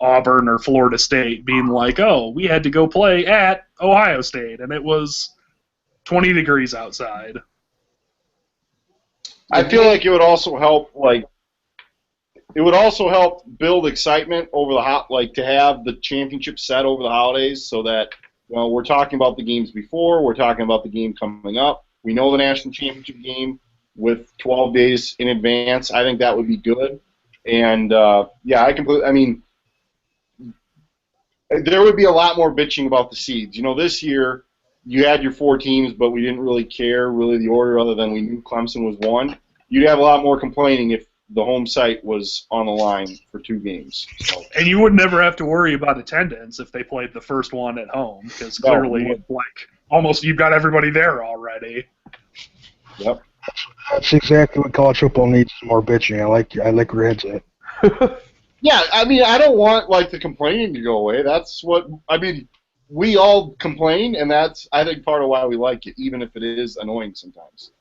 Auburn or Florida State being like, oh, we had to go play at Ohio State, and it was 20 degrees outside. I feel like it would also help, build excitement over to have the championship set over the holidays, so that, we're talking about the games before, we're talking about the game coming up. We know the national championship game with 12 days in advance. I think that would be good. And, there would be a lot more bitching about the seeds. This year, you had your 4 teams, but we didn't really care, the order, other than we knew Clemson was 1. You'd have a lot more complaining if the home site was on the line for 2 games. So. And you would never have to worry about attendance if they played the first one at home, because clearly, almost you've got everybody there already. Yep. That's exactly what college football needs, more bitching. I like your head's at. Yeah, I don't want, the complaining to go away. That's what, we all complain, and that's, I think, part of why we like it, even if it is annoying sometimes.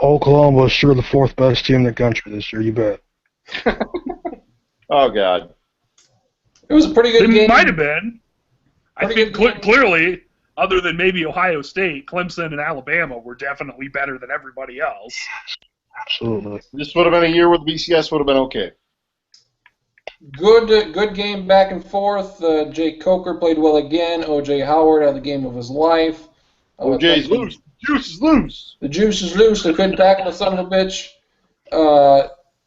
Oklahoma was sure the 4th best team in the country this year, you bet. Oh, God. It was a pretty good game. It might have been. I think clearly, other than maybe Ohio State, Clemson and Alabama were definitely better than everybody else. Absolutely. This would have been a year where the BCS would have been okay. Good game back and forth. Jake Coker played well again. O.J. Howard had the game of his life. O.J.'s loose. Juice is loose. The juice is loose. They couldn't tackle the son of a bitch.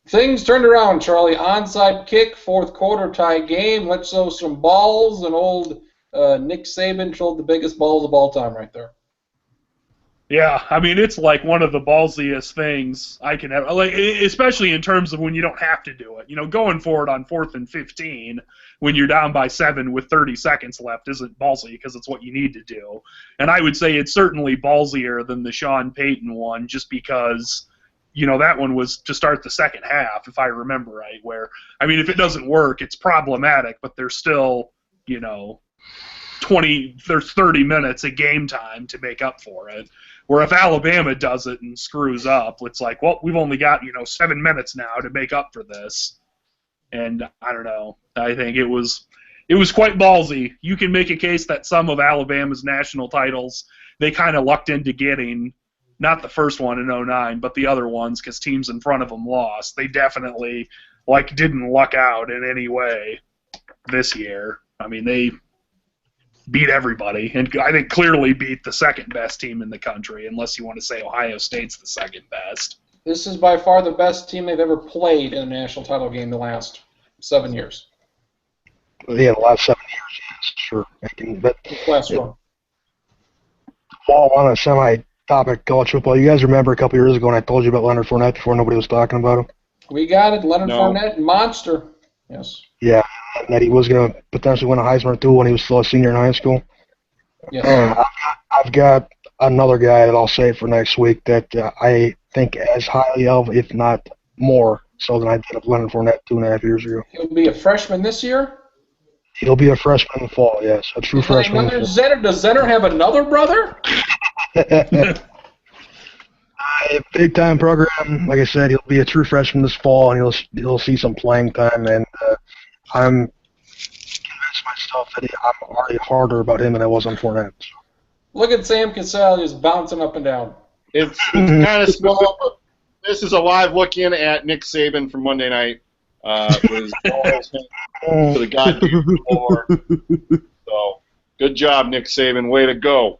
Things turned around, Charlie. Onside kick, 4th quarter tie game. Let's throw some balls. And old Nick Saban showed the biggest balls of all time right there. Yeah, it's like one of the ballsiest things I can ever, especially in terms of when you don't have to do it. Going for it on 4th and 15 when you're down by 7 with 30 seconds left isn't ballsy because it's what you need to do. And I would say it's certainly ballsier than the Sean Payton one, just because, that one was to start the second half, if I remember right, where, if it doesn't work, it's problematic, but there's still, there's 30 minutes of game time to make up for it. Where if Alabama does it and screws up, it's like, well, we've only got, 7 minutes now to make up for this. And I don't know. I think it was quite ballsy. You can make a case that some of Alabama's national titles, they kind of lucked into getting, not the first one in 2009, but the other ones, because teams in front of them lost. They definitely, didn't luck out in any way this year. They beat everybody, and I think clearly beat the second best team in the country, unless you want to say Ohio State's the second best. This is by far the best team they've ever played in a national title game the last 7 years. Yeah, the last 7 years, yes, sure. But last run. While on a semi-topic college football, you guys remember a couple years ago when I told you about Leonard Fournette before nobody was talking about him? We got it. Leonard Fournette, monster. Yes. Yeah, that he was going to potentially win a Heisman too when he was still a senior in high school. Yes. I've got another guy that I'll say for next week that I think as highly of, if not more, so than I did of Leonard Fournette 2.5 years ago. He'll be a freshman this year? He'll be a freshman in the fall, yes. A true freshman. Does Zenner have another brother? A big time program. Like I said, he'll be a true freshman this fall, and he'll see some playing time. And I'm convinced myself that I'm already harder about him than I was on Fournette. Look at Sam Cassell just bouncing up and down. It's kind of small, but this is a live look in at Nick Saban from Monday night. Was to the goddamn floor. So, good job, Nick Saban. Way to go.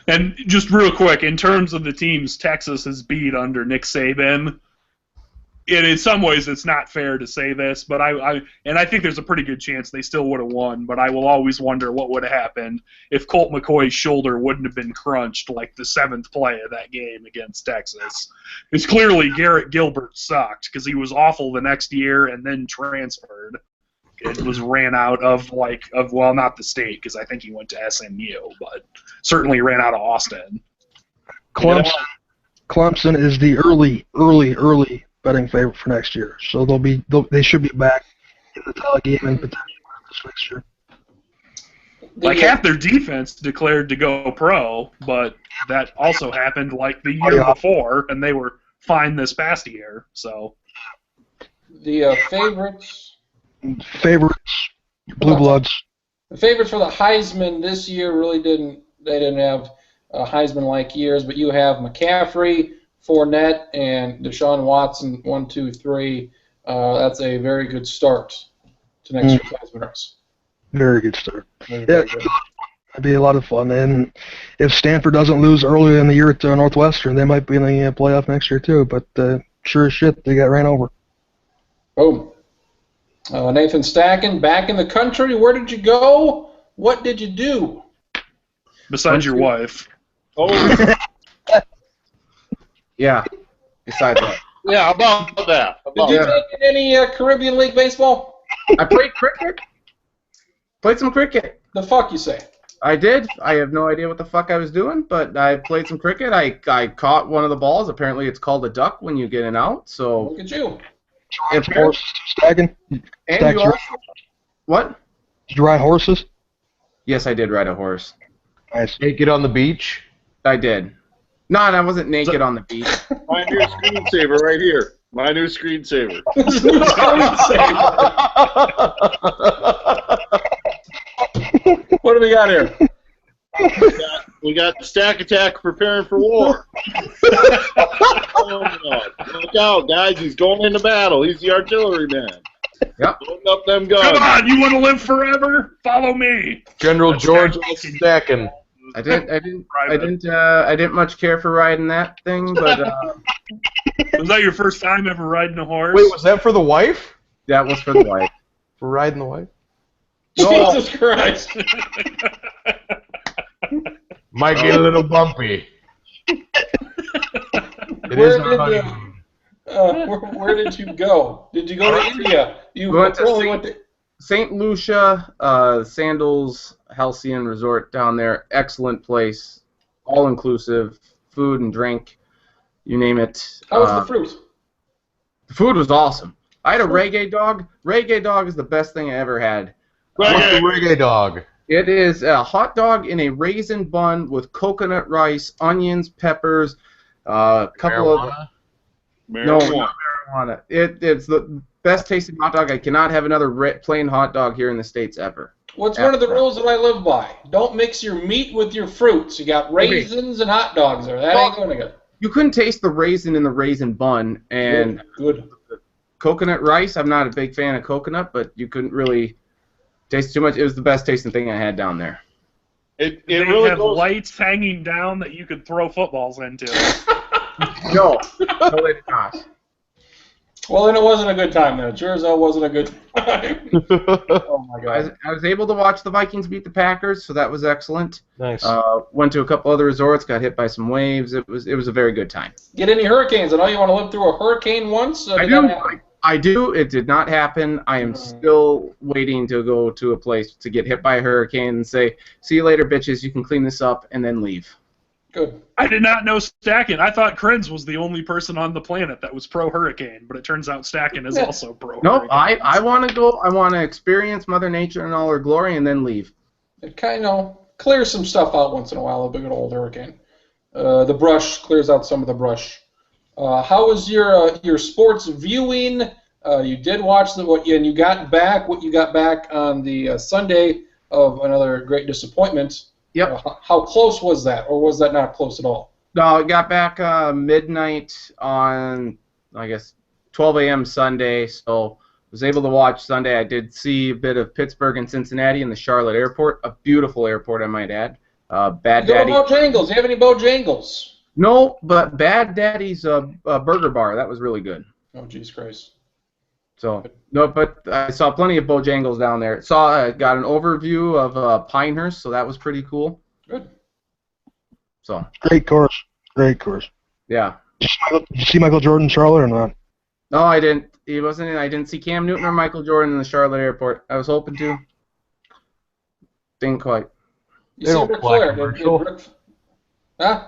And just real quick, in terms of the teams Texas has beat under Nick Saban, in some ways it's not fair to say this, but I think there's a pretty good chance they still would have won, but I will always wonder what would have happened if Colt McCoy's shoulder wouldn't have been crunched like the 7th play of that game against Texas. Because clearly Garrett Gilbert sucked because he was awful the next year and then transferred. It was ran out of not the state because I think he went to SMU, but certainly ran out of Austin. Clemson is the early betting favorite for next year, so they should be back in the title game and potentially this next year. Like half their defense declared to go pro, but that also happened like the year before, and they were fine this past year. So the favorites, Blue Bloods. The favorites for the Heisman this year really didn't have Heisman-like years, but you have McCaffrey, Fournette, and Deshaun Watson, 1, 2, 3. That's a very good start to next year's Heisman race. Very good start. It'd be a lot of fun. And if Stanford doesn't lose earlier in the year at Northwestern, they might be in the playoff next year too. But sure as shit, they got ran over. Boom. Nathan Stacken, back in the country. Where did you go? What did you do? Besides your wife. Oh. Yeah. Besides that. Yeah, about that. Did you take in any Caribbean League baseball? I played cricket. Played some cricket. The fuck you say? I did. I have no idea what the fuck I was doing, but I played some cricket. I caught one of the balls. Apparently, it's called a duck when you get an out. So look at you. Did you ride horses stacking? And you also, what? Did you ride horses? Yes, I did ride a horse. Nice. Naked on the beach? I did. No, and I wasn't naked on the beach. My new screensaver right here. My new screensaver. What do we got here? We got the Stack Attack preparing for war. Oh, no. Look out, guys. He's going into battle. He's the artillery man. Yep. Loading up them guns. Come on, you want to live forever? Follow me. General George Stacking. I didn't much care for riding that thing, but was that your first time ever riding a horse? Wait, was that for the wife? that was for the wife. For riding the wife? Jesus Christ! Might get a little bumpy. It is our honeymoon. Where did you go? Did you go to India? You went went to St. Lucia, Sandals Halcyon Resort down there. Excellent place, all inclusive, food and drink, you name it. How was the fruit? The food was awesome. I had a reggae dog. Reggae dog is the best thing I ever had. What's the reggae dog? It is a hot dog in a raisin bun with coconut rice, onions, peppers, a couple of... Marijuana. No, not marijuana. It's the best tasting hot dog. I cannot have another plain hot dog here in the States ever. What's one of the rules that I live by? Don't mix your meat with your fruits. You got raisins and hot dogs there. That ain't going to go. You couldn't taste the raisin in the raisin bun. And good. Coconut rice, I'm not a big fan of coconut, but you couldn't really taste too much. It was the best tasting thing I had down there. It they really have goes... lights hanging down that you could throw footballs into. No, they did not. Well, then it wasn't a good time then. Sure as hell wasn't a good time. Oh, my God. I was able to watch the Vikings beat the Packers, so that was excellent. Nice. Went to a couple other resorts, got hit by some waves. It was a very good time. Get any hurricanes? I know you want to live through a hurricane once. I do. It did not happen. I am still waiting to go to a place to get hit by a hurricane and say, see you later, bitches. You can clean this up and then leave. Good. I did not know Stacken. I thought Krenz was the only person on the planet that was pro-hurricane, but it turns out Stacken is also pro-hurricane. Nope, I want to go. I want to experience Mother Nature in all her glory and then leave. It kind of clears some stuff out once in a while, a big old hurricane. the brush, clears out some of the brush. How was your sports viewing? You did watch and you got back what you got back on the Sunday of another great disappointment. Yep. How close was that, or was that not close at all? No, I got back midnight on, I guess, 12 a.m. Sunday, so was able to watch Sunday. I did see a bit of Pittsburgh and Cincinnati in the Charlotte airport, a beautiful airport, I might add. Bad Go to Daddy. Bojangles. Do you have any Bojangles? No, but Bad Daddy's burger bar, that was really good. Oh, jeez Christ. So no, but I saw plenty of Bojangles down there. Got an overview of Pinehurst, so that was pretty cool. Good. So Great course. Great course. yeah. Did you see Michael Jordan in Charlotte or not? No, I didn't. He wasn't in. I didn't see Cam Newton or Michael Jordan in the Charlotte airport. I was hoping to. Didn't quite. You see Ric Flair? Huh?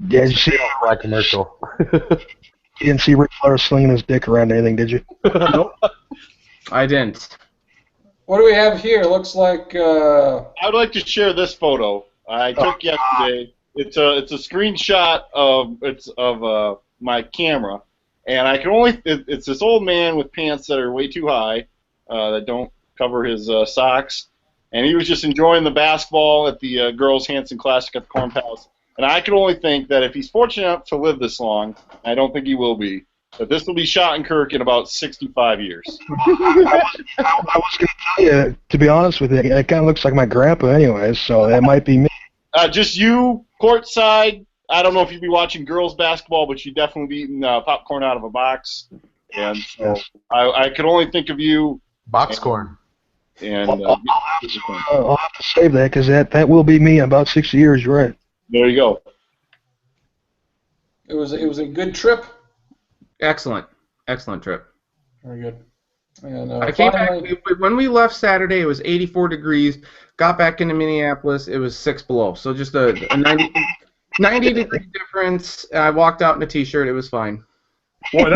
Yeah, did you see? Black commercial. You didn't see Ric Flair slinging his dick around anything, did you? Nope. I didn't. What do we have here? Looks like. I would like to share this photo I took yesterday. It's a screenshot of my camera, and I can only it's this old man with pants that are way too high, that don't cover his socks, and he was just enjoying the basketball at the Girls Hanson Classic at the Corn Palace. And I can only think that if he's fortunate enough to live this long, I don't think he will be, that this will be Schottenkirk in about 65 years. I was going to tell you, to be honest with you, it kind of looks like my grandpa anyways, so that might be me. Just you, courtside. I don't know if you'd be watching girls basketball, but you'd definitely be eating popcorn out of a box. And so I could only think of you. Box corn. And I'll have to save that because that will be me in about 60 years. You're right. There you go. It was a good trip. Excellent trip. Very good. And I came back when we left Saturday. It was 84 degrees. Got back into Minneapolis. It was 6 below. So just a 90 degree difference. I walked out in a t-shirt. It was fine. Boy,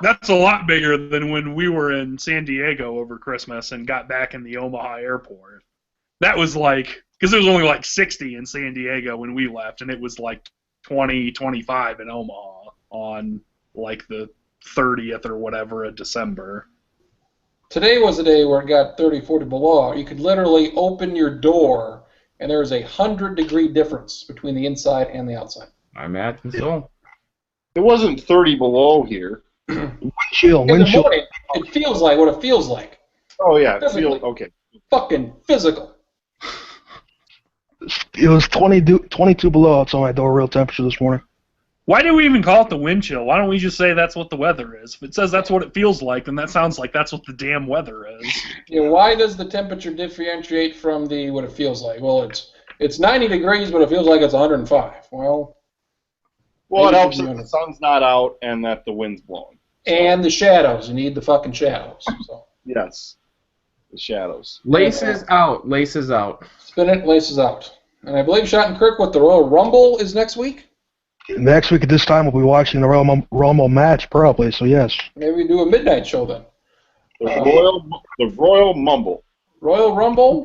that's a lot bigger than when we were in San Diego over Christmas and got back in the Omaha airport. That was like, because it was only like 60 in San Diego when we left, and it was like 20, 25 in Omaha on like the 30th or whatever of December. Today was a day where it got 30, 40 below. You could literally open your door, and there was a 100-degree difference between the inside and the outside. I imagine so. It wasn't 30 below here. Wind chill. In the morning, it feels like what it feels like. Oh, yeah. Physically. Okay. Fucking physical. It was 22 below outside my door, real temperature this morning. Why do we even call it the wind chill? Why don't we just say that's what the weather is? If it says that's what it feels like, then that sounds like that's what the damn weather is. Yeah, why does the temperature differentiate from what it feels like? Well, it's 90 degrees, but it feels like it's 105. Well, it helps that the sun's not out and that the wind's blowing. So. And the shadows. You need the fucking shadows. So. Yes. The shadows. Laces out. Laces out. Spin it, laces out. And I believe Schottenkirk with the Royal Rumble is next week? Next week at this time, we'll be watching the Royal Rumble match, probably, so yes. Maybe we do a midnight show then. The Royal Mumble. Royal Rumble.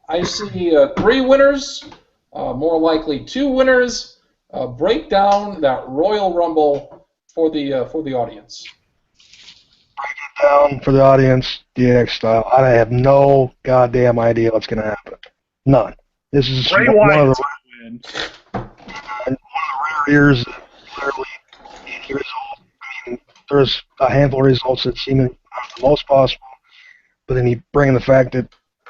I see 3 winners, more likely 2 winners. Break down that Royal Rumble for the audience. Break it down for the audience, DX style. I have no goddamn idea what's going to happen. None. This is Bray one of Wyatt's the win. rare years, literally 8 years old. I mean, there's a handful of results that seem the most possible, but then you bring in the fact that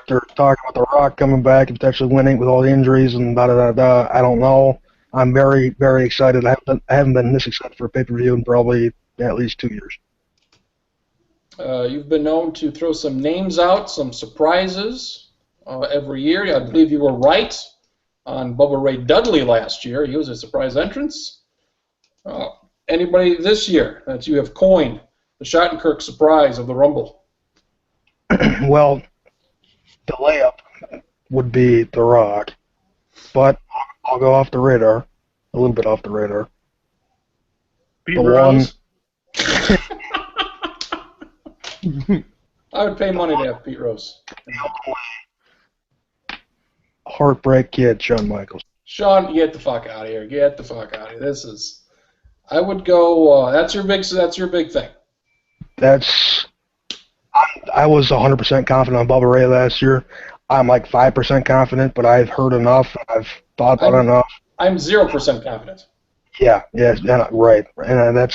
they're talking about The Rock coming back and potentially winning with all the injuries and da-da-da-da. I don't know. I'm very, very excited. I haven't been this excited for a pay-per-view in probably at least 2 years. You've been known to throw some names out, some surprises every year. I believe you were right on Bubba Ray Dudley last year. He was a surprise entrance. Anybody this year that you have coined the Schottenkirk surprise of the Rumble? Well, the layup would be The Rock, but I'll go off the radar, a little bit off the radar. Pete Rose. I would pay money to have Pete Rose. Heartbreak Kid, Shawn Michaels. Sean, get the fuck out of here. Get the fuck out of here. This is. I would go. That's your big thing. I was 100% confident on Bubba Ray last year. I'm like 5% confident, but I've heard enough. I've thought about it enough. I'm 0% confident. Yeah, right. And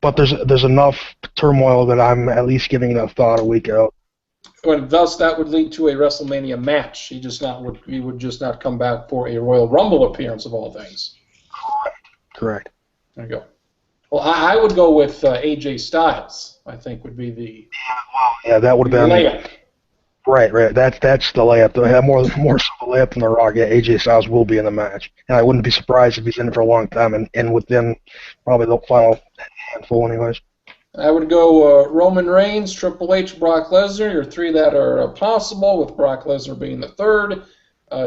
but there's enough turmoil that I'm at least giving it a thought a week out. And thus, that would lead to a WrestleMania match. He would just not come back for a Royal Rumble appearance of all things. Correct. There you go. Well, I would go with AJ Styles. I think would be the that would have been layup. Right. That's the layup. More so the layup than the Rock. Yeah, AJ Styles will be in the match, and I wouldn't be surprised if he's in it for a long time and within probably the final handful, anyways. I would go Roman Reigns, Triple H, Brock Lesnar. Your three that are possible, with Brock Lesnar being the third.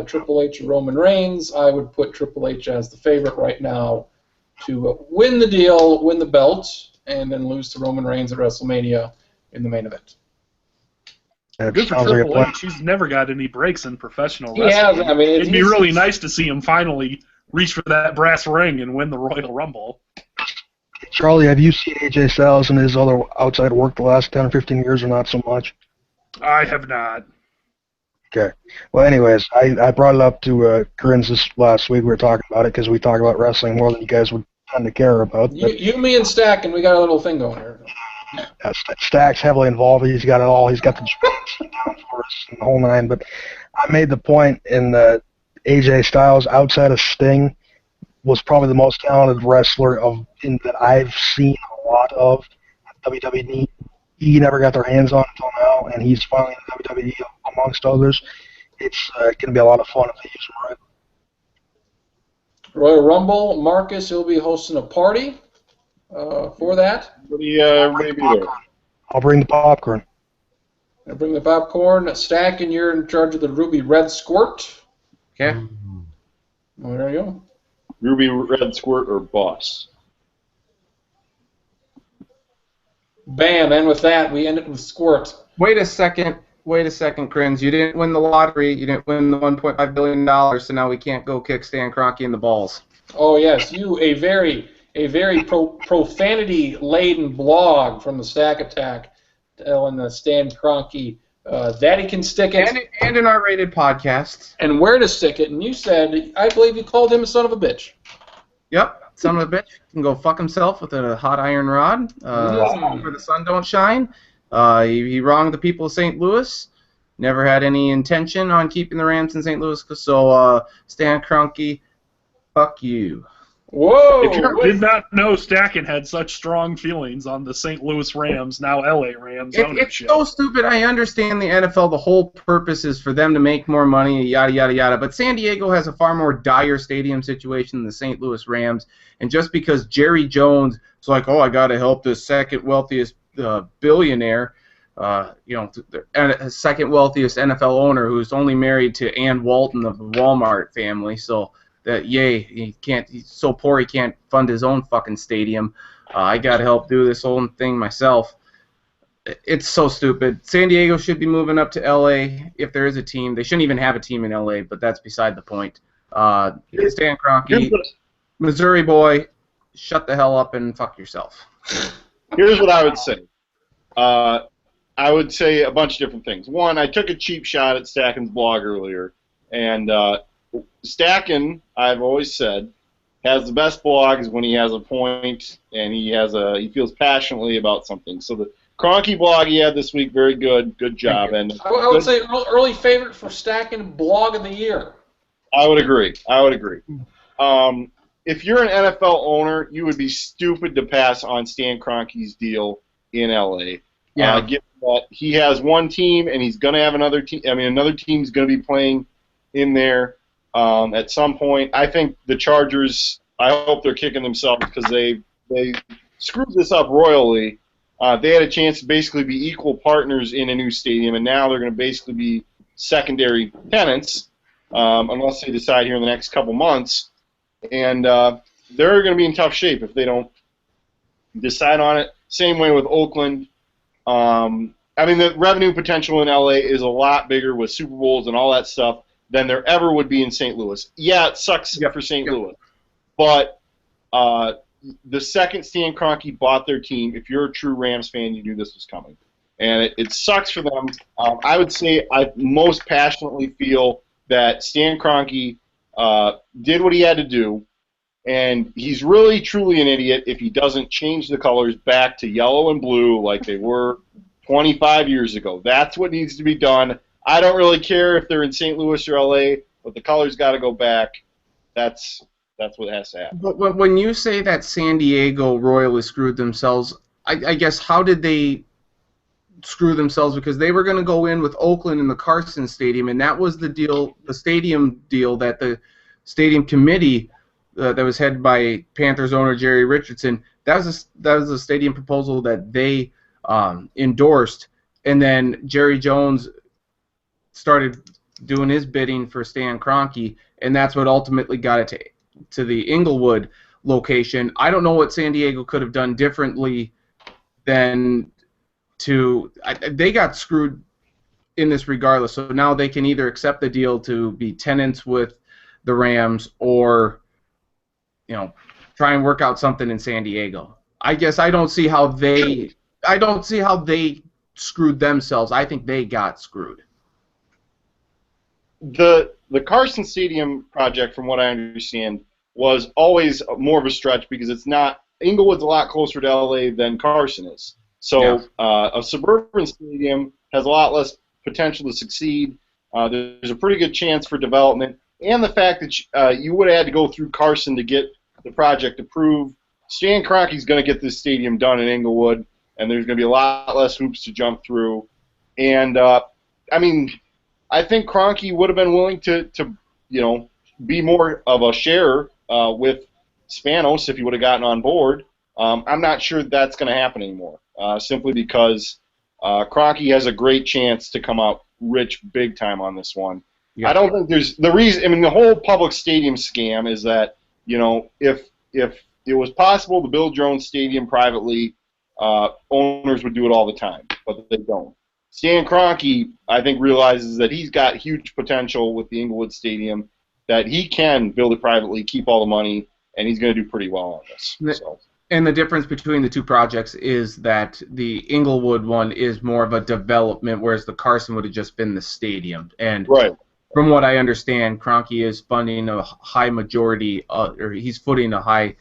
Triple H and Roman Reigns. I would put Triple H as the favorite right now to win the deal, win the belt, and then lose to Roman Reigns at WrestleMania in the main event. Good for Triple H. He's never got any breaks in professional wrestling. He has. I mean, it'd be really nice to see him finally reach for that brass ring and win the Royal Rumble. Charlie, have you seen AJ Styles and his other outside work the last 10 or 15 years, or not so much? I have not. Okay. Well, anyways, I brought it up to Corinne's this last week. We were talking about it because we talk about wrestling more than you guys would tend to care about. You, me, and Stack, and we got a little thing going here. Stack's heavily involved. He's got it all. He's got the down for us and the whole nine. But I made the point in AJ Styles, outside of Sting, was probably the most talented wrestler that I've seen a lot of at WWE. He never got their hands on until now, and he's finally in WWE amongst others. It's going to be a lot of fun if they use him right. Royal Rumble, Marcus, he'll be hosting a party for that. Everybody be there. I'll bring the popcorn. I'll bring the popcorn. Stack, and you're in charge of the Ruby Red Squirt. Okay. Well, there you go. Ruby Red Squirt or Boss. Bam, and with that, we end it with Squirt. Wait a second, Crins. You didn't win the lottery. You didn't win the $1.5 billion, so now we can't go kick Stan Kroenke in the balls. Oh, yes, a very profanity-laden blog from the Stack Attack telling Stan Kroenke that he can stick it. And an R-rated podcast. And where to stick it. And you said, I believe you called him a son of a bitch. Yep, son of a bitch. Can go fuck himself with a hot iron rod where the sun don't shine. He wronged the people of St. Louis. Never had any intention on keeping the Rams in St. Louis. So, Stan Kroenke, fuck you. Whoa! Did not know Stacken had such strong feelings on the St. Louis Rams, now LA Rams ownership. It's so stupid. I understand the NFL. The whole purpose is for them to make more money, yada, yada, yada. But San Diego has a far more dire stadium situation than the St. Louis Rams. And just because Jerry Jones is like, oh, I got to help the second wealthiest billionaire, second wealthiest NFL owner who's only married to Ann Walton of the Walmart family. So he can't. He's so poor he can't fund his own fucking stadium. I got to help do this whole thing myself. It's so stupid. San Diego should be moving up to L.A. if there is a team. They shouldn't even have a team in L.A., but that's beside the point. Stan Kroenke, Missouri boy, shut the hell up and fuck yourself. Here's what I would say. I would say a bunch of different things. One, I took a cheap shot at Stacken's blog earlier, and Stacken, I've always said, has the best blogs when he has a point and he feels passionately about something. So the Kroenke blog he had this week, very good job. And I would say early favorite for Stacken blog of the year. I would agree. If you're an NFL owner, you would be stupid to pass on Stan Kroenke's deal in LA. Yeah. Given that he has one team and he's going to have another team. I mean, another team's going to be playing in there. At some point, I think the Chargers, I hope they're kicking themselves because they screwed this up royally. They had a chance to basically be equal partners in a new stadium, and now they're going to basically be secondary tenants unless they decide here in the next couple months. And they're going to be in tough shape if they don't decide on it. Same way with Oakland. I mean, the revenue potential in LA is a lot bigger with Super Bowls and all that stuff than there ever would be in St. Louis. Yeah, it sucks for St. Louis, but the second Stan Kroenke bought their team, if you're a true Rams fan, you knew this was coming. And it sucks for them. I would say I most passionately feel that Stan Kroenke did what he had to do, and he's really, truly an idiot if he doesn't change the colors back to yellow and blue like they were 25 years ago. That's what needs to be done. I don't really care if they're in St. Louis or LA, but the colors got to go back. That's what has to happen. But when you say that San Diego royally screwed themselves, I guess how did they screw themselves? Because they were going to go in with Oakland in the Carson Stadium, and that was the deal, the stadium deal that the stadium committee that was headed by Panthers owner Jerry Richardson, that was a stadium proposal that they endorsed, and then Jerry Jones started doing his bidding for Stan Kroenke, and that's what ultimately got it to the Inglewood location. I don't know what San Diego could have done differently than they got screwed in this regardless. So now they can either accept the deal to be tenants with the Rams or, try and work out something in San Diego. I guess I don't see how they screwed themselves. I think they got screwed. The Carson Stadium project, from what I understand, was always more of a stretch because it's not. Inglewood's a lot closer to LA than Carson is. So a suburban stadium has a lot less potential to succeed. There's a pretty good chance for development. And the fact that you would have had to go through Carson to get the project approved. Stan Kroenke's going to get this stadium done in Inglewood, and there's going to be a lot less hoops to jump through. And, I think Kroenke would have been willing to be more of a share with Spanos if he would have gotten on board. I'm not sure that's going to happen anymore, simply because Kroenke has a great chance to come out rich big time on this one. Yeah. I don't think there's the reason. The whole public stadium scam is that if it was possible to build your own stadium privately, owners would do it all the time, but they don't. Stan Kroenke, I think, realizes that he's got huge potential with the Inglewood Stadium, that he can build it privately, keep all the money, and he's going to do pretty well on this. So. And the difference between the two projects is that the Inglewood one is more of a development, whereas the Carson would have just been the stadium. And from what I understand, Kroenke is funding a high majority, or he's footing a high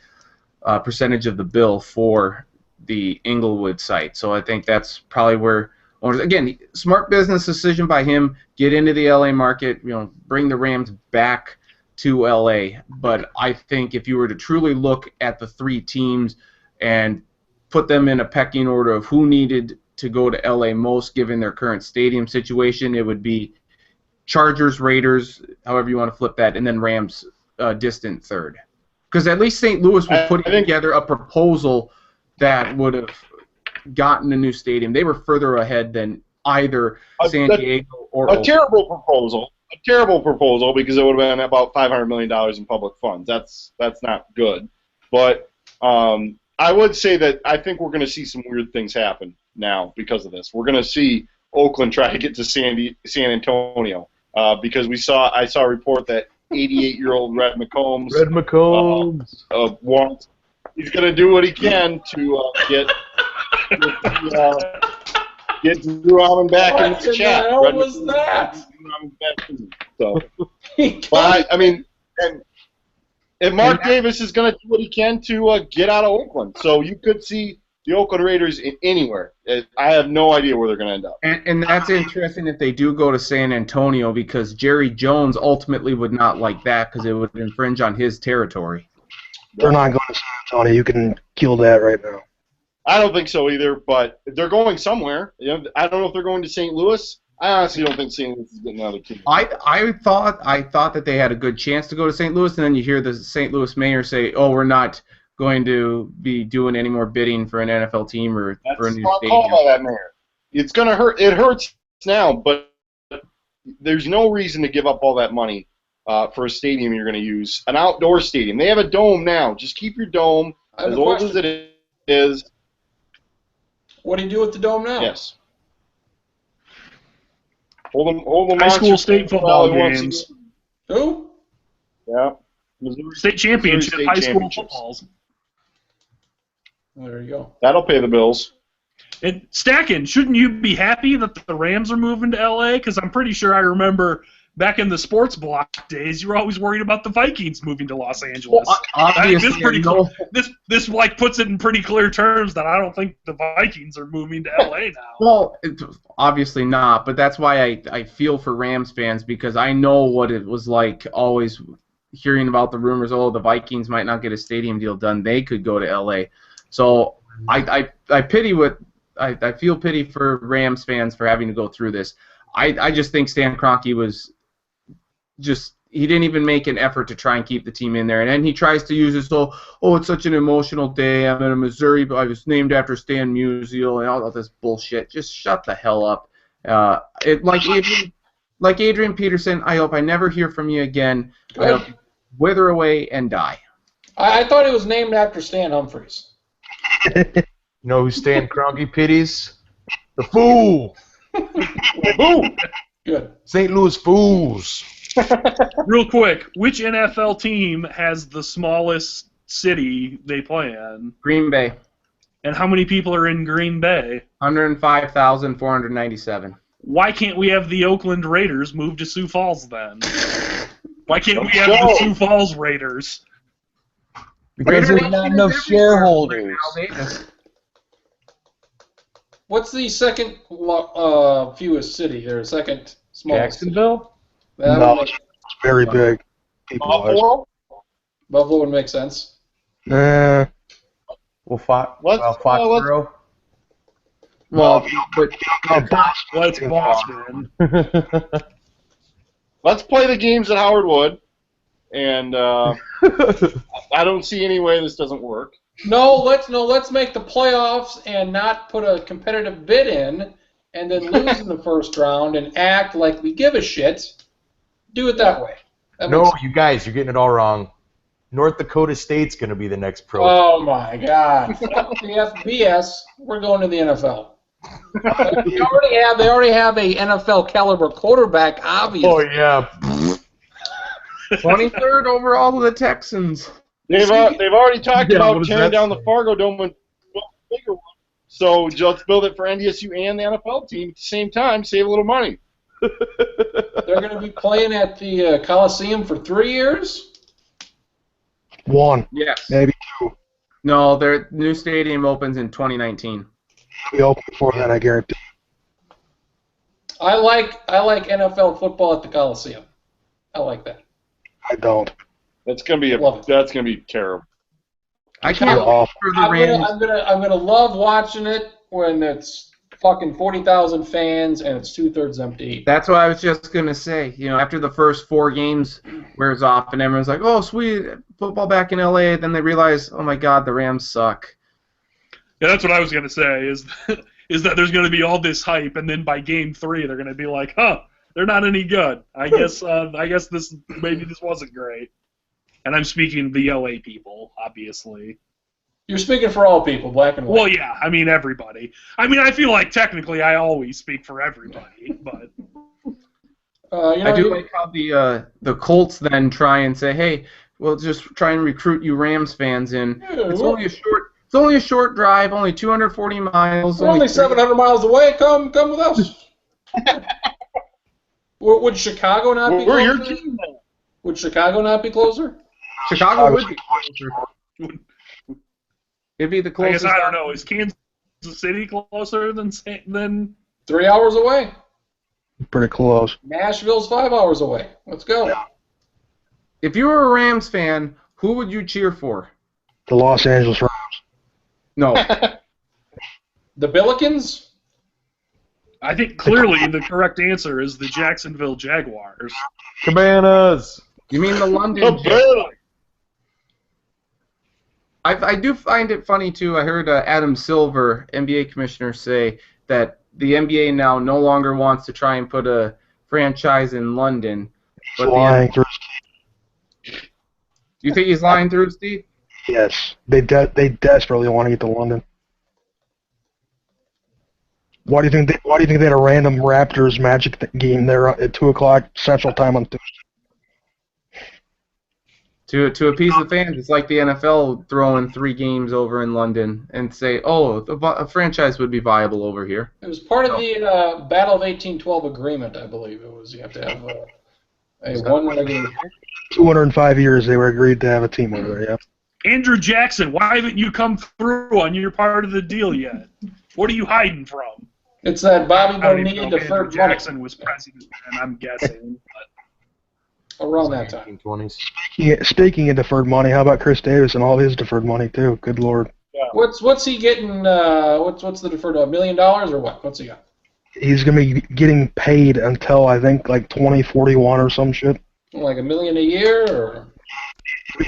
percentage of the bill for the Inglewood site. So I think that's probably where owners, again, smart business decision by him, get into the LA market, bring the Rams back to LA. But I think if you were to truly look at the three teams and put them in a pecking order of who needed to go to LA most given their current stadium situation, it would be Chargers, Raiders, however you want to flip that, and then Rams distant third. Because at least St. Louis was putting together a proposal that would have gotten a new stadium. They were further ahead than either San Diego or a terrible proposal. A terrible proposal because it would have been about $500 million in public funds. That's not good. But I would say that I think we're going to see some weird things happen now because of this. We're going to see Oakland try to get to San Antonio because I saw a report that 88-year-old Red McCombs wants. He's going to do what he can to get Drew Allen back in the chat. What the hell was that? So, but and Mark Davis is going to do what he can to get out of Oakland. So you could see the Oakland Raiders anywhere. I have no idea where they're going to end up. And that's interesting if they do go to San Antonio because Jerry Jones ultimately would not like that because it would infringe on his territory. They're not going to San Antonio. You can kill that right now. I don't think so either, but they're going somewhere. I don't know if they're going to St. Louis. I honestly don't think St. Louis is getting another team. I thought that they had a good chance to go to St. Louis, and then you hear the St. Louis mayor say, "Oh, we're not going to be doing any more bidding for an NFL team or for a new stadium." Call by that mayor. It's going to hurt. It hurts now, but there's no reason to give up all that money for a stadium you're going to use, an outdoor stadium. They have a dome now. Just keep your dome as old as it is. What do you do with the dome now? Yes. Hold them High school state football games. Who? Yeah. Missouri State championship, State high school championships. footballs. There you go. That'll pay the bills. And Stackin, shouldn't you be happy that the Rams are moving to LA? Because I'm pretty sure I remember back in the sports block days, you were always worried about the Vikings moving to Los Angeles. This like puts it in pretty clear terms that I don't think the Vikings are moving to LA now. Well, obviously not, but that's why I feel for Rams fans, because I know what it was like always hearing about the rumors, the Vikings might not get a stadium deal done. They could go to LA. So I feel pity for Rams fans for having to go through this. I just think Stan Kroenke was he didn't even make an effort to try and keep the team in there. And then he tries to use this it's such an emotional day. I'm in Missouri, but I was named after Stan Musial and all this bullshit. Just shut the hell up. Like Adrian Peterson, I hope I never hear from you again. I hope you wither away and die. I thought it was named after Stan Humphries. You know who Stan Kroenke pities? The fool. Boom! Good. St. Louis Fools. Real quick, which NFL team has the smallest city they play in? Green Bay. And how many people are in Green Bay? 105,497. Why can't we have the Oakland Raiders move to Sioux Falls then? Why can't we have the Sioux Falls Raiders? Because there's not enough shareholders. What's the second fewest city? Or second smallest? Jacksonville? No, it's very big. Buffalo? Buffalo would make sense. Well, Foxborough. Well, but Let's Boston. Let's play the games at Howard Wood, and I don't see any way this doesn't work. Let's make the playoffs and not put a competitive bid in, and then lose in the first round and act like we give a shit. Do it that way. No, you guys, you're getting it all wrong. North Dakota State's going to be the next pro. Oh my God! The FBS. We're going to the NFL. They already have a NFL caliber quarterback. Obviously. Oh yeah. 23rd overall to the Texans. They've already talked about what tearing does that down the Fargo Dome and build a bigger one. So let's build it for NDSU and the NFL team at the same time. Save a little money. They're going to be playing at the Coliseum for 3 years? One. Yes. Maybe two. No, their new stadium opens in 2019. We open before that, I guarantee. I like NFL football at the Coliseum. I like that. I don't. That's gonna be terrible. I can't wait for the Rams. I'm gonna love watching it when it's fucking 40,000 fans and it's 2/3 empty. That's what I was just gonna say. After the first 4 games wears off and everyone's like, "Oh, sweet, football back in LA," then they realize, "Oh my God, the Rams suck." Yeah, that's what I was gonna say. Is that there's gonna be all this hype, and then by game 3 they're gonna be like, "Huh, they're not any good. I guess this wasn't great." And I'm speaking the LA people, obviously. You're speaking for all people, black and white. Well, yeah, I mean everybody. I mean, I feel like technically I always speak for everybody, but I do like how the Colts then try and say, "Hey, we'll just try and recruit you Rams fans in. It's only a short drive, only 240 miles. We're only 700 miles away. Come with us." Would Chicago not be closer? We're your team now. Would Chicago not be closer? Chicago would be closer. It'd be the I closest. guess I don't know. Is Kansas City closer than 3 hours away. Pretty close. Nashville's 5 hours away. Let's go. If you were a Rams fan, who would you cheer for? The Los Angeles Rams. No. The Billikens? I think clearly the correct answer is the Jacksonville Jaguars. Cabanas. You mean the London Jets? I do find it funny, too. I heard Adam Silver, NBA commissioner, say that the NBA now no longer wants to try and put a franchise in London. But lying through. You think he's lying through, Steve? Yes. They desperately want to get to London. Why do you think they had a random Raptors Magic game there at 2:00 Central Time on Tuesday? To appease the fans, it's like the NFL throwing 3 games over in London and say, oh, a franchise would be viable over here. It was part of the Battle of 1812 agreement, I believe. It was you have to have a one regular. 205 years they were agreed to have a team over there. Yeah. Andrew Jackson, why haven't you come through on your part of the deal yet? What are you hiding from? It's that Bobby I don't even Bonilla know if deferred Andrew money Jackson was president, and I'm guessing. around that time. 1920s. Speaking of deferred money, how about Chris Davis and all his deferred money too? Good Lord. What's he getting? What's the deferred? $1 million or what? What's he got? He's gonna be getting paid until I think like 2041 or some shit. Like $1 million a year, or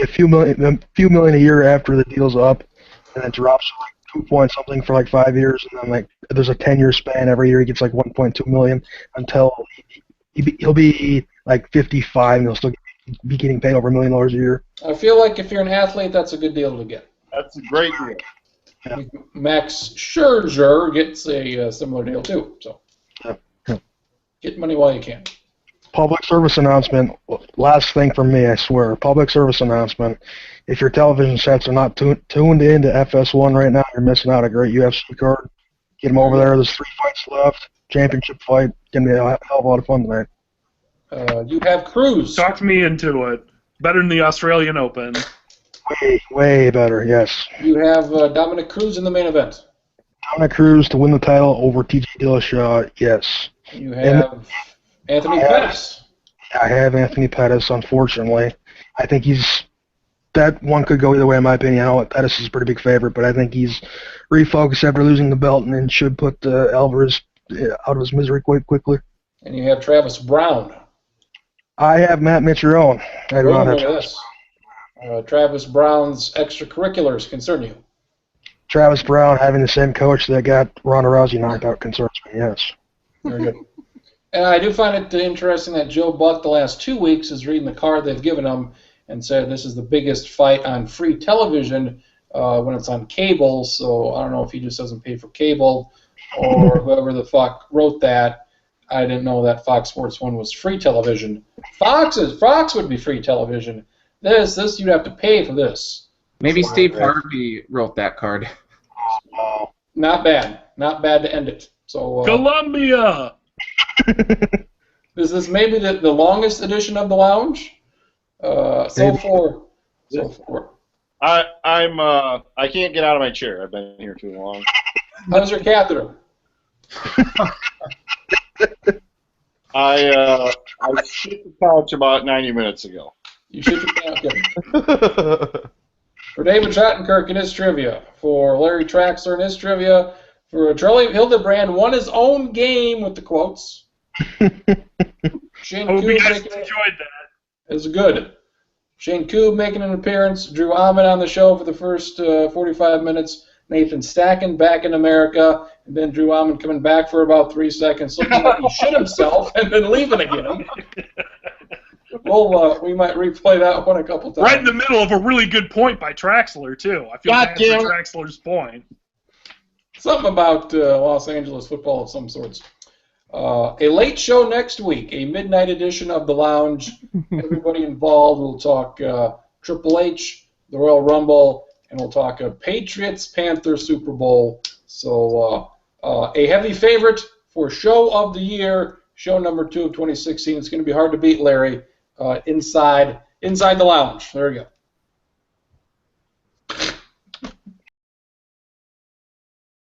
A few million a year after the deal's up, and it drops to like 2 point something for like 5 years, and then like there's a 10-year span. Every year he gets like 1.2 million until he'll be like 55, and he'll still be getting paid over $1 million a year. I feel like if you're an athlete, that's a good deal to get. That's a great deal. Yeah. Max Scherzer gets a similar deal too. So get money while you can. Public service announcement. Last thing from me, I swear. Public service announcement. If your television sets are not tuned into FS1 right now, you're missing out a great UFC card. Get them over there. There's 3 fights left. Championship fight. Gonna be a hell of a lot of fun tonight. You have Cruz. Talked me into it. Better than the Australian Open. Way better. Yes. You have Dominic Cruz in the main event. Dominic Cruz to win the title over T.J. Dillashaw. Yes. You have Anthony Pettis. I have Anthony Pettis, unfortunately. I think that one could go either way in my opinion. I know Pettis is a pretty big favorite, but I think he's refocused after losing the belt and should put Alvarez out of his misery quite quickly. And you have Travis Brown. I have Matt Mitrione. I do not have this. Travis Brown's extracurriculars concern you. Travis Brown having the same coach that got Ronda Rousey knocked out concerns me, yes. Very good. And I do find it interesting that Joe Buck the last 2 weeks is reading the card they've given him and said this is the biggest fight on free television when it's on cable. So I don't know if he just doesn't pay for cable or whoever the fuck wrote that. I didn't know that Fox Sports 1 was free television. Fox would be free television. This you'd have to pay for this. Maybe Steve Harvey wrote that card. Not bad. Not bad to end it. So Columbia! Is this maybe the longest edition of the lounge? So far. I can't get out of my chair. I've been here too long. How's your catheter? I shit the couch about 90 minutes ago. You shit your catheter. For David Schottenkirk in his trivia, for Larry Traxler in his trivia, for Charlie Hildebrand won his own game with the quotes. Shane Hope you guys Koob enjoyed that. is good. Shane Koob making an appearance. Drew Ahmed on the show for the first 45 minutes. Nathan Stacken back in America, and then Drew Ahmed coming back for about 3 seconds, looking like he shit himself, and then leaving again. We might replay that one a couple times. Right in the middle of a really good point by Traxler, too. I feel bad for Traxler's point. Something about Los Angeles football of some sorts. A late show next week, a midnight edition of The Lounge. Everybody involved. We'll talk Triple H, the Royal Rumble, and we'll talk a Patriots-Panthers Super Bowl. So a heavy favorite for Show of the Year, show number 2 of 2016. It's going to be hard to beat, Larry, inside the lounge. There you go.